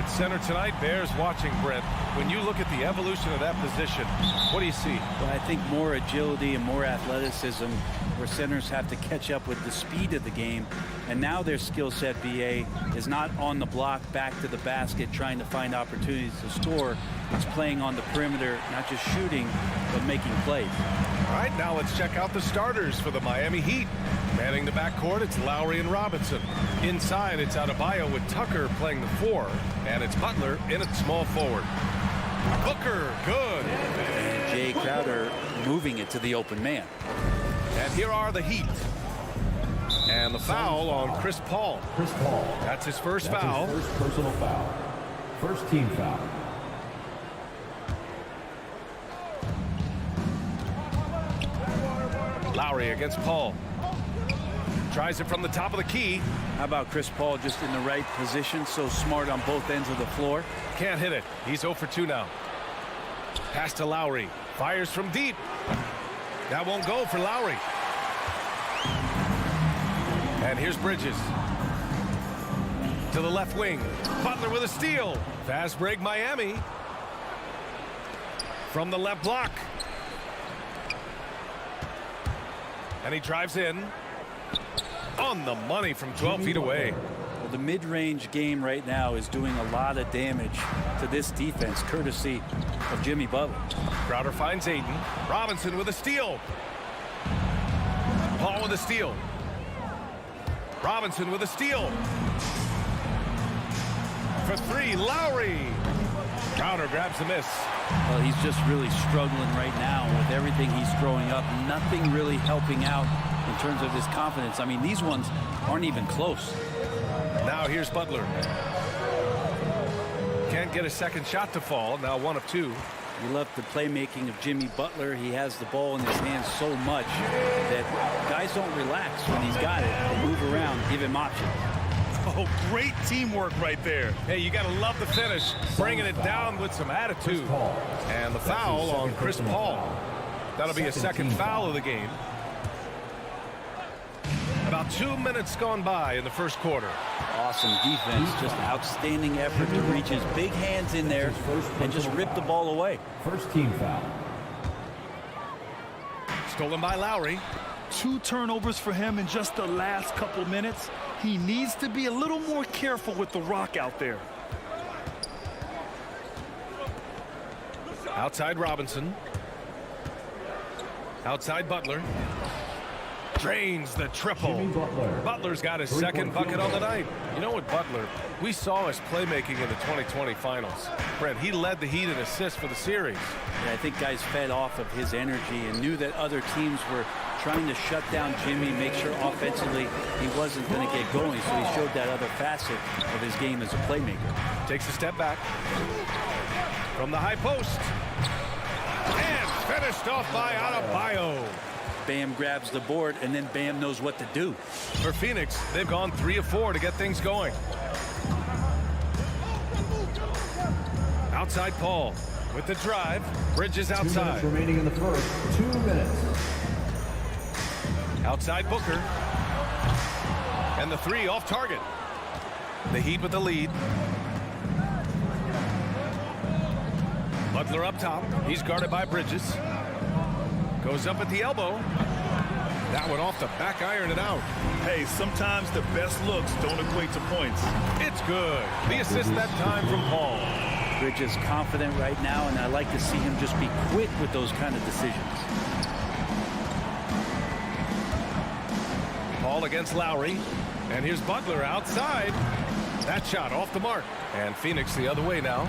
At center tonight, bears watching, Brent. When you look at the evolution of that position, what do you see? Well, I think more agility and more athleticism, where centers have to catch up with the speed of the game. And now their skill set, BA, is not on the block, back to the basket, trying to find opportunities to score. It's playing on the perimeter, not just shooting, but making plays. All right, now let's check out the starters for the Miami Heat. Manning the backcourt, it's Lowry and Robinson. Inside, it's Adebayo with Tucker playing the 4, and it's Butler in at small forward. Booker, good. And Jay Crowder moving it to the open man. And here are the Heat. And the foul on Chris Paul. Chris Paul. That's his first That's foul. His first personal foul. First team foul. Lowry against Paul. Tries it from the top of the key. How about Chris Paul just in the right position, so smart on both ends of the floor? Can't hit it. He's 0 for 2 now. Pass to Lowry. Fires from deep. That won't go for Lowry. And here's Bridges. To the left wing. Butler with a steal. Fast break Miami. From the left block. And he drives in. On the money from 12 feet away. Well, the mid-range game right now is doing a lot of damage to this defense, courtesy of Jimmy Butler. Crowder finds Ayton. Robinson with a steal. Paul with a steal. Robinson with a steal. For 3, Lowry. Crowder grabs the miss. Well, he's just really struggling right now with everything he's throwing up. Nothing really helping out in terms of his confidence. I mean, these ones aren't even close. Now here's Butler. Can't get a second shot to fall. Now 1 of 2. You love the playmaking of Jimmy Butler. He has the ball in his hands so much that guys don't relax when he's got it. They move around, give him options. Oh, great teamwork right there. Hey, you got to love the finish. Bringing it down with some attitude. And the foul on Chris Paul. That'll be a second foul of the game. About 2 minutes gone by in the first quarter. Awesome defense, just outstanding effort to reach his big hands in there and just rip the ball away. First team foul. Stolen by Lowry. 2 turnovers for him in just the last couple minutes. He needs to be a little more careful with the rock out there. Outside Robinson. Outside Butler. Drains the triple. Butler's got his second bucket on the night. You know what, Butler, we saw his playmaking in the 2020 finals. Brent, he led the Heat in assists for the series. Yeah, I think guys fed off of his energy and knew that other teams were trying to shut down Jimmy, make sure offensively he wasn't going to get going, so he showed that other facet of his game as a playmaker. Takes a step back. From the high post. And finished off by Adebayo. Bam grabs the board, and then Bam knows what to do. For Phoenix, they've gone 3 of 4 to get things going. Outside Paul with the drive. Bridges outside. 2 minutes remaining in the first. 2 minutes. Outside Booker. And the 3 off target. The Heat with the lead. Butler up top. He's guarded by Bridges. Goes up at the elbow. That one off the back iron and out. Hey, sometimes the best looks don't equate to points. It's good. The assist that time from Paul. Bridges confident right now, and I like to see him just be quick with those kind of decisions. Paul against Lowry. And here's Butler outside. That shot off the mark. And Phoenix the other way now.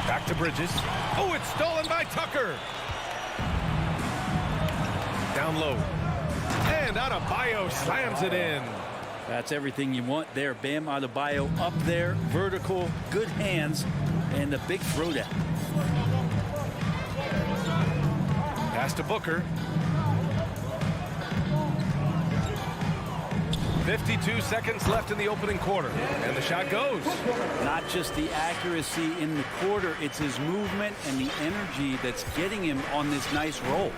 Back to Bridges. Oh, it's stolen by Tucker. Down low. And Adebayo slams it in. That's everything you want there. Bam Adebayo up there, vertical, good hands, and a big throwdown. Pass to Booker. 52 seconds left in the opening quarter. And the shot goes. Not just the accuracy in the quarter, it's his movement and the energy that's getting him on this nice roll.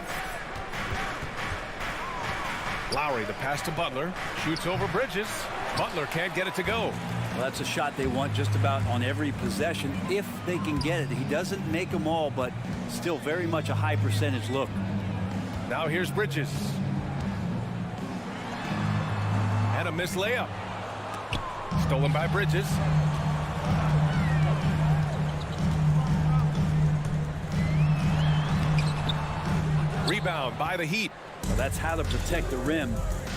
Lowry, the pass to Butler. Shoots over Bridges. Butler can't get it to go. Well, that's a shot they want just about on every possession if they can get it. He doesn't make them all, but still very much a high percentage look. Now here's Bridges. And a missed layup. Stolen by Bridges. Rebound by the Heat. Well, that's how to protect the rim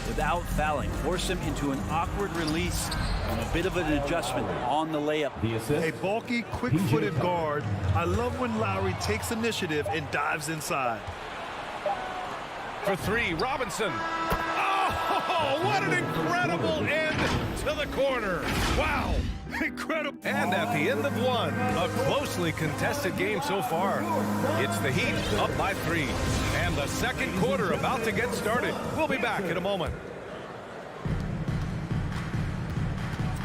without fouling. Force him into an awkward release and a bit of an adjustment on the layup. A bulky, quick-footed guard. I love when Lowry takes initiative and dives inside. For three, Robinson. Oh, what an incredible end to the corner. Wow. Incredible. And at the end of one, a closely contested game so far. It's the Heat up by 3. And the second quarter about to get started. We'll be back in a moment.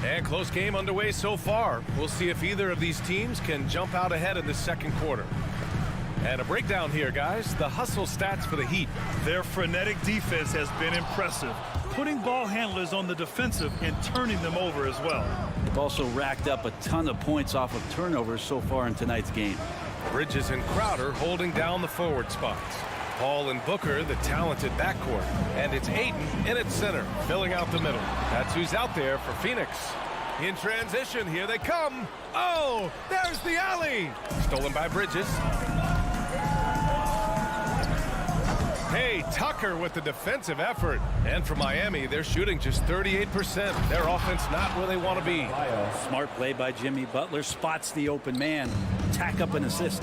And close game underway so far. We'll see if either of these teams can jump out ahead in the second quarter. And a breakdown here, guys. The hustle stats for the Heat. Their frenetic defense has been impressive, putting ball handlers on the defensive and turning them over as well. They've also racked up a ton of points off of turnovers so far in tonight's game. Bridges and Crowder holding down the forward spots. Paul and Booker, the talented backcourt. And it's Ayton in its center, filling out the middle. That's who's out there for Phoenix. In transition, here they come. Oh, there's the alley. Stolen by Bridges. Hey, Tucker with the defensive effort. And for Miami, they're shooting just 38%. Their offense not where they want to be. Smart play by Jimmy Butler. Spots the open man. Tack up an assist.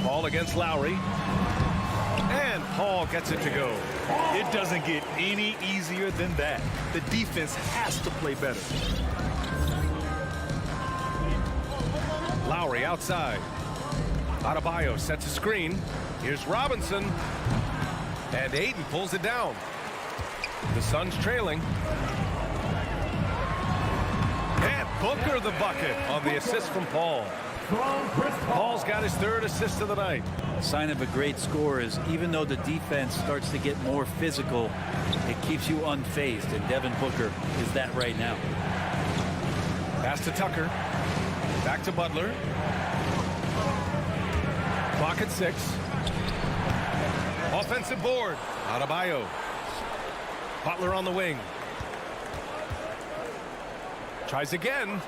Paul against Lowry. And Paul gets it to go. It doesn't get any easier than that. The defense has to play better. Lowry outside. Adebayo sets a screen. Here's Robinson. And Ayton pulls it down. The Suns trailing. And Booker the bucket on the assist from Paul. Paul's got his third assist of the night. A sign of a great score is even though the defense starts to get more physical, it keeps you unfazed, and Devin Booker is that right now. Pass to Tucker. Back to Butler. Clock at 6. Offensive board. Adebayo. Butler on the wing. Tries again.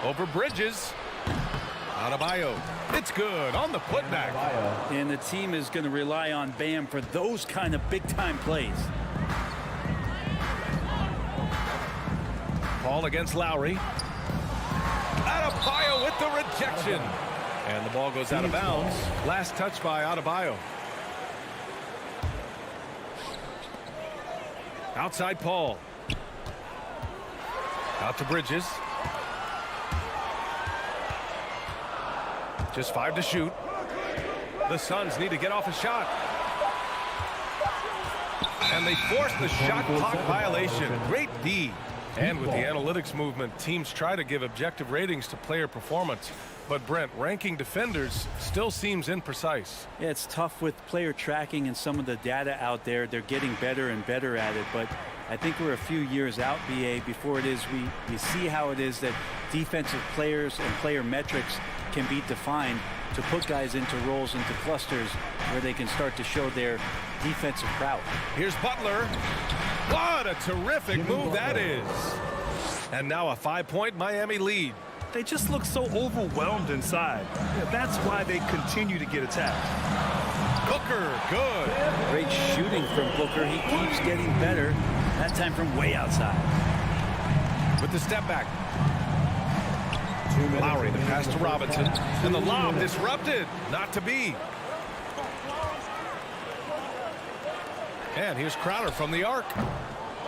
Over Bridges. Adebayo. It's good on the putback. And the team is going to rely on Bam for those kind of big-time plays. Paul against Lowry. Adebayo with the rejection. And the ball goes out of bounds. Last touch by Adebayo. Outside Paul. Out to Bridges. Just 5 to shoot. The Suns need to get off a shot. And they force the shot clock violation. Great D. And with the analytics movement, teams try to give objective ratings to player performance. But Brent, ranking defenders still seems imprecise. Yeah, it's tough with player tracking and some of the data out there. They're getting better and better at it. But I think we're a few years out, BA, before it is we see how it is that defensive players and player metrics can be defined to put guys into roles, into clusters where they can start to show their defensive prowess. Here's Butler. What a terrific move that is. And now a 5-point Miami lead. They just look so overwhelmed inside. Yeah, that's why they continue to get attacked. Booker, good. Great shooting from Booker. He keeps getting better. That time from way outside. With the step back. Lowry, the pass to Robinson. And the lob disrupted. Not to be. And here's Crowder from the arc.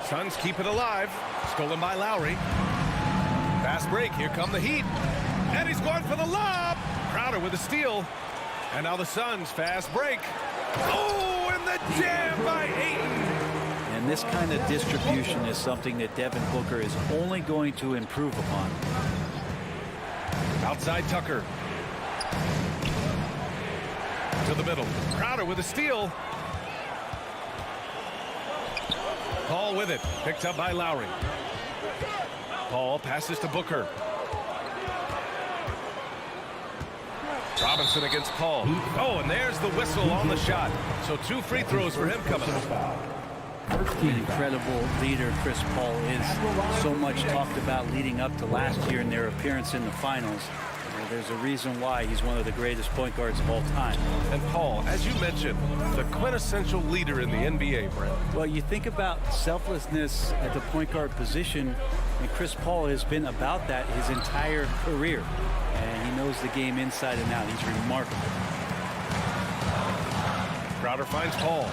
Suns keep it alive. Stolen by Lowry. Fast break. Here come the Heat. And he's going for the lob. Crowder with a steal. And now the Suns fast break. Oh, and the jam by Ayton. And this kind of distribution is something that Devin Booker is only going to improve upon. Outside Tucker. To the middle. Crowder with a steal. Paul with it. Picked up by Lowry. Paul passes to Booker. Robinson against Paul. Oh, and there's the whistle on the shot. So 2 free throws for him coming up. An incredible leader Chris Paul is. So much talked about leading up to last year and their appearance in the finals. There's a reason why he's one of the greatest point guards of all time. And Paul, as you mentioned, the quintessential leader in the NBA, Brent. Well, you think about selflessness at the point guard position, and Chris Paul has been about that his entire career. And he knows the game inside and out. He's remarkable. Crowder finds Paul.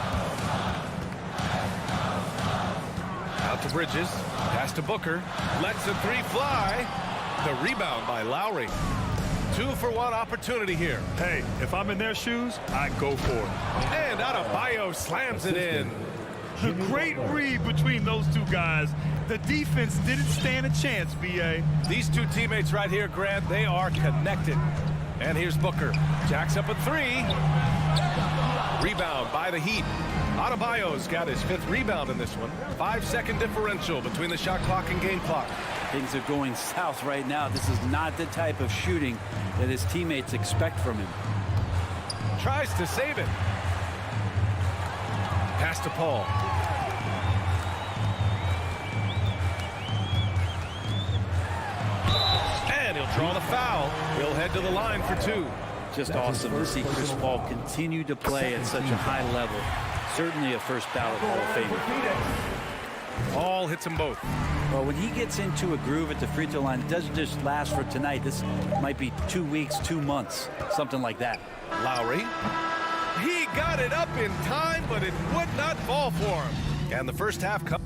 Out to Bridges. Pass to Booker. Lets a 3 fly. The rebound by Lowry. 2-for-1 opportunity here. Hey, if I'm in their shoes, I go for it. And Adebayo slams it in. A great read between those two guys. The defense didn't stand a chance, B.A. These two teammates right here, Grant, they are connected. And here's Booker. Jacks up a 3. Rebound by the Heat. Adebayo's got his 5th rebound in this one. 5-second differential between the shot clock and game clock. Things are going south right now. This is not the type of shooting that his teammates expect from him. Tries to save it. Pass to Paul. And he'll draw the foul. He'll head to the line for 2. Just awesome to see Chris Paul continue to play at such a high level. Certainly a first ballot Hall of Famer. Paul hits them both. Well, when he gets into a groove at the free throw line, it doesn't just last for tonight. This might be 2 weeks, 2 months, something like that. Lowry. He got it up in time, but it would not fall for him. And the first half comes.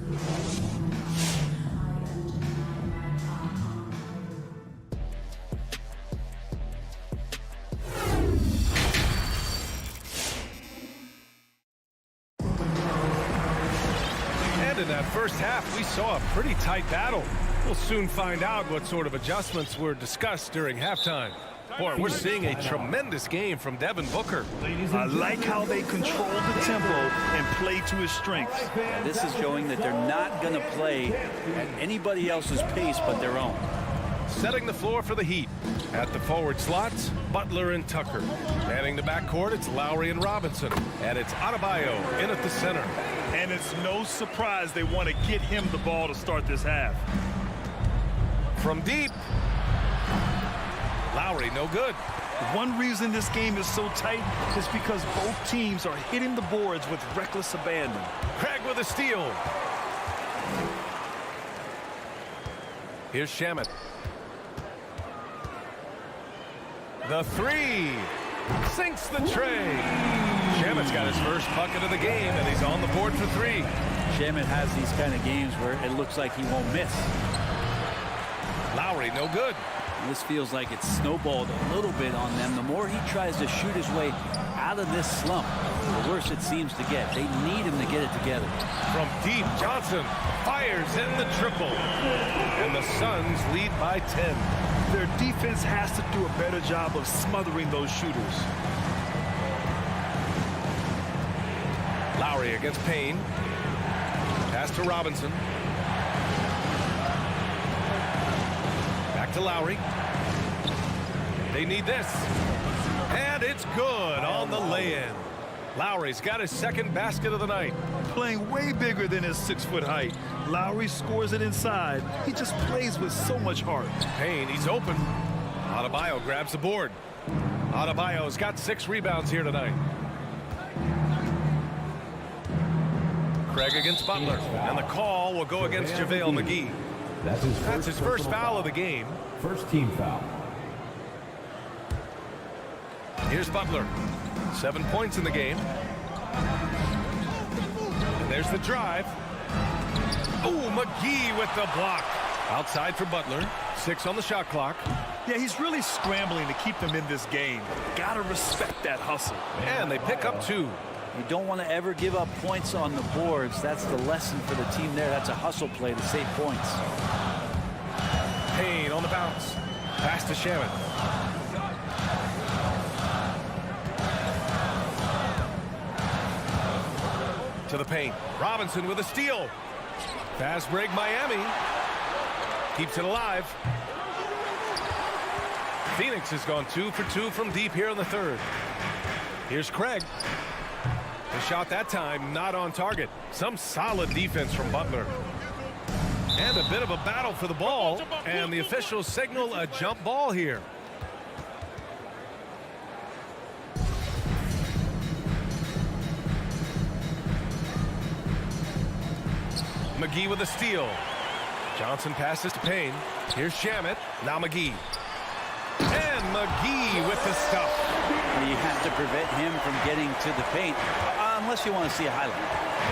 In that first half, we saw a pretty tight battle. We'll soon find out what sort of adjustments were discussed during halftime. Boy, we're seeing a tremendous game from Devin Booker. I like how they control the tempo and play to his strengths. This is showing that they're not going to play at anybody else's pace but their own. Setting the floor for the Heat. At the forward slots, Butler and Tucker. Manning the backcourt, it's Lowry and Robinson. And it's Adebayo in at the center. And it's no surprise they want to get him the ball to start this half. From deep. Lowry, no good. One reason this game is so tight is because both teams are hitting the boards with reckless abandon. Craig with a steal. Here's Shamet. The 3. Sinks the tray. Shamet's got his first bucket of the game, and he's on the board for 3. Shamet has these kind of games where it looks like he won't miss. Lowry, no good. This feels like it's snowballed a little bit on them. The more he tries to shoot his way out of this slump, the worse it seems to get. They need him to get it together. From deep, Johnson fires in the triple. And the Suns lead by 10. Their defense has to do a better job of smothering those shooters. Lowry against Payne. Pass to Robinson. Back to Lowry. They need this. And it's good on the lay-in. Lowry's got his second basket of the night. Playing way bigger than his 6-foot height. Lowry scores it inside. He just plays with so much heart. Payne, he's open. Adebayo grabs the board. Adebayo's got 6 rebounds here tonight. Craig against Butler. And the call will go against JaVale McGee. That's his first foul of the game. First team foul. Here's Butler. 7 points in the game. And there's the drive. Oh, McGee with the block. Outside for Butler. 6 on the shot clock. Yeah, he's really scrambling to keep them in this game. Gotta respect that hustle. And they pick up 2. You don't want to ever give up points on the boards. That's the lesson for the team there. That's a hustle play to save points. Payne on the bounce. Pass to Shamet. To the paint. Robinson with a steal. Fast break Miami. Keeps it alive. Phoenix has gone 2 for 2 from deep here in the third. Here's Craig. The shot that time not on target. Some solid defense from Butler. And a bit of a battle for the ball. And the officials signal a jump ball here. McGee with a steal. Johnson passes to Payne. Here's Shamet. Now McGee. And McGee with the stuff. You have to prevent him from getting to the paint unless you want to see a highlight.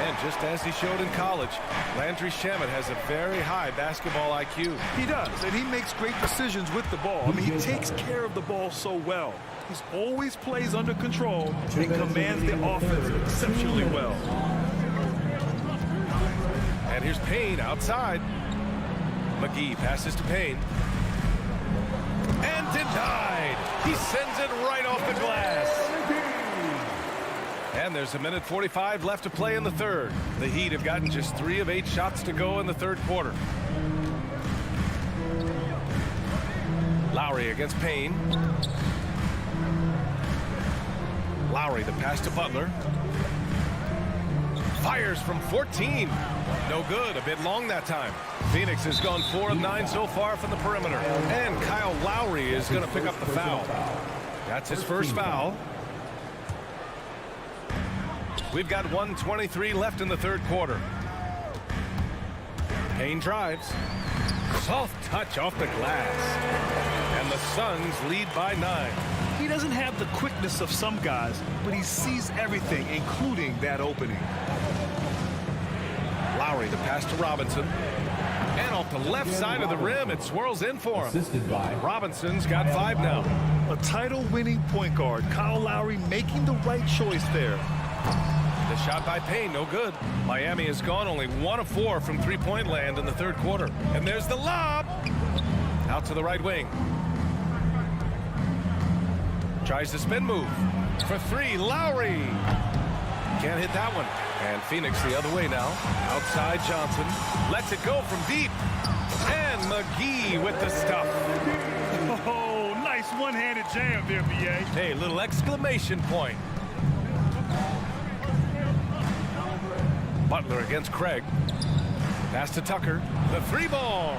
And just as he showed in college, Landry Shamet has a very high basketball IQ. He does, and he makes great decisions with the ball. I mean, he takes care of the ball so well. He's always plays under control and commands the offense exceptionally well. And here's Payne outside. McGee passes to Payne. And denied. He sends it right off the glass. And there's 1:45 left to play in the third. The Heat have gotten just 3 of 8 shots to go in the third quarter. Lowry against Payne. Lowry, the pass to Butler. Fires from 14. No good. A bit long that time. Phoenix has gone 4 of 9 so far from the perimeter. And Kyle Lowry is going to pick up the foul. That's his first foul. We've got 1:23 left in the third quarter. Payne drives. Soft touch off the glass. And the Suns lead by 9. He doesn't have the quickness of some guys, but he sees everything, including that opening. Lowry, the pass to Robinson. And off the left side of the rim, it swirls in for him. Robinson's got 5 now. A title-winning point guard, Kyle Lowry making the right choice there. The shot by Payne, no good. Miami has gone only 1 of 4 from three-point land in the third quarter. And there's the lob. Out to the right wing. Tries the spin move. For 3, Lowry. Can't hit that one. And Phoenix the other way now. Outside Johnson. Lets it go from deep. And McGee with the stuff. Oh, nice one-handed jam there, B.A. Hey, little exclamation point. Butler against Craig. Pass to Tucker. The 3-ball.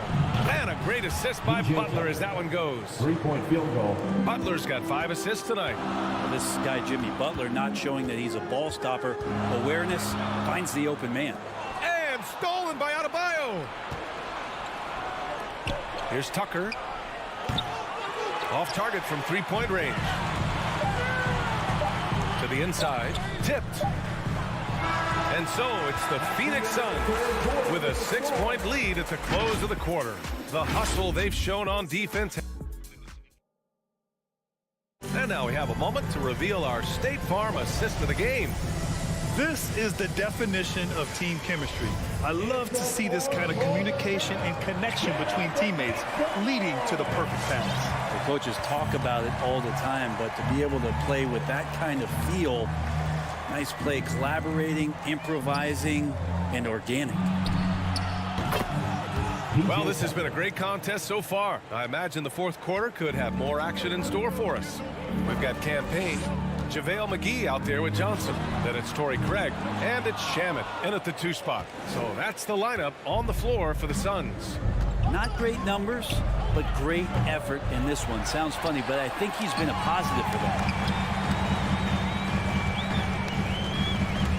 And a great assist by Butler as that one goes. 3-point field goal. Butler's got 5 assists tonight. Well, this guy, Jimmy Butler, not showing that he's a ball stopper. Awareness, finds the open man. And stolen by Adebayo. Here's Tucker. Off target from 3-point range. To the inside. Tipped. And so it's the Phoenix Suns with a 6-point lead at the close of the quarter. The hustle they've shown on defense. And now we have a moment to reveal our State Farm assist of the game. This is the definition of team chemistry. I love to see this kind of communication and connection between teammates leading to the perfect pass. The coaches talk about it all the time, but to be able to play with that kind of feel, nice play, collaborating, improvising, and organic. Well, this has been a great contest so far. I imagine the fourth quarter could have more action in store for us. We've got Cam Payne, JaVale McGee out there with Johnson. Then it's Torrey Craig, and it's Shamet in at the 2 spot. So that's the lineup on the floor for the Suns. Not great numbers, but great effort in this one. Sounds funny, but I think he's been a positive for that.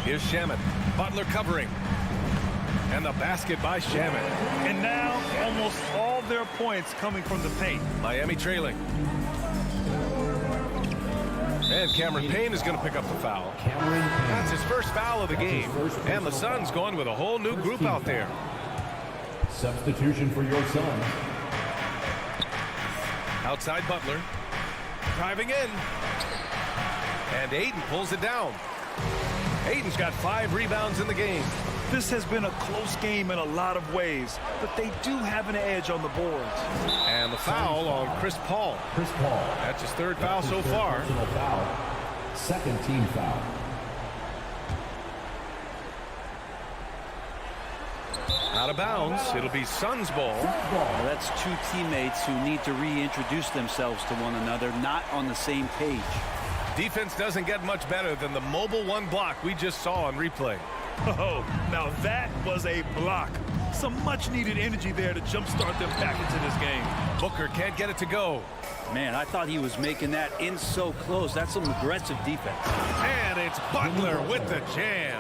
Here's Shamet. Butler covering. And the basket by Shamet. And now almost all their points coming from the paint. Miami trailing. And Cameron Payne is going to pick up the foul. That's his first foul of the game. And the Suns going with a whole new group out there. Substitution for your Suns. Outside Butler. Driving in. And Ayton pulls it down. Ayton's got 5 rebounds in the game. This has been a close game in a lot of ways, but they do have an edge on the boards. And the foul on Chris Paul. Chris Paul. That's his 3rd foul so far. Foul. 2nd team foul. Out of bounds. It'll be Suns ball. Well, that's two teammates who need to reintroduce themselves to one another, not on the same page. Defense doesn't get much better than the mobile one block we just saw on replay. Oh, now that was a block. Some much-needed energy there to jumpstart them back into this game. Booker can't get it to go. Man, I thought he was making that in so close. That's some aggressive defense. And it's Butler with the jam.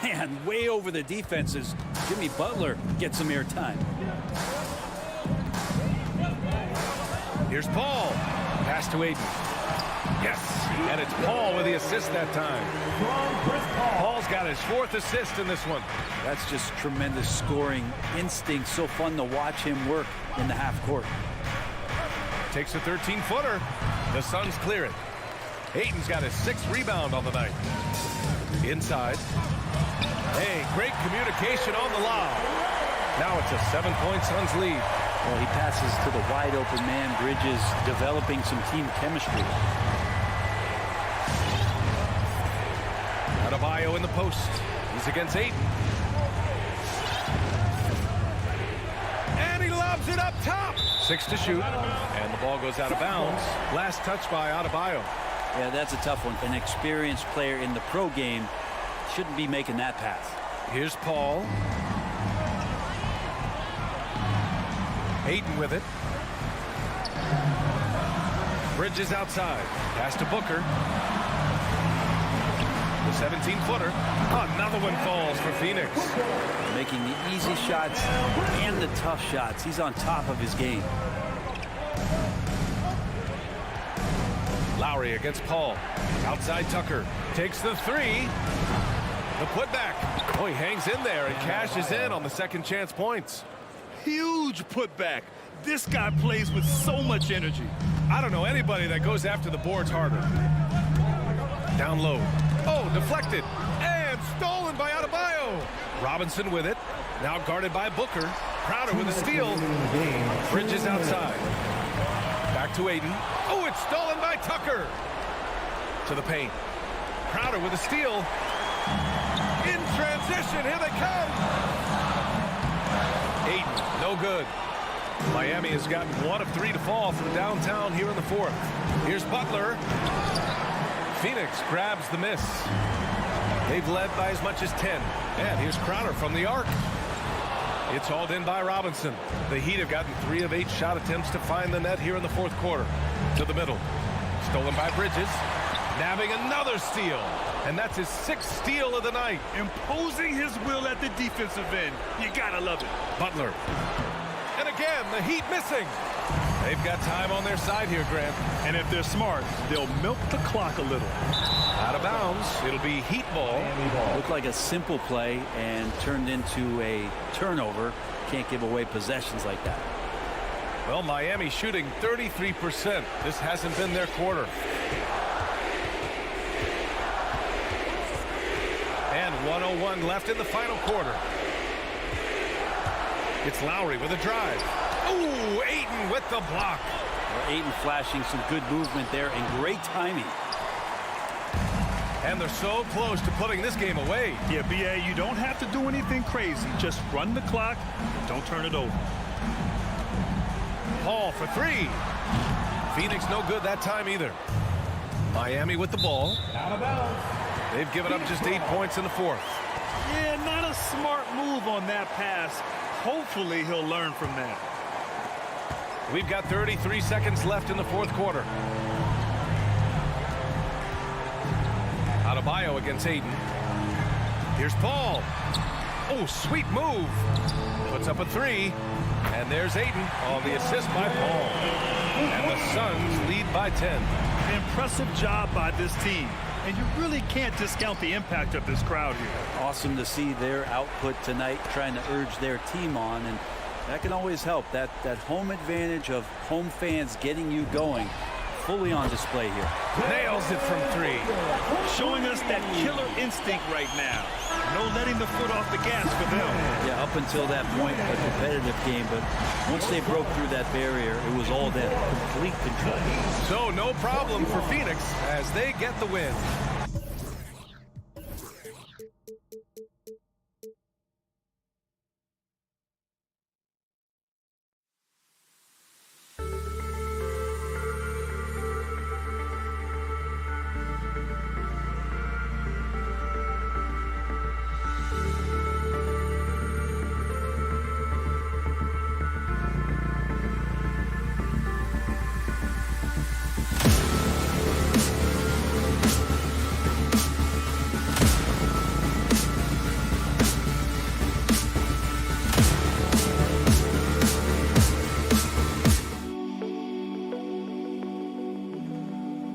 Man, way over the defenses. Jimmy Butler gets some airtime. Here's Paul. Pass to Aiden. Yes, and it's Paul with the assist that time. Paul's got his 4th assist in this one. That's just tremendous scoring instinct. So fun to watch him work in the half court. Takes a 13-footer. The Suns clear it. Aiden's got his 6th rebound on the night. Inside. Hey, great communication on the lob. Now it's a 7-point Suns lead. Well, he passes to the wide open man. Bridges developing some team chemistry. Adebayo in the post. He's against Aiden. And he lobs it up top. 6 to shoot. And the ball goes out of bounds. Last touch by Adebayo. Yeah, that's a tough one. An experienced player in the pro game shouldn't be making that pass. Here's Paul. Aiden with it. Bridges outside. Pass to Booker. The 17-footer. Another one falls for Phoenix. Making the easy shots and the tough shots. He's on top of his game. Lowry against Paul. Outside Tucker. Takes the 3. The putback. Oh, he hangs in there and cashes in on the second chance points. Huge putback. This guy plays with so much energy. I don't know anybody that goes after the boards harder. Down low. Oh, deflected. And stolen by Adebayo. Robinson with it. Now guarded by Booker. Crowder with a steal. Bridges outside. Back to Aiden. Oh, it's stolen by Tucker. To the paint. Crowder with a steal. In transition. Here they come. Aiden, no good. Miami has gotten 1 of 3 to fall from downtown here in the 4th. Here's Butler. Phoenix grabs the miss. They've led by as much as 10. And here's Crowder from the arc. It's hauled in by Robinson. The Heat have gotten 3 of 8 shot attempts to find the net here in the 4th quarter. To the middle. Stolen by Bridges. Nabbing another steal. And that's his 6th steal of the night. Imposing his will at the defensive end. You gotta love it. Butler. And again, the Heat missing. They've got time on their side here, Grant. And if they're smart, they'll milk the clock a little. Out of bounds. It'll be Heat ball. Looked like a simple play and turned into a turnover. Can't give away possessions like that. Well, Miami shooting 33%. This hasn't been their quarter. And 1:01 left in the final quarter. It's Lowry with a drive. Oh, Ayton with the block. Well, Ayton flashing some good movement there and great timing. And they're so close to putting this game away. Yeah, B.A., you don't have to do anything crazy. Just run the clock and don't turn it over. Paul for 3. Phoenix no good that time either. Miami with the ball. Out of bounds. They've given up just 8 points in the 4th. Yeah, not a smart move on that pass. Hopefully he'll learn from that. We've got 33 seconds left in the 4th quarter. Adebayo against Aiden. Here's Paul. Oh, sweet move. Puts up a 3. And there's Aiden on the assist by Paul. And the Suns lead by 10. Impressive job by this team. And you really can't discount the impact of this crowd here. Awesome to see their output tonight, trying to urge their team on, and that can always help. That home advantage of home fans getting you going, fully on display here. Nails it from 3. Showing us that killer instinct right now. No letting the foot off the gas for them. Yeah, up until that point, a competitive game, but once they broke through that barrier, it was all them. Complete control. So no problem for Phoenix as they get the win.